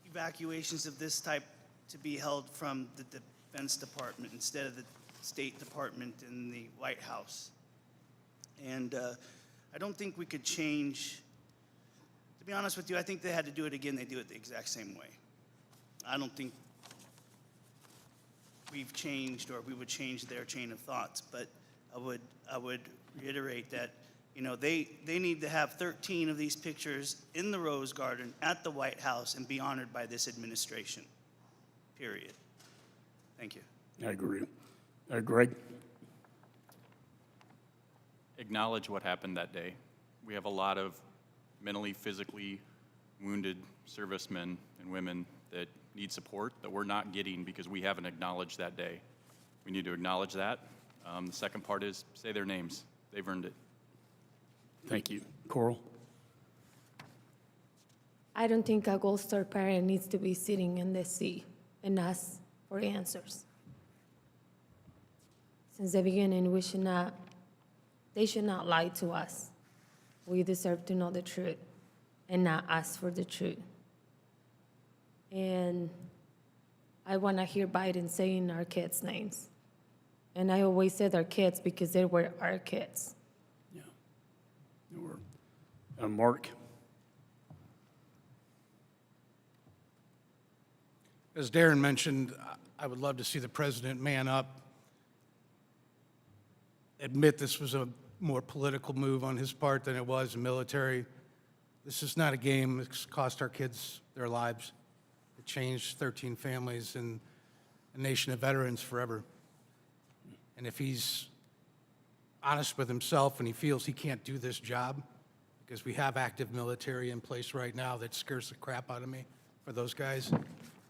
evacuations of this type to be held from the Defense Department instead of the State Department in the White House. And I don't think we could change, to be honest with you, I think they had to do it again, they do it the exact same way. I don't think we've changed or we would change their chain of thoughts, but I would reiterate that, you know, they need to have 13 of these pictures in the Rose Garden at the White House and be honored by this administration, period. Thank you. I agree. Greg? Acknowledge what happened that day. We have a lot of mentally, physically wounded servicemen and women that need support that we're not getting because we haven't acknowledged that day. We need to acknowledge that. The second part is say their names. They've earned it. Thank you. Coral? I don't think a Gold Star parent needs to be sitting in this seat and ask for answers. Since the beginning, they should not lie to us. We deserve to know the truth and not ask for the truth. And I want to hear Biden saying our kids' names. And I always said our kids because they were our kids. Yeah. They were. Mark? As Darren mentioned, I would love to see the president man up, admit this was a more political move on his part than it was military. This is not a game. It's cost our kids their lives. It changed 13 families and a nation of veterans forever. And if he's honest with himself and he feels he can't do this job, because we have active military in place right now that scares the crap out of me for those guys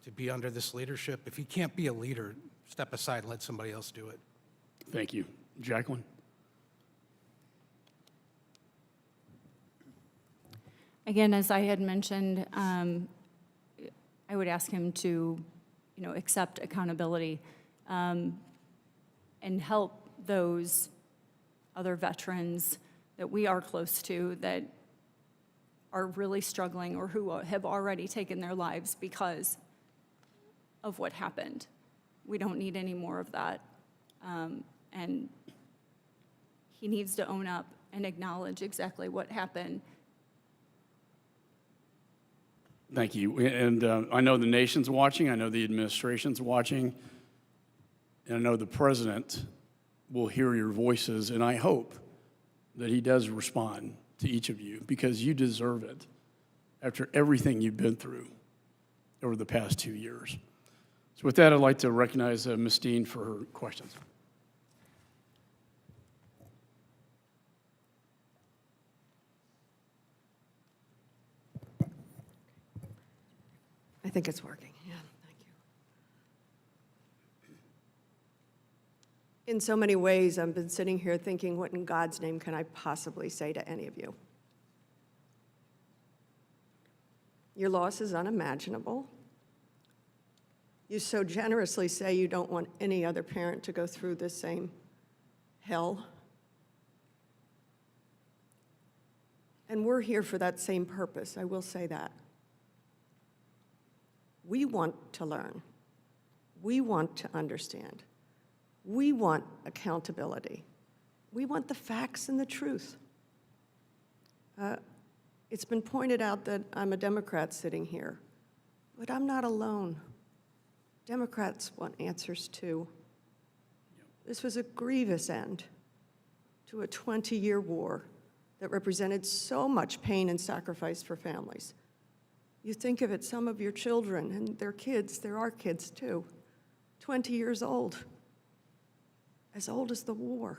to be under this leadership. If he can't be a leader, step aside and let somebody else do it. Thank you. Jacqueline? Again, as I had mentioned, I would ask him to, accept accountability and help those other veterans that we are close to that are really struggling or who have already taken their lives because of what happened. We don't need any more of that. And he needs to own up and acknowledge exactly what happened. Thank you. And I know the nation's watching. I know the administration's watching. And I know the president will hear your voices. And I hope that he does respond to each of you because you deserve it after everything you've been through over the past 2 years. So with that, I'd like to recognize Ms. Dean for her questions. I think it's working. Yeah, thank you. In so many ways, I've been sitting here thinking, what in God's name can I possibly say to any of you? Your loss is unimaginable. You so generously say you don't want any other parent to go through this same hell. And we're here for that same purpose, I will say that. We want to learn. We want to understand. We want accountability. We want the facts and the truth. It's been pointed out that I'm a Democrat sitting here, but I'm not alone. Democrats want answers too. This was a grievous end to a 20-year war that represented so much pain and sacrifice for families. You think of it, some of your children and their kids, they're our kids too, 20 years old as the war,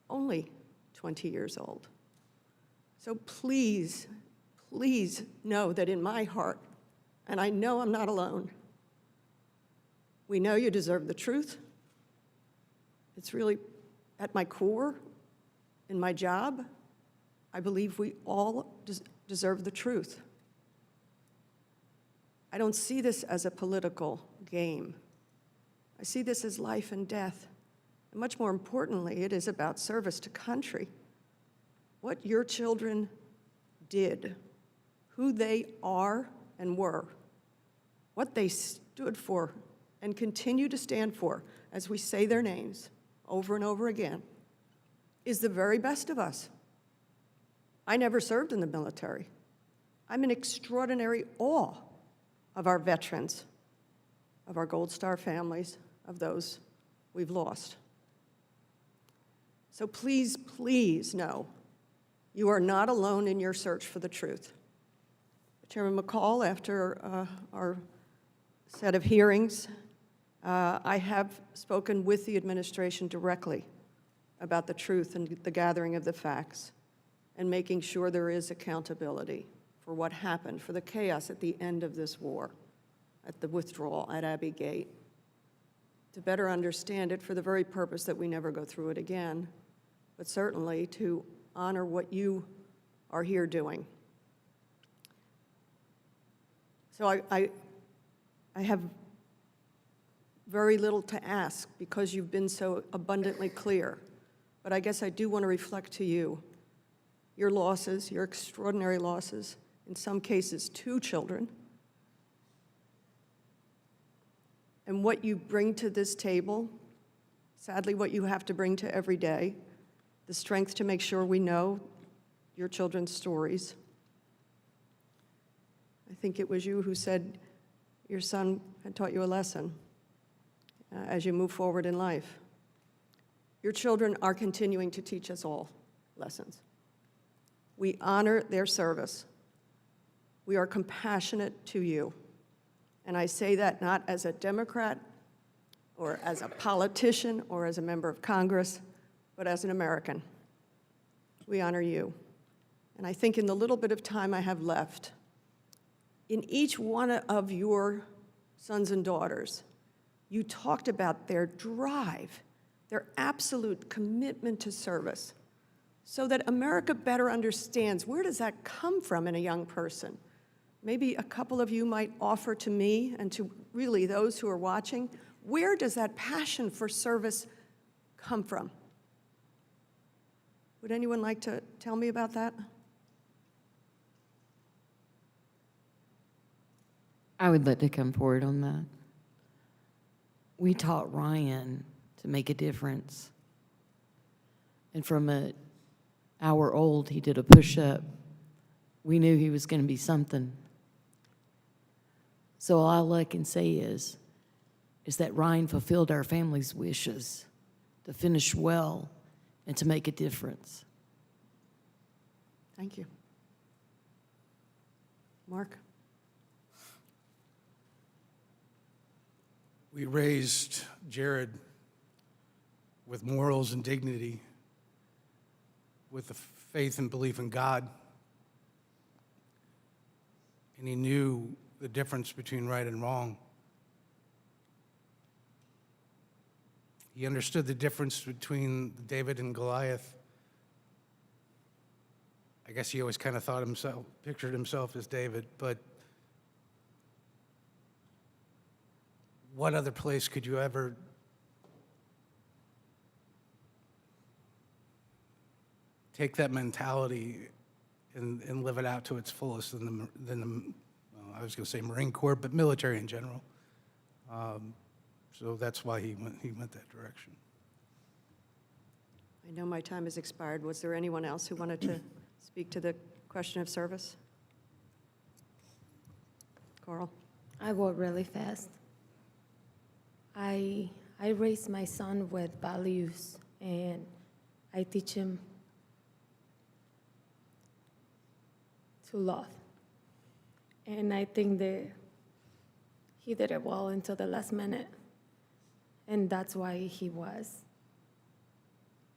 only 20 years old. So please, please know that in my heart, and I know I'm not alone, we know you deserve the truth. It's really at my core, in my job, I believe we all deserve the truth. I don't see this as a political game. I see this as life and death. And much more importantly, it is about service to country. What your children did, who they are and were, what they stood for and continue to stand for as we say their names over and over again, is the very best of us. I never served in the military. I'm in extraordinary awe of our veterans, of our Gold Star families, of those we've lost. So please, please know you are not alone in your search for the truth. Chairman McCall, after our set of hearings, I have spoken with the administration directly about the truth and the gathering of the facts and making sure there is accountability for what happened, for the chaos at the end of this war, at the withdrawal at Abbey Gate, to better understand it for the very purpose that we never go through it again, but certainly to honor what you are here doing. So I have very little to ask because you've been so abundantly clear, but I guess I do want to reflect to you your losses, your extraordinary losses, in some cases 2 children, and what you bring to this table, sadly what you have to bring to every day, the strength to make sure we know your children's stories. I think it was you who said your son had taught you a lesson as you move forward in life. Your children are continuing to teach us all lessons. We honor their service. We are compassionate to you. And I say that not as a Democrat or as a politician or as a member of Congress, but as an American. We honor you. And I think in the little bit of time I have left, in each one of your sons and daughters, you talked about their drive, their absolute commitment to service, so that America better understands where does that come from in a young person. Maybe a couple of you might offer to me and to really those who are watching, where does that passion for service come from? Would anyone like to tell me about that? I would like to come forward on that. We taught Ryan to make a difference. And from an hour old, he did a push-up. We knew he was going to be something. So all I can say is that Ryan fulfilled our family's wishes to finish well and to make a difference. Thank you. Mark? We raised Jared with morals and dignity, with the faith and belief in God. And he knew the difference between right and wrong. He understood the difference between David and Goliath. I guess he always kind of pictured himself as David, but what other place could you ever take that mentality and live it out to its fullest than I was going to say Marine Corps, but military in general. So that's why he went that direction. I know my time has expired. Was there anyone else who wanted to speak to the question of service? Coral? I work really fast. I raise my son with values, and I teach him to love. And I think that he did it well until the last minute. And that's why he was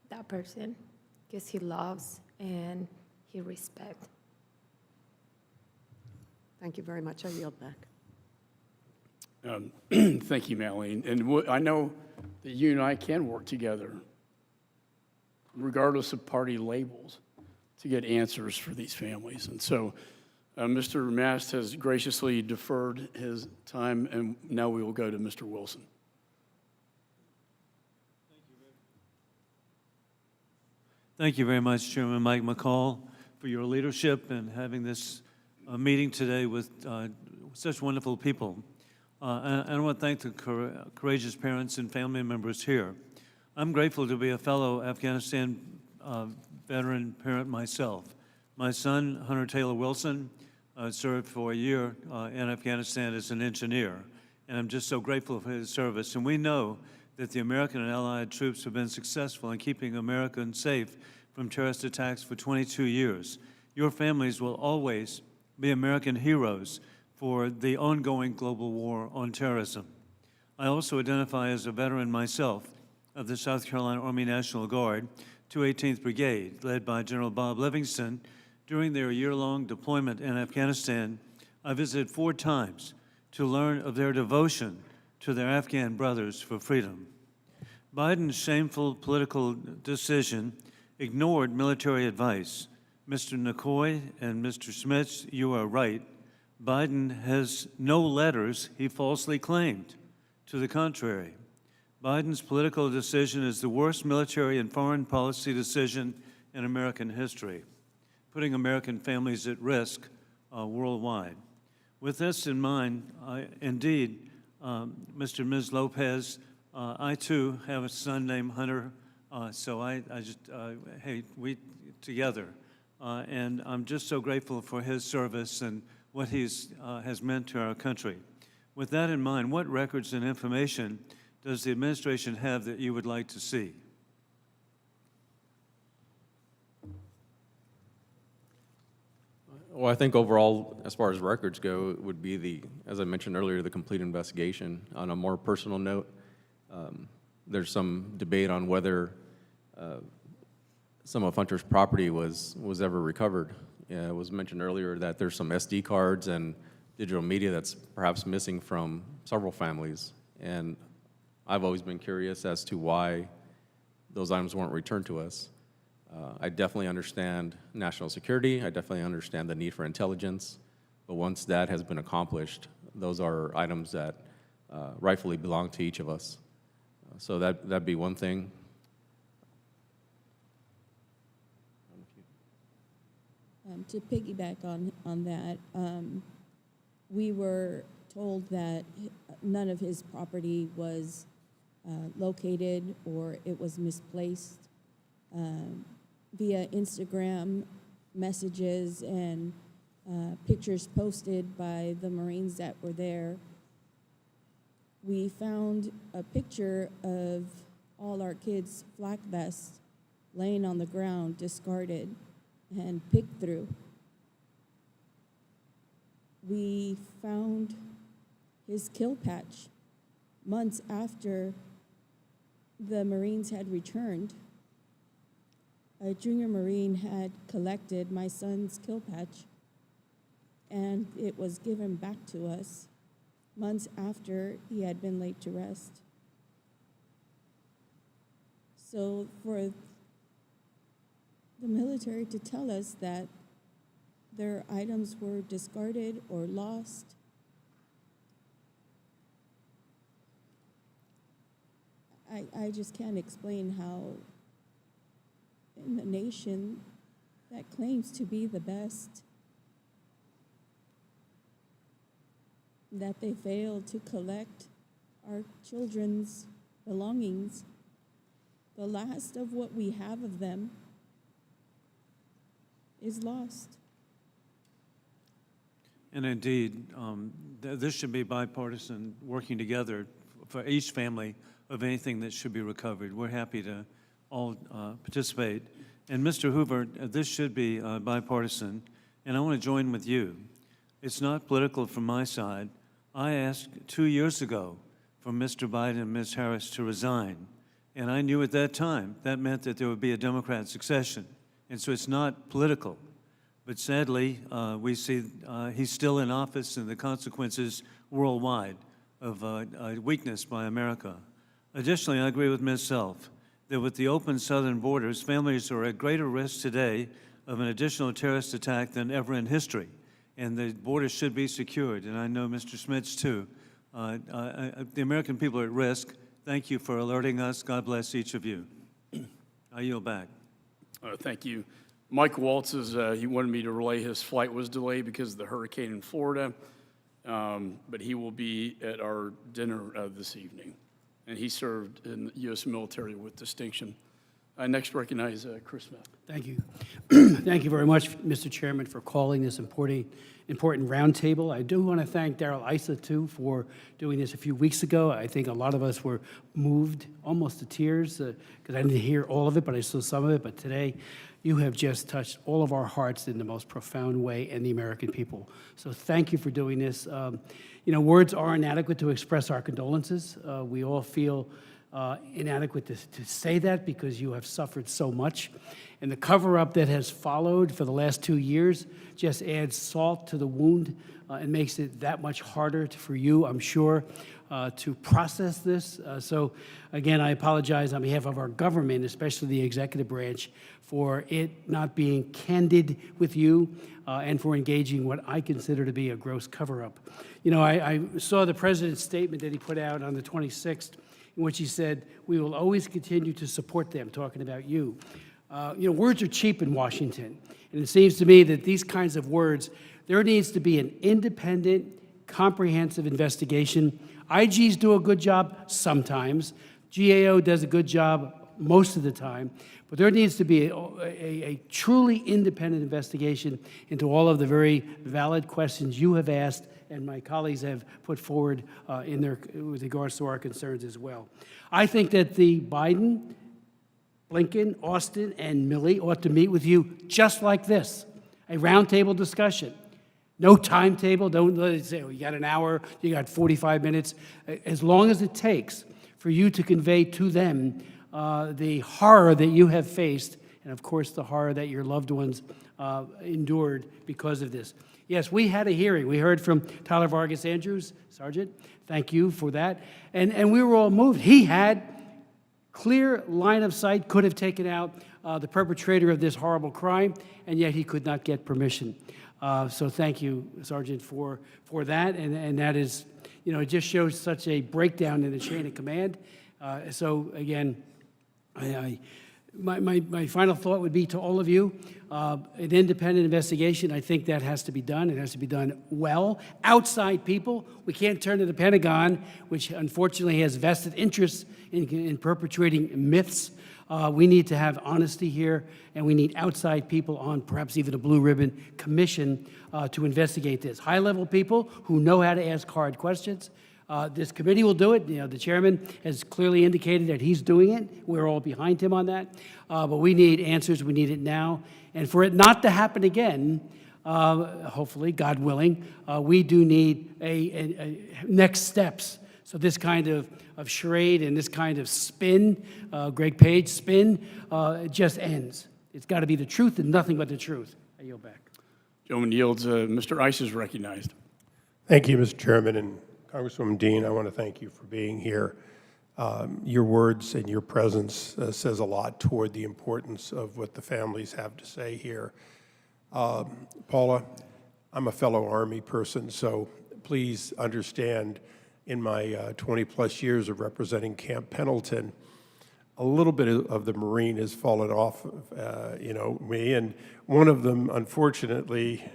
that person, because he loves and he respects. Thank you very much. I yield back. Thank you, Malene. And I know that you and I can work together, regardless of party labels, to get answers for these families. And so Mr. Mast has graciously deferred his time, and now we will go to Mr. Wilson. Thank you very much, Chairman Mike McCall, for your leadership and having this meeting today with such wonderful people. And I want to thank the courageous parents and family members here. I'm grateful to be a fellow Afghanistan veteran parent myself. My son, Hunter Taylor Wilson, served for a year in Afghanistan as an engineer, and I'm just so grateful for his service. And we know that the American and allied troops have been successful in keeping Americans safe from terrorist attacks for 22 years. Your families will always be American heroes for the ongoing global war on terrorism. I also identify as a veteran myself of the South Carolina Army National Guard, 218th Brigade, led by General Bob Livingston. During their year-long deployment in Afghanistan, I visited 4 times to learn of their devotion to their Afghan brothers for freedom. Biden's shameful political decision ignored military advice. Mr. McCoy and Mr. Smith, you are right. Biden has no letters he falsely claimed. To the contrary, Biden's political decision is the worst military and foreign policy decision in American history, putting American families at risk worldwide. With this in mind, indeed, Mr. and Ms. Lopez, I too have a son named Hunter, so I just, hey, we together. And I'm just so grateful for his service and what he's has meant to our country. With that in mind, what records and information does the administration have that you would like to see? Well, I think overall, as far as records go, it would be as I mentioned earlier, the complete investigation. On a more personal note, there's some debate on whether some of Hunter's property was ever recovered. It was mentioned earlier that there's some SD cards and digital media that's perhaps missing from several families. And I've always been curious as to why those items weren't returned to us. I definitely understand national security. I definitely understand the need for intelligence. But once that has been accomplished, those are items that rightfully belong to each of us. So that'd be one thing. To piggyback on that, we were told that none of his property was located or it was misplaced. Via Instagram messages and pictures posted by the Marines that were there, we found a picture of all our kids' flak vests laying on the ground, discarded and picked through. We found his kill patch months after the Marines had returned. A junior Marine had collected my son's kill patch, and it was given back to us months after he had been laid to rest. So for the military to tell us that their items were discarded or lost, I just can't explain how in the nation that claims to be the best, that they failed to collect our children's belongings, the last of what we have of them is lost. And indeed, this should be bipartisan, working together for each family of anything that should be recovered. We're happy to all participate. And Mr. Hoover, this should be bipartisan, and I want to join with you. It's not political from my side. I asked 2 years ago for Mr. Biden and Ms. Harris to resign, and I knew at that time that meant that there would be a Democrat succession. And so it's not political. But sadly, we see he's still in office and the consequences worldwide of weakness by America. Additionally, I agree with Ms. Self that with the open southern borders, families are at greater risk today of an additional terrorist attack than ever in history. And the borders should be secured. And I know Mr. Schmitz, too. The American people are at risk. Thank you for alerting us. God bless each of you. I yield back. Thank you. Mike Waltz, he wanted me to relay his flight was delayed because of the hurricane in Florida, but he will be at our dinner this evening. And he served in the U.S. military with distinction. I next recognize Chris Smith. Thank you. Thank you very much, Mr. Chairman, for calling this important roundtable. I do want to thank Darrell Issa, too, for doing this a few weeks ago. I think a lot of us were moved almost to tears because I didn't hear all of it, but I saw some of it. But today, you have just touched all of our hearts in the most profound way and the American people. So thank you for doing this. Words are inadequate to express our condolences. We all feel inadequate to say that because you have suffered so much. And the cover-up that has followed for the last 2 years just adds salt to the wound and makes it that much harder for you, I'm sure, to process this. So again, I apologize on behalf of our government, especially the executive branch, for it not being candid with you and for engaging what I consider to be a gross cover-up. I saw the president's statement that he put out on the 26th, in which he said, "We will always continue to support them," talking about you. Words are cheap in Washington, and it seems to me that these kinds of words, there needs to be an independent, comprehensive investigation. IGs do a good job sometimes. GAO does a good job most of the time, but there needs to be a truly independent investigation into all of the very valid questions you have asked and my colleagues have put forward with regards to our concerns as well. I think that the Biden, Blinken, Austin, and Milley ought to meet with you just like this, a roundtable discussion. No timetable. Don't let it say, you got an hour, you got 45 minutes. As long as it takes for you to convey to them the horror that you have faced, and of course the horror that your loved ones endured because of this. Yes, we had a hearing. We heard from Tyler Vargas Andrews, Sergeant. Thank you for that. And we were all moved. He had clear line of sight, could have taken out the perpetrator of this horrible crime, and yet he could not get permission. So thank you, Sergeant, for that. And that is, it just shows such a breakdown in the chain of command. So again, My final thought would be to all of you, an independent investigation, I think that has to be done. It has to be done well. Outside people, we can't turn to the Pentagon, which unfortunately has vested interests in perpetuating myths. We need to have honesty here, and we need outside people on perhaps even a blue ribbon commission to investigate this. High-level people who know how to ask hard questions. This committee will do it. You know, the chairman has clearly indicated that he's doing it. We're all behind him on that. But we need answers. We need it now. And for it not to happen again, hopefully, God willing, we do need a next steps. So this kind of charade and this kind of spin, Greg Page spin, it just ends. It's got to be the truth and nothing but the truth. I yield back. Gentleman yields. Mr. Ice is recognized. Thank you, Mr. Chairman, and Congresswoman Dean, I want to thank you for being here. Your words and your presence says a lot toward the importance of what the families have to say here. Paula, I'm a fellow Army person, so please understand, in my 20-plus years of representing Camp Pendleton, a little bit of the Marine has fallen off of, me, and one of them, unfortunately,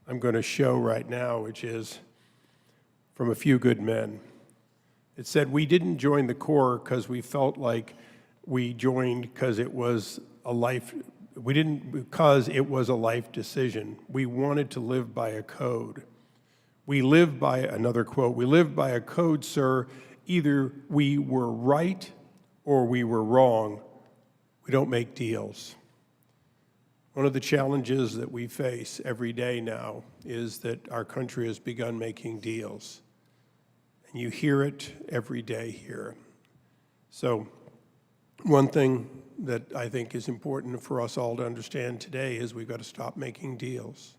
I'm going to show right now, which is from A Few Good Men. It said, "We didn't join the Corps because we felt like we joined because it was a life, we didn't because it was a life decision. We wanted to live by a code. We live by," another quote, "we live by a code, sir. Either we were right or we were wrong. We don't make deals." One of the challenges that we face every day now is that our country has begun making deals. And you hear it every day here. So one thing that I think is important for us all to understand today is we've got to stop making deals.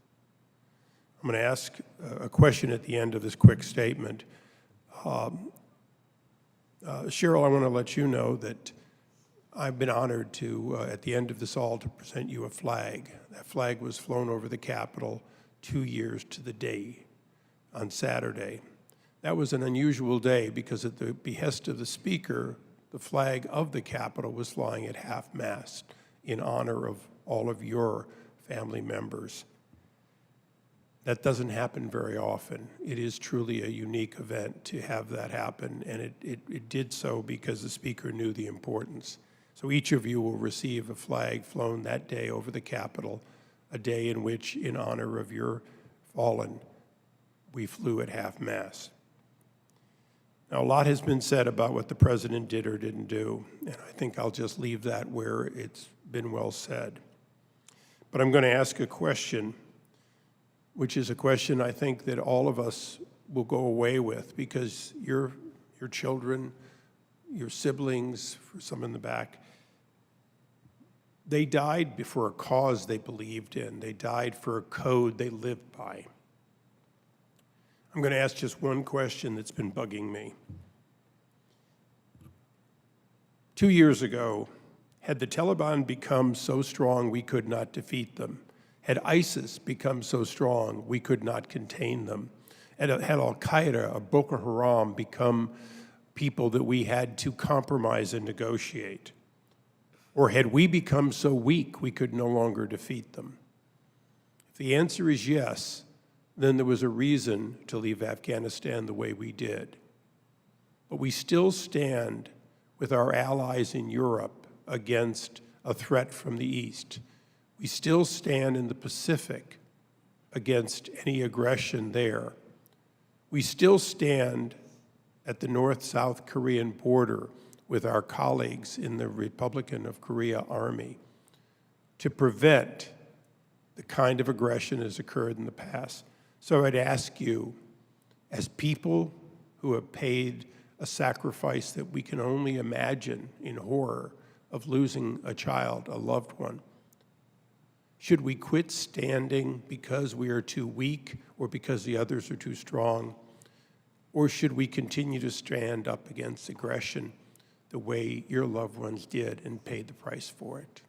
I'm going to ask a question at the end of this quick statement. Cheryl, I want to let you know that I've been honored to, at the end of this all, to present you a flag. That flag was flown over the Capitol 2 years to the day on Saturday. That was an unusual day because at the behest of the Speaker, the flag of the Capitol was flying at half-mast in honor of all of your family members. That doesn't happen very often. It is truly a unique event to have that happen, and it did so because the Speaker knew the importance. So each of you will receive a flag flown that day over the Capitol, a day in which, in honor of your fallen, we flew at half-mast. Now, a lot has been said about what the President did or didn't do, and I think I'll just leave that where it's been well said. But I'm going to ask a question, which is a question I think that all of us will go away with, because your children, your siblings, for some in the back, they died for a cause they believed in. They died for a code they lived by. I'm going to ask just one question that's been bugging me. 2 years ago, had the Taliban become so strong we could not defeat them, had ISIS become so strong we could not contain them, had Al-Qaeda or Boko Haram become people that we had to compromise and negotiate, or had we become so weak we could no longer defeat them? If the answer is yes, then there was a reason to leave Afghanistan the way we did. But we still stand with our allies in Europe against a threat from the East. We still stand in the Pacific against any aggression there. We still stand at the North-South Korean border with our colleagues in the Republican of Korea Army to prevent the kind of aggression that has occurred in the past. So I'd ask you, as people who have paid a sacrifice that we can only imagine in horror of losing a child, a loved one, should we quit standing because we are too weak or because the others are too strong? Or should we continue to stand up against aggression the way your loved ones did and paid the price for it?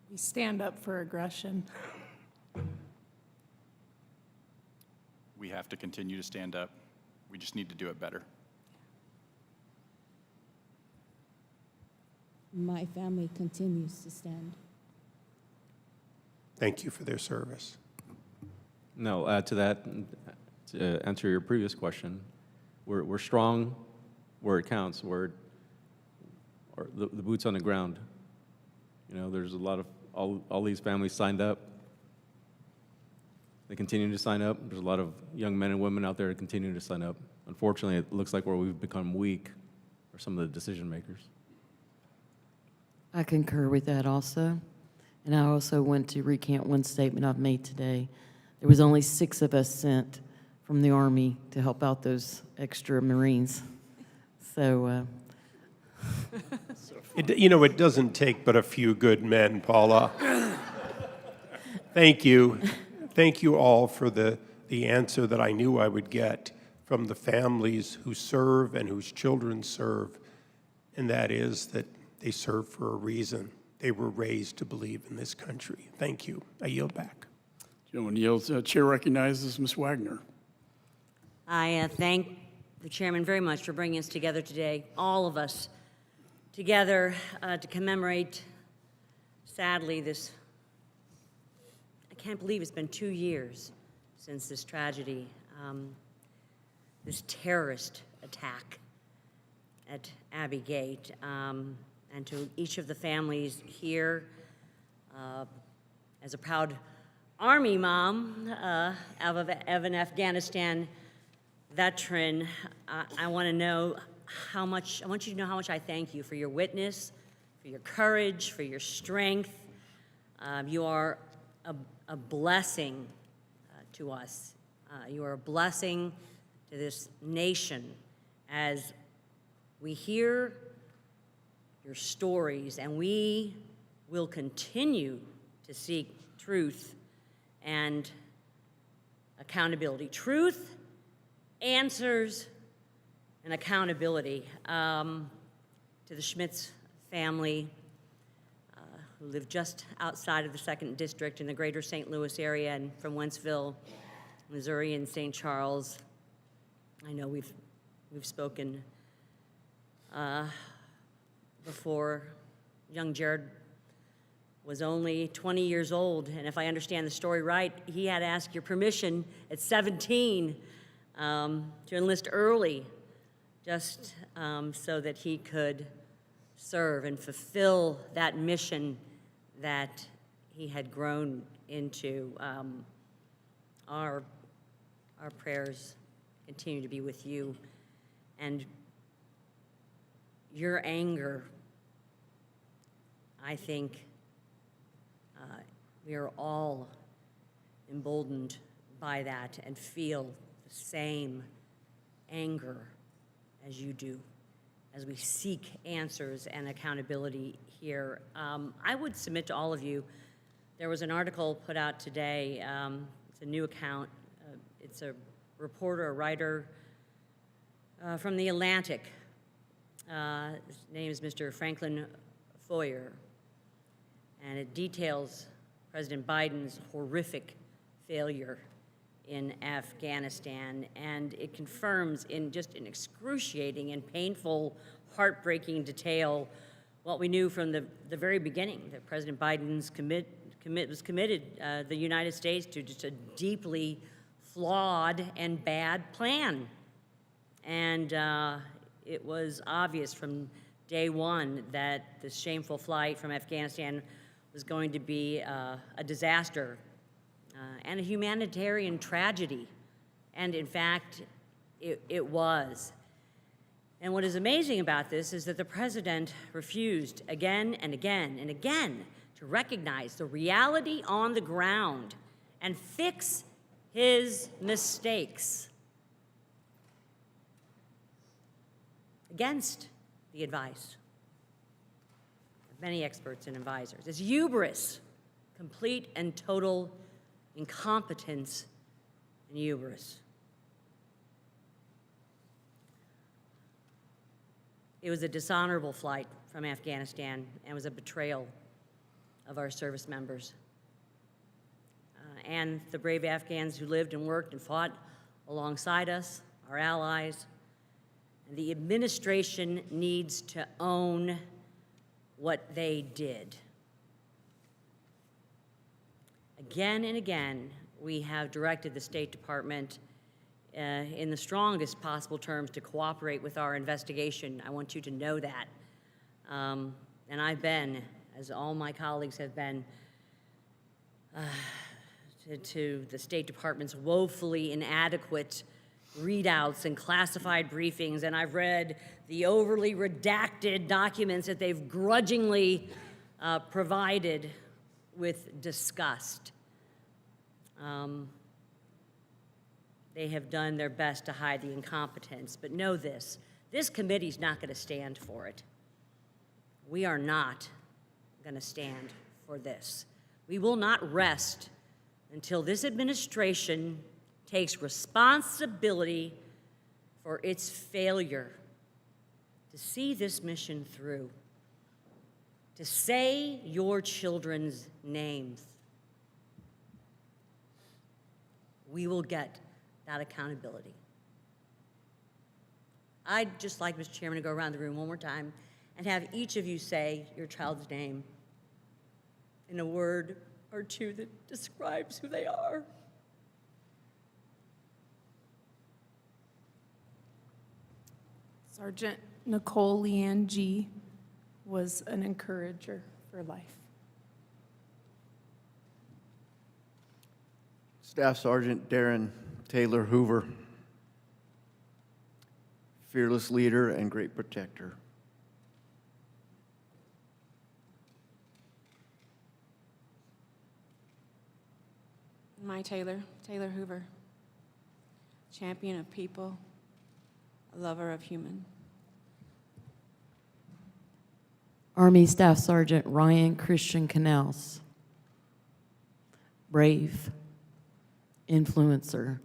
We stand up for aggression. we have to continue to stand up. We just need to do it better. My family continues to stand. Thank you for their service. No, add to that, to answer your previous question, we're strong where it counts, where the boots on the ground. You know, there's a lot of, all these families signed up. They continue to sign up. There's a lot of young men and women out there that continue to sign up. Unfortunately, it looks like where we've become weak are some of the decision makers. I concur with that also. And I also want to recant one statement I've made today. There was only 6 of us sent from the Army to help out those extra Marines. So, It doesn't take but a few good men, Paula. Thank you. Thank you all for the answer that I knew I would get from the families who serve and whose children serve, and that is that they serve for a reason. They were raised to believe in this country. Thank you. I yield back. Gentleman yields. Chair recognizes Ms. Wagner. I thank the chairman very much for bringing us together today, all of us together to commemorate, sadly, this, I can't believe it's been 2 years since this tragedy, this terrorist attack at Abbey Gate. And to each of the families here, as a proud Army mom of an Afghanistan veteran, I want you to know how much I thank you for your witness, for your courage, for your strength. You are a blessing to us. You are a blessing to this nation as we hear your stories, and we will continue to seek truth and accountability. Truth, answers, and accountability. To the Schmitz family, who live just outside of the 2nd District in the greater St. Louis area and from Wentzville, Missouri, and St. Charles. I know we've spoken before. Young Jared was only 20 years old, and if I understand the story right, he had to ask your permission at 17 to enlist early, just so that he could serve and fulfill that mission that he had grown into. Our prayers continue to be with you, and your anger, I think we are all emboldened by that and feel the same anger as you do as we seek answers and accountability here. I would submit to all of you, there was an article put out today, it's a new account, it's a reporter, a writer from The Atlantic. His name is Mr. Franklin Foyer, and it details President Biden's horrific failure in Afghanistan, and it confirms in just an excruciating and painful, heartbreaking detail what we knew from the very beginning, that President Biden's was committed, the United States, to just a deeply flawed and bad plan. And it was obvious from day one that this shameful flight from Afghanistan was going to be a disaster and a humanitarian tragedy. And in fact, it was. And what is amazing about this is that the president refused again and again and again to recognize the reality on the ground and fix his mistakes against the advice of many experts and advisors. It's hubris, complete and total incompetence and hubris. It was a dishonorable flight from Afghanistan and was a betrayal of our service members and the brave Afghans who lived and worked and fought alongside us, our allies, and the administration needs to own what they did. Again and again, we have directed the State Department in the strongest possible terms to cooperate with our investigation. I want you to know that. And I've been, as all my colleagues have been, to the State Department's woefully inadequate readouts and classified briefings, and I've read the overly redacted documents that they've grudgingly provided with disgust. They have done their best to hide the incompetence, but know this committee's not going to stand for it. We are not going to stand for this. We will not rest until this administration takes responsibility for its failure to see this mission through, to say your children's names. We will get that accountability. I'd just like, Mr. Chairman, to go around the room one more time and have each of you say your child's name in a word or two that describes who they are. Sergeant Nicole Leanne G. was an encourager for life. Staff Sergeant Darren Taylor Hoover, fearless leader and great protector. My Taylor Hoover, champion of people, a lover of human. Army Staff Sergeant Ryan Christian Canals, brave, influencer,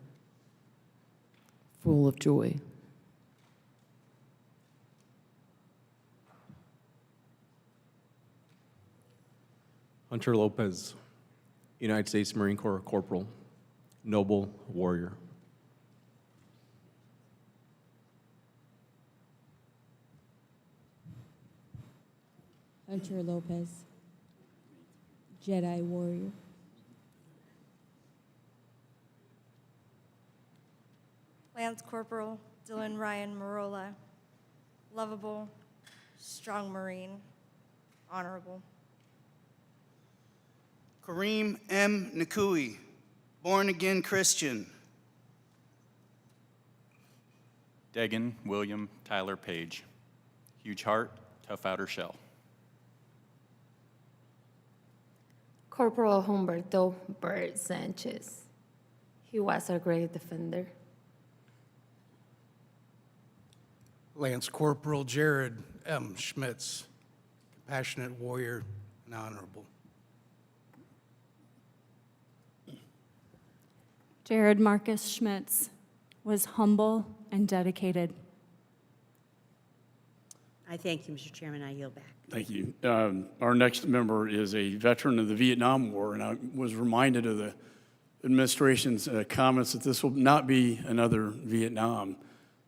full of joy. Hunter Lopez, United States Marine Corps Corporal, noble warrior. Hunter Lopez, Jedi warrior. Lance Corporal Dylan Ryan Marola, lovable, strong Marine, honorable. Kareem M. Nakui, born-again Christian. Degan William Tyler Page, huge heart, tough outer shell. Corporal Humberto Bert Sanchez. He was a great defender. Lance Corporal Jared M. Schmitz, compassionate warrior and honorable. Jared Marcus Schmitz was humble and dedicated. I thank you, Mr. Chairman. I yield back. Thank you. Our next member is a veteran of the Vietnam War, and I was reminded of the administration's comments that this will not be another Vietnam,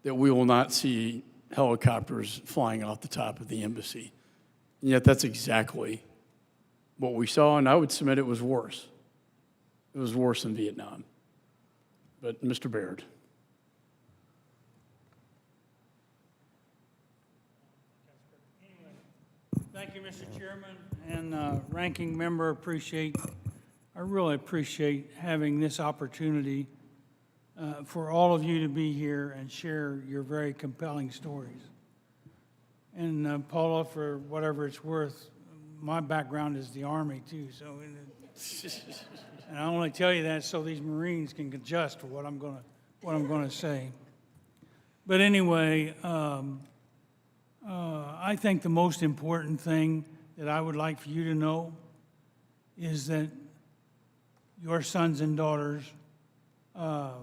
that we will not see helicopters flying off the top of the embassy. And yet that's exactly what we saw, and I would submit it was worse. It was worse in Vietnam. But Mr. Baird. Thank you, Mr. Chairman, and Ranking Member, I really appreciate having this opportunity for all of you to be here and share your very compelling stories. And Paula, for whatever it's worth, my background is the Army too, so, and I only tell you that so these Marines can adjust to what I'm gonna say. But anyway, I think the most important thing that I would like for you to know is that your sons and daughters are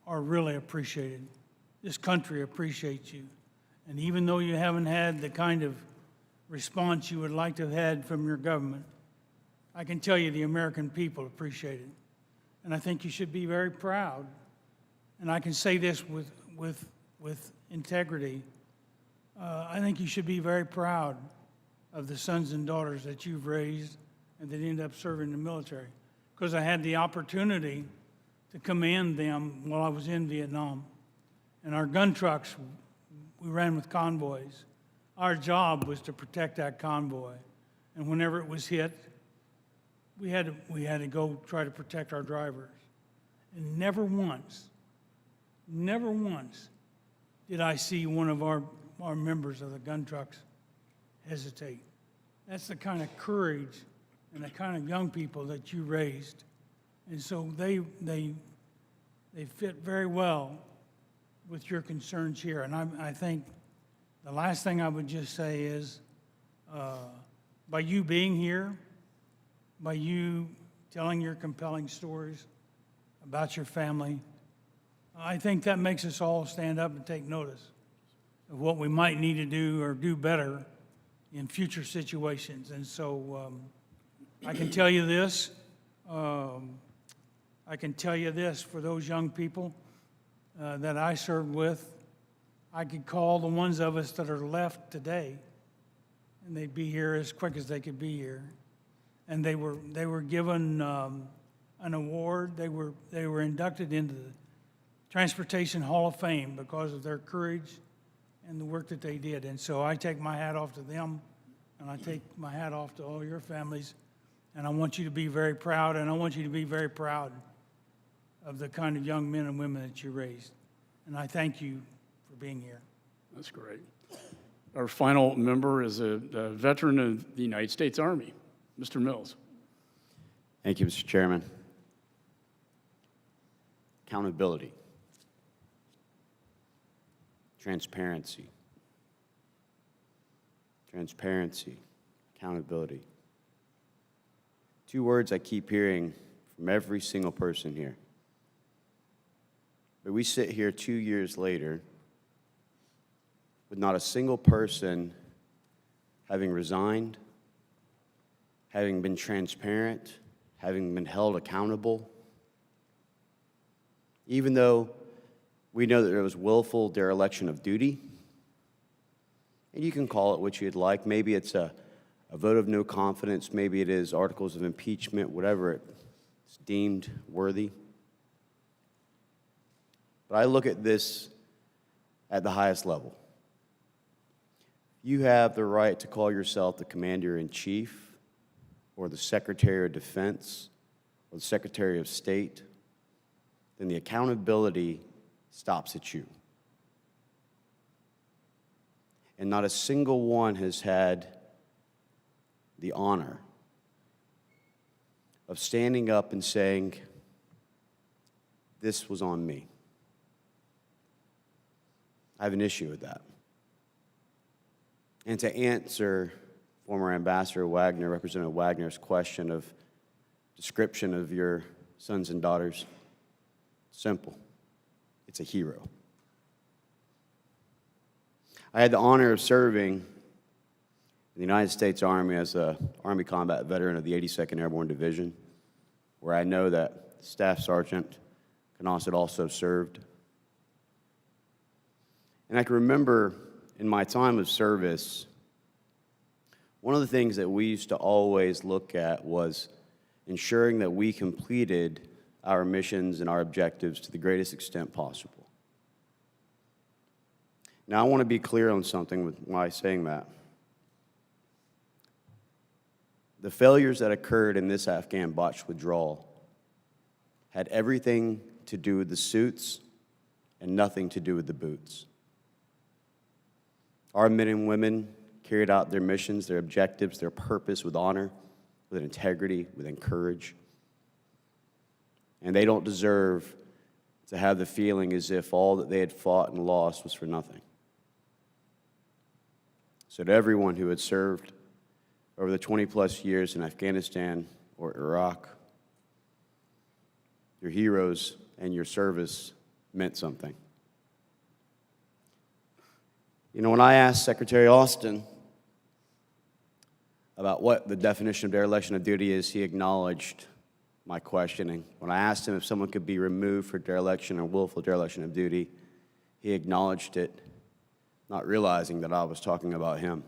really appreciated. This country appreciates you. And even though you haven't had the kind of response you would like to have had from your government, I can tell you the American people appreciate it. And I think you should be very proud and I can say this with integrity, I think you should be very proud of the sons and daughters that you've raised and that end up serving in the military. Because I had the opportunity to command them while I was in Vietnam. And our gun trucks, we ran with convoys. Our job was to protect that convoy. And whenever it was hit, we had to go try to protect our drivers. And never once did I see one of our members of the gun trucks hesitate. That's the kind of courage and the kind of young people that you raised. And so they fit very well with your concerns here. And I think the last thing I would just say is, by you being here, by you telling your compelling stories about your family, I think that makes us all stand up and take notice of what we might need to do or do better in future situations. And so I can tell you this, for those young people that I served with, I could call the ones of us that are left today, and they'd be here as quick as they could be here. And they were given an award. They were inducted into the Transportation Hall of Fame because of their courage and the work that they did. And so I take my hat off to them, and I take my hat off to all your families. And I want you to be very proud, and I want you to be very proud of the kind of young men and women that you raised. And I thank you for being here. That's great. Our final member is a veteran of the United States Army, Mr. Mills. Thank you, Mr. Chairman. Accountability. Transparency. Transparency. Accountability. Two words I keep hearing from every single person here. But we sit here 2 years later with not a single person having resigned, having been transparent, having been held accountable. Even though we know that there was willful dereliction of duty, and you can call it what you'd like. Maybe it's a vote of no confidence, maybe it is articles of impeachment, whatever it's deemed worthy. But I look at this at the highest level. You have the right to call yourself the Commander-in-Chief or the Secretary of Defense or the Secretary of State, then the accountability stops at you. And not a single one has had the honor of standing up and saying, this was on me. I have an issue with that. And to answer former Ambassador Wagner, Representative Wagner's question of description of your sons and daughters, simple. It's a hero. I had the honor of serving in the United States Army as an Army combat veteran of the 82nd Airborne Division, where I know that Staff Sergeant Knaus had also served. And I can remember in my time of service, one of the things that we used to always look at was ensuring that we completed our missions and our objectives to the greatest extent possible. Now, I want to be clear on something by saying that. The failures that occurred in this Afghan botched withdrawal had everything to do with the suits and nothing to do with the boots. Our men and women carried out their missions, their objectives, their purpose with honor, with integrity, with courage. And they don't deserve to have the feeling as if all that they had fought and lost was for nothing. So to everyone who had served over the 20-plus years in Afghanistan or Iraq, your heroes and your service meant something. You know, when I asked Secretary Austin about what the definition of dereliction of duty is, he acknowledged my questioning. When I asked him if someone could be removed for dereliction or willful dereliction of duty, he acknowledged it, not realizing that I was talking about him.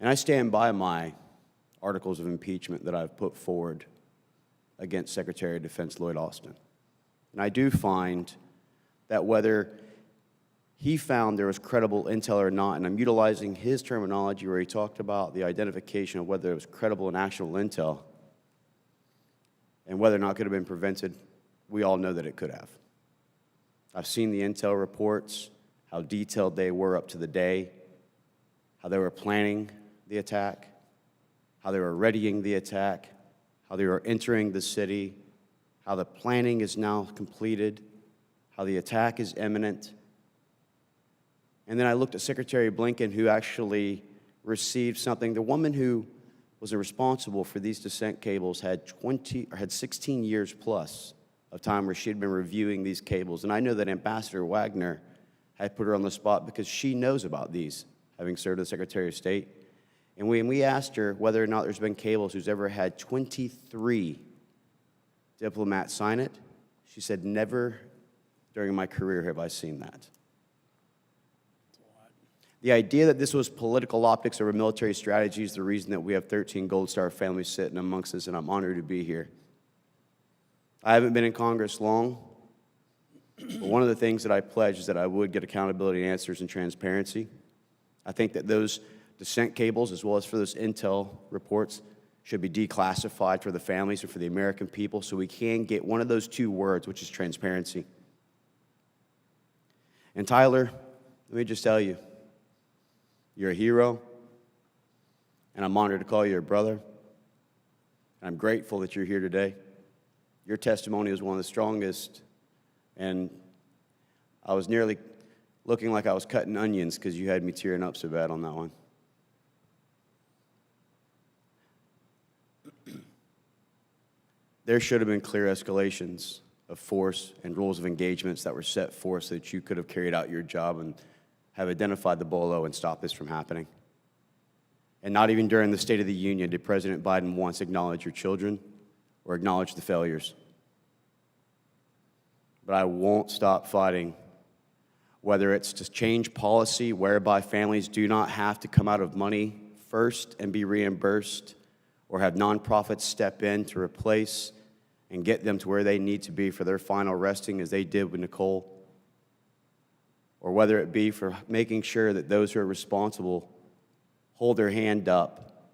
And I stand by my articles of impeachment that I've put forward against Secretary of Defense Lloyd Austin. And I do find that whether he found there was credible intel or not, and I'm utilizing his terminology where he talked about the identification of whether it was credible and actual intel, and whether or not it could have been prevented, we all know that it could have. I've seen the intel reports, how detailed they were up to the day, how they were planning the attack, how they were readying the attack, how they were entering the city, how the planning is now completed, how the attack is imminent. And then I looked at Secretary Blinken, who actually received something. The woman who was responsible for these descent cables had 16 years plus of time where she had been reviewing these cables. And I know that Ambassador Wagner had put her on the spot because she knows about these, having served as Secretary of State. And when we asked her whether or not there's been cables who's ever had 23 diplomats sign it, she said, never during my career have I seen that. The idea that this was political optics over military strategy is the reason that we have 13 Gold Star families sitting amongst us, and I'm honored to be here. I haven't been in Congress long, but one of the things that I pledged is that I would get accountability, answers, and transparency. I think that those descent cables, as well as for those intel reports, should be declassified for the families and for the American people so we can get one of those two words, which is transparency. And Tyler, let me just tell you, you're a hero, and I'm honored to call you a brother. And I'm grateful that you're here today. Your testimony was one of the strongest, and I was nearly looking like I was cutting onions because you had me tearing up so bad on that one. There should have been clear escalations of force and rules of engagements that were set forth so that you could have carried out your job and have identified the bolo and stopped this from happening. And not even during the State of the Union did President Biden once acknowledge your children or acknowledge the failures. But I won't stop fighting, whether it's to change policy whereby families do not have to come out of money first and be reimbursed, or have nonprofits step in to replace and get them to where they need to be for their final resting, as they did with Nicole, or whether it be for making sure that those who are responsible hold their hand up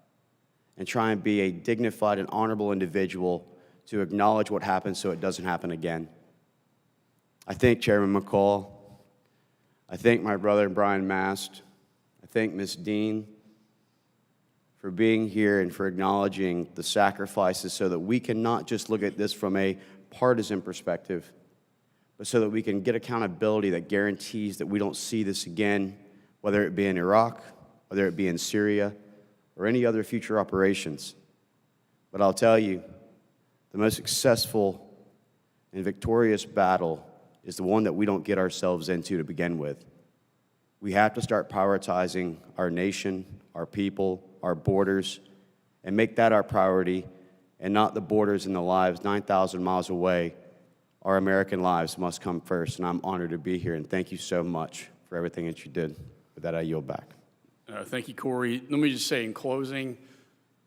and try and be a dignified and honorable individual to acknowledge what happened so it doesn't happen again. I thank Chairman McCall. I thank my brother Brian Mast. I thank Ms. Dean for being here and for acknowledging the sacrifices so that we can not just look at this from a partisan perspective, but so that we can get accountability that guarantees that we don't see this again, whether it be in Iraq, whether it be in Syria, or any other future operations. But I'll tell you, the most successful and victorious battle is the one that we don't get ourselves into to begin with. We have to start prioritizing our nation, our people, our borders, and make that our priority, and not the borders and the lives 9,000 miles away. Our American lives must come first, and I'm honored to be here, and thank you so much for everything that you did. With that, I yield back. Thank you, Corey. Let me just say in closing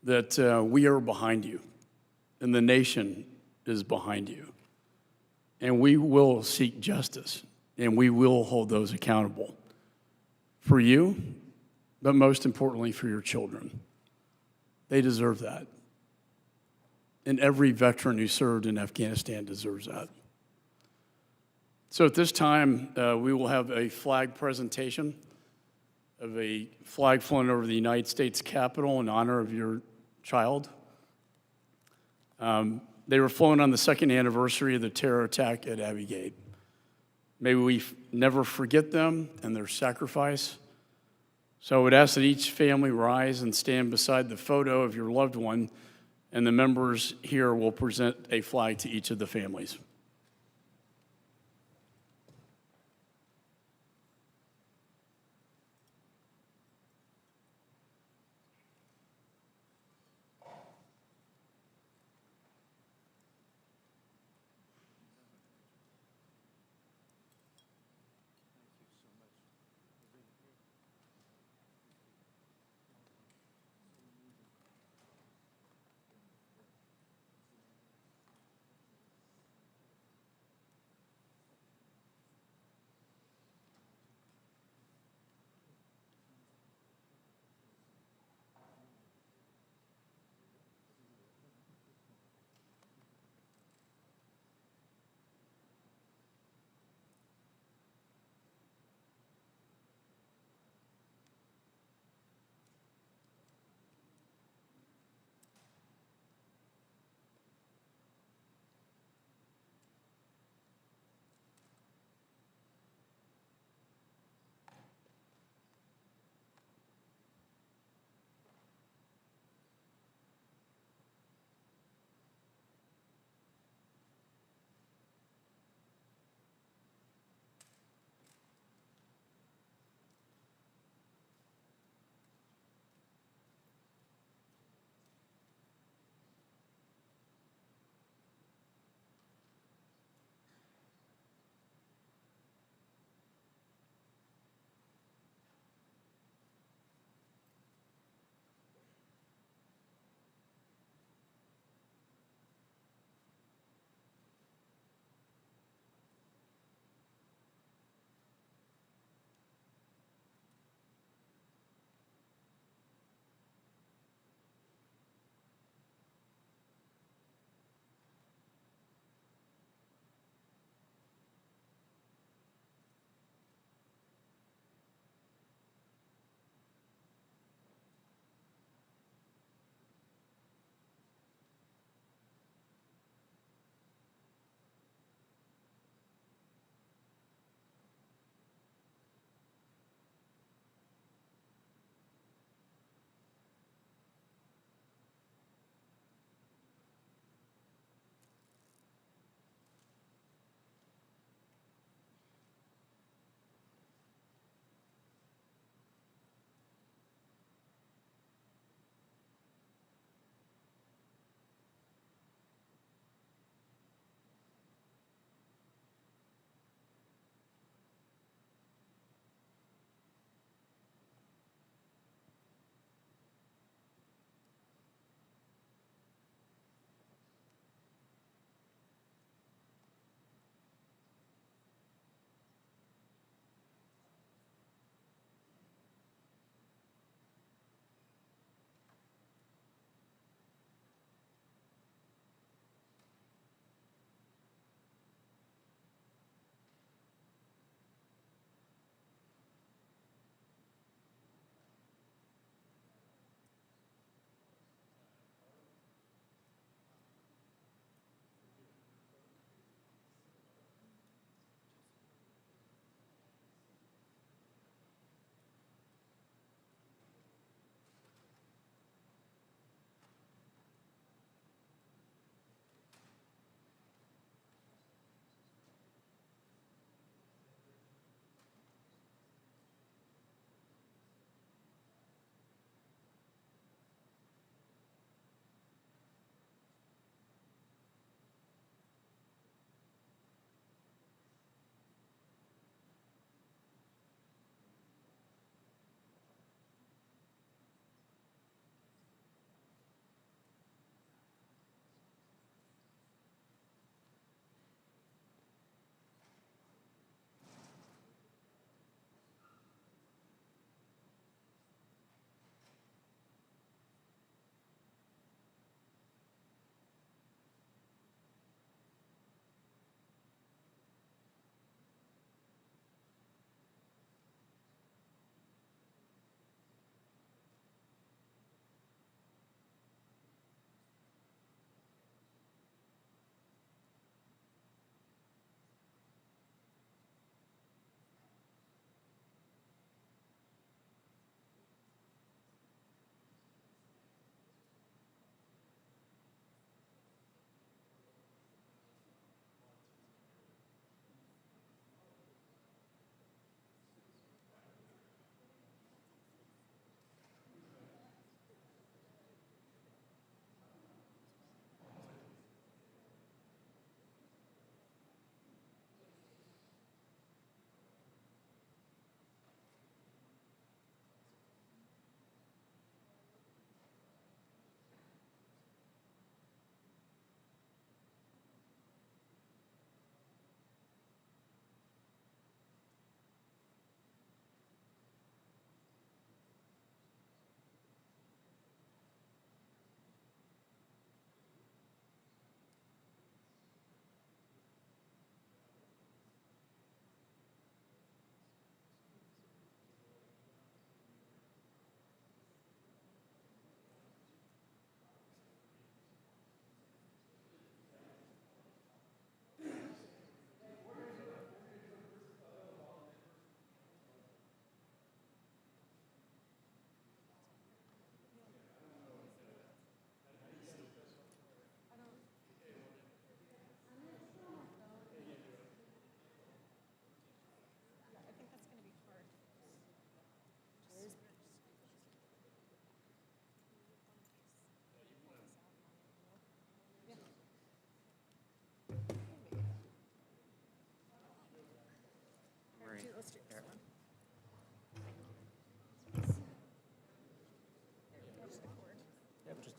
that we are behind you, and the nation is behind you. And we will seek justice, and we will hold those accountable for you, but most importantly for your children. They deserve that. And every veteran who served in Afghanistan deserves that. So at this time, we will have a flag presentation of a flag flown over the United States Capitol in honor of your child. They were flown on the second anniversary of the terror attack at Abbey. May we never forget them and their sacrifice. So I would ask that each family rise and stand beside the photo of your loved one, and the members here will present a flag to each of the families.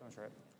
Sounds right.